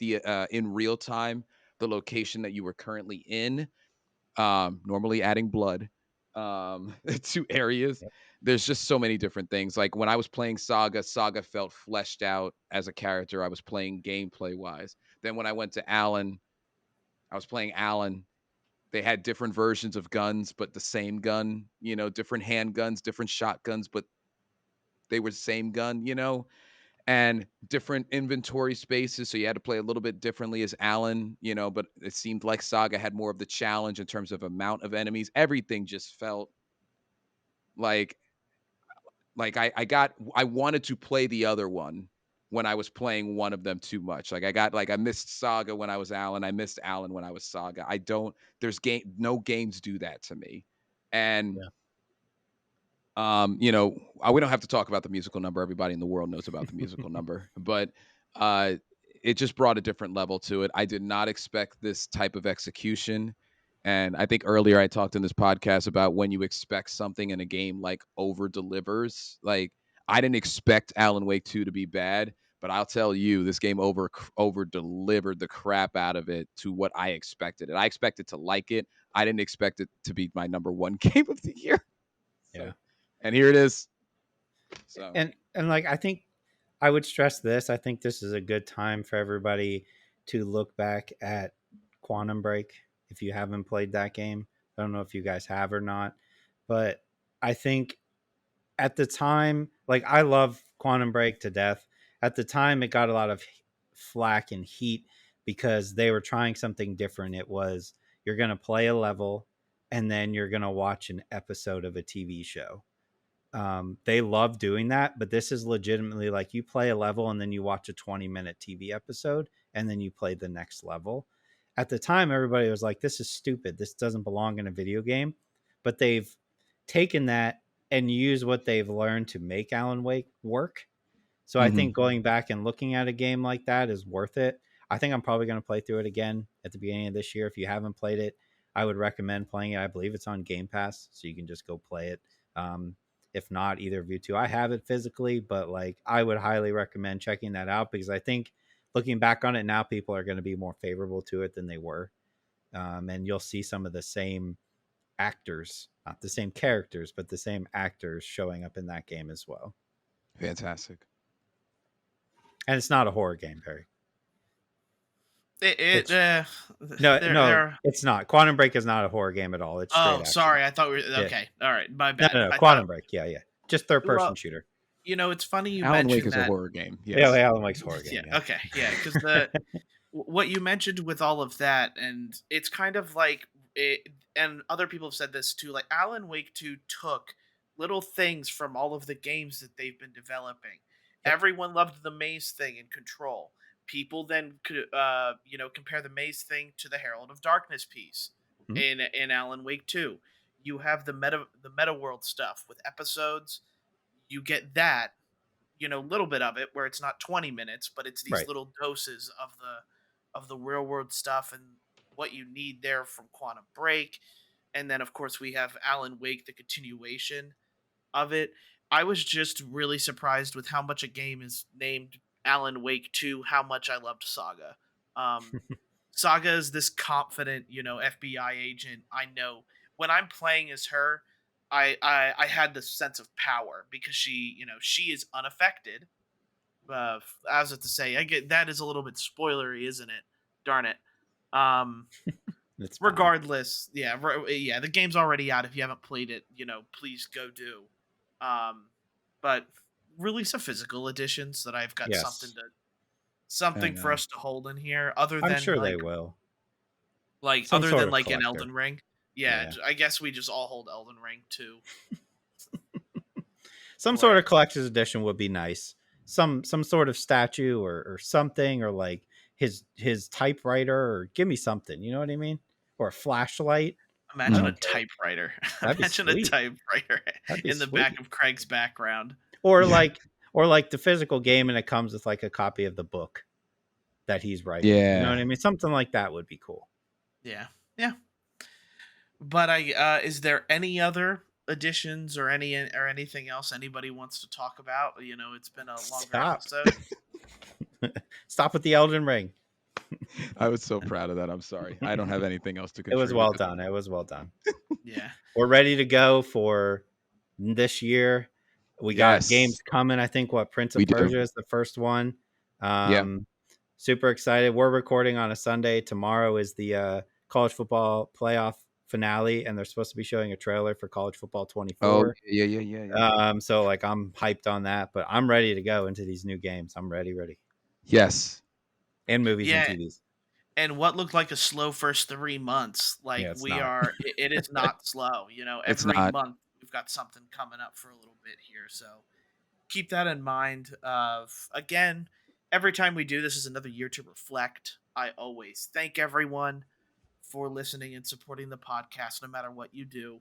real time the location that you were currently in. Normally adding blood to areas. Yep. There's just so many different things. Like when I was playing Saga felt fleshed out as a character I was playing gameplay wise. Then when I went to Alan, I was playing Alan. They had different versions of guns, but the same gun, different handguns, different shotguns, but they were the same gun, and different inventory spaces. So you had to play a little bit differently as Alan, but it seemed like Saga had more of the challenge in terms of amount of enemies. Everything just felt like I wanted to play the other one when I was playing one of them too much. I missed Saga when I was Alan. I missed Alan when I was Saga. I don't no games do that to me. And Yeah. we don't have to talk about the musical number. Everybody in the world knows about the musical number, but uh, it just brought a different level to it. I did not expect this type of execution. And I think earlier I talked in this podcast about when you expect something in a game like over delivers. Like I didn't expect Alan Wake 2 to be bad, but I'll tell you, this game over delivered the crap out of it to what I expected. And I expected to like it. I didn't expect it to be my number one game of the year. Yeah. So, and here it is. So And like I think I would stress this. I think this is a good time for everybody to look back at Quantum Break if you haven't played that game. I don't know if you guys have or not, but I think at the time, like I love Quantum Break to death. At the time, it got a lot of flack and heat because they were trying something different. It was you're going to play a level and then you're going to watch an episode of a TV show. They love doing that, but this is legitimately like you play a level and then you watch a 20-minute TV episode and then you play the next level. At the time, everybody was like, this is stupid. This doesn't belong in a video game. But they've taken that and used what they've learned to make Alan Wake work. So I mhm. think going back and looking at a game like that is worth it. I think I'm probably going to play through it again at the beginning of this year. If you haven't played it, I would recommend playing it. I believe it's on Game Pass, so you can just go play it. If not, either of you two, I have it physically, but like I would highly recommend checking that out because I think looking back on it now, people are going to be more favorable to it than they were, and you'll see some of the same actors, not the same characters, but the same actors showing up in that game as well. Fantastic. And it's not a horror game, Perry. It It's there no, there. it's not. Quantum Break is not a horror game at all. It's straight Oh, action. sorry. I thought we were Yeah. okay. All right, my No, bad. no, no. I thought. Quantum Break. Yeah, yeah. Just third person Well, shooter. it's funny you Alan Wake mentioned is a that. horror game. Yeah, Yes. Alan Wake's horror Yeah. game. Yeah. Okay. Yeah. Because what you mentioned with all of that, and it's kind of like it, and other people have said this too. Like Alan Wake 2 took little things from all of the games that they've been developing, Everyone loved the maze thing in Control. People then could, compare the maze thing to the Herald of Darkness piece Mhm. in Alan Wake 2. You have the meta world stuff with episodes. You get that, little bit of it where it's not 20 minutes, but it's these Right. little doses of the real world stuff and what you need there from Quantum Break. And then of course we have Alan Wake, the continuation of it. I was just really surprised with how much a game is named Alan Wake 2, how much I loved Saga. Um, Saga is this confident, FBI agent. I know when I'm playing as her, I had this sense of power because she is unaffected. As it to say, I get that is a little bit spoilery, isn't it? Darn it. Um, It's fine. Regardless, yeah, the game's already out. If you haven't played it, please go do. Um, but release a physical edition so that I've got something Yes, to I something for know. us to hold in here, other I'm than sure they will. Some other sort than of like an collector. Elden Ring. Yeah, Yeah. I guess we just all hold Elden Ring too. Some sort Boy, of collector's edition would be nice. Some sort of statue or something, or like his typewriter, or give me something. You know what I mean? Or a flashlight. I imagine a Mhm. don't care. typewriter. That'd be Imagine a sweet. typewriter That'd be in the back sweet. of Craig's background. Or Yeah. like or like the physical game, and it comes with like a copy of the book that he's writing. You know what Yeah. I mean? Something like that would be cool. Yeah, yeah. But is there any other additions or anything else anybody wants to talk about? It's been a longer Stop. episode. Stop with the Elden Ring. I was so proud of that. I'm sorry. I don't have anything else to It was contribute. well done. It was well done. Yeah. We're ready to go for this year. We got games Yes, coming. I think Prince we of do. Persia is the first one. Yeah. Super excited. We're recording on a Sunday. Tomorrow is the college football playoff finale, and they're supposed to be showing a trailer for college football Oh, 24. yeah, yeah, yeah, yeah. So like I'm hyped on that, but I'm ready to go into these new games. I'm ready. Yes. And movies and Yeah, TVs. and what looked like a slow first 3 months, Yeah, like it's not. it is not slow. It's Every not. month we've got something coming up for a little bit here, so keep that in mind. Again, every time we do this is another year to reflect. I always thank everyone for listening and supporting the podcast, no matter what you do.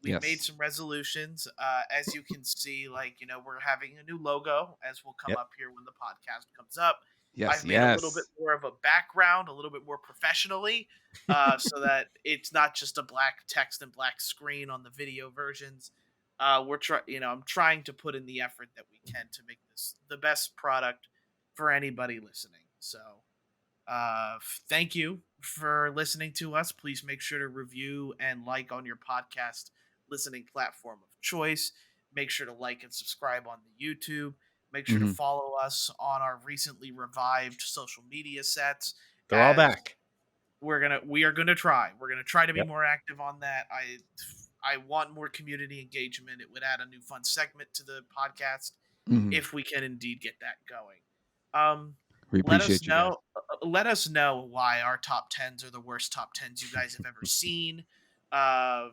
We've made Yes. some resolutions. As you can see, we're having a new logo, as will come Yep. up here when the podcast comes up. Yes. I've made a little bit Yes. more of a background, a little bit more professionally, so that it's not just a black text and black screen on the video versions. I'm trying to put in the effort that we can to make this the best product for anybody listening. So, thank you for listening to us. Please make sure to review and like on your podcast listening platform of choice. Make sure to like and subscribe on the YouTube. Make sure to Hmm. follow us on our recently revived social media sets, They're all as back. we are gonna try. We're gonna try to be Yep. more active on that. I want more community engagement. It would add a new fun segment to the podcast Hmm. if we can indeed get that going. Um, We let us appreciate you guys. know. Let us know why our top tens are the worst top tens you guys have ever seen. Uh,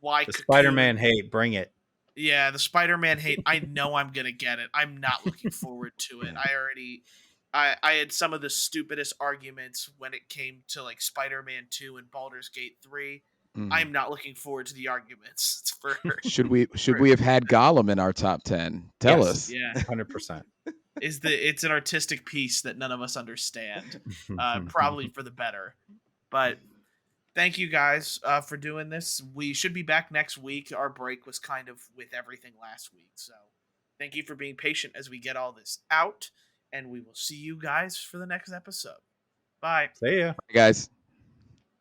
why The Cocoon? Spider-Man hate, bring it. Yeah, the Spider-Man hate. I know I'm gonna get it. I'm not looking forward to it. Yeah. I had some of the stupidest arguments when it came to like Spider-Man 2 and Baldur's Gate 3. Hmm. I'm not looking forward to the arguments for Should we for have had Gollum in our top 10? Tell Yes, us. yeah. 100%. It's an artistic piece that none of us understand. Probably for the better. But thank you guys for doing this. We should be back next week. Our break was kind of with everything last week. So thank you for being patient as we get all this out. And we will see you guys for the next episode. Bye. See ya. Guys.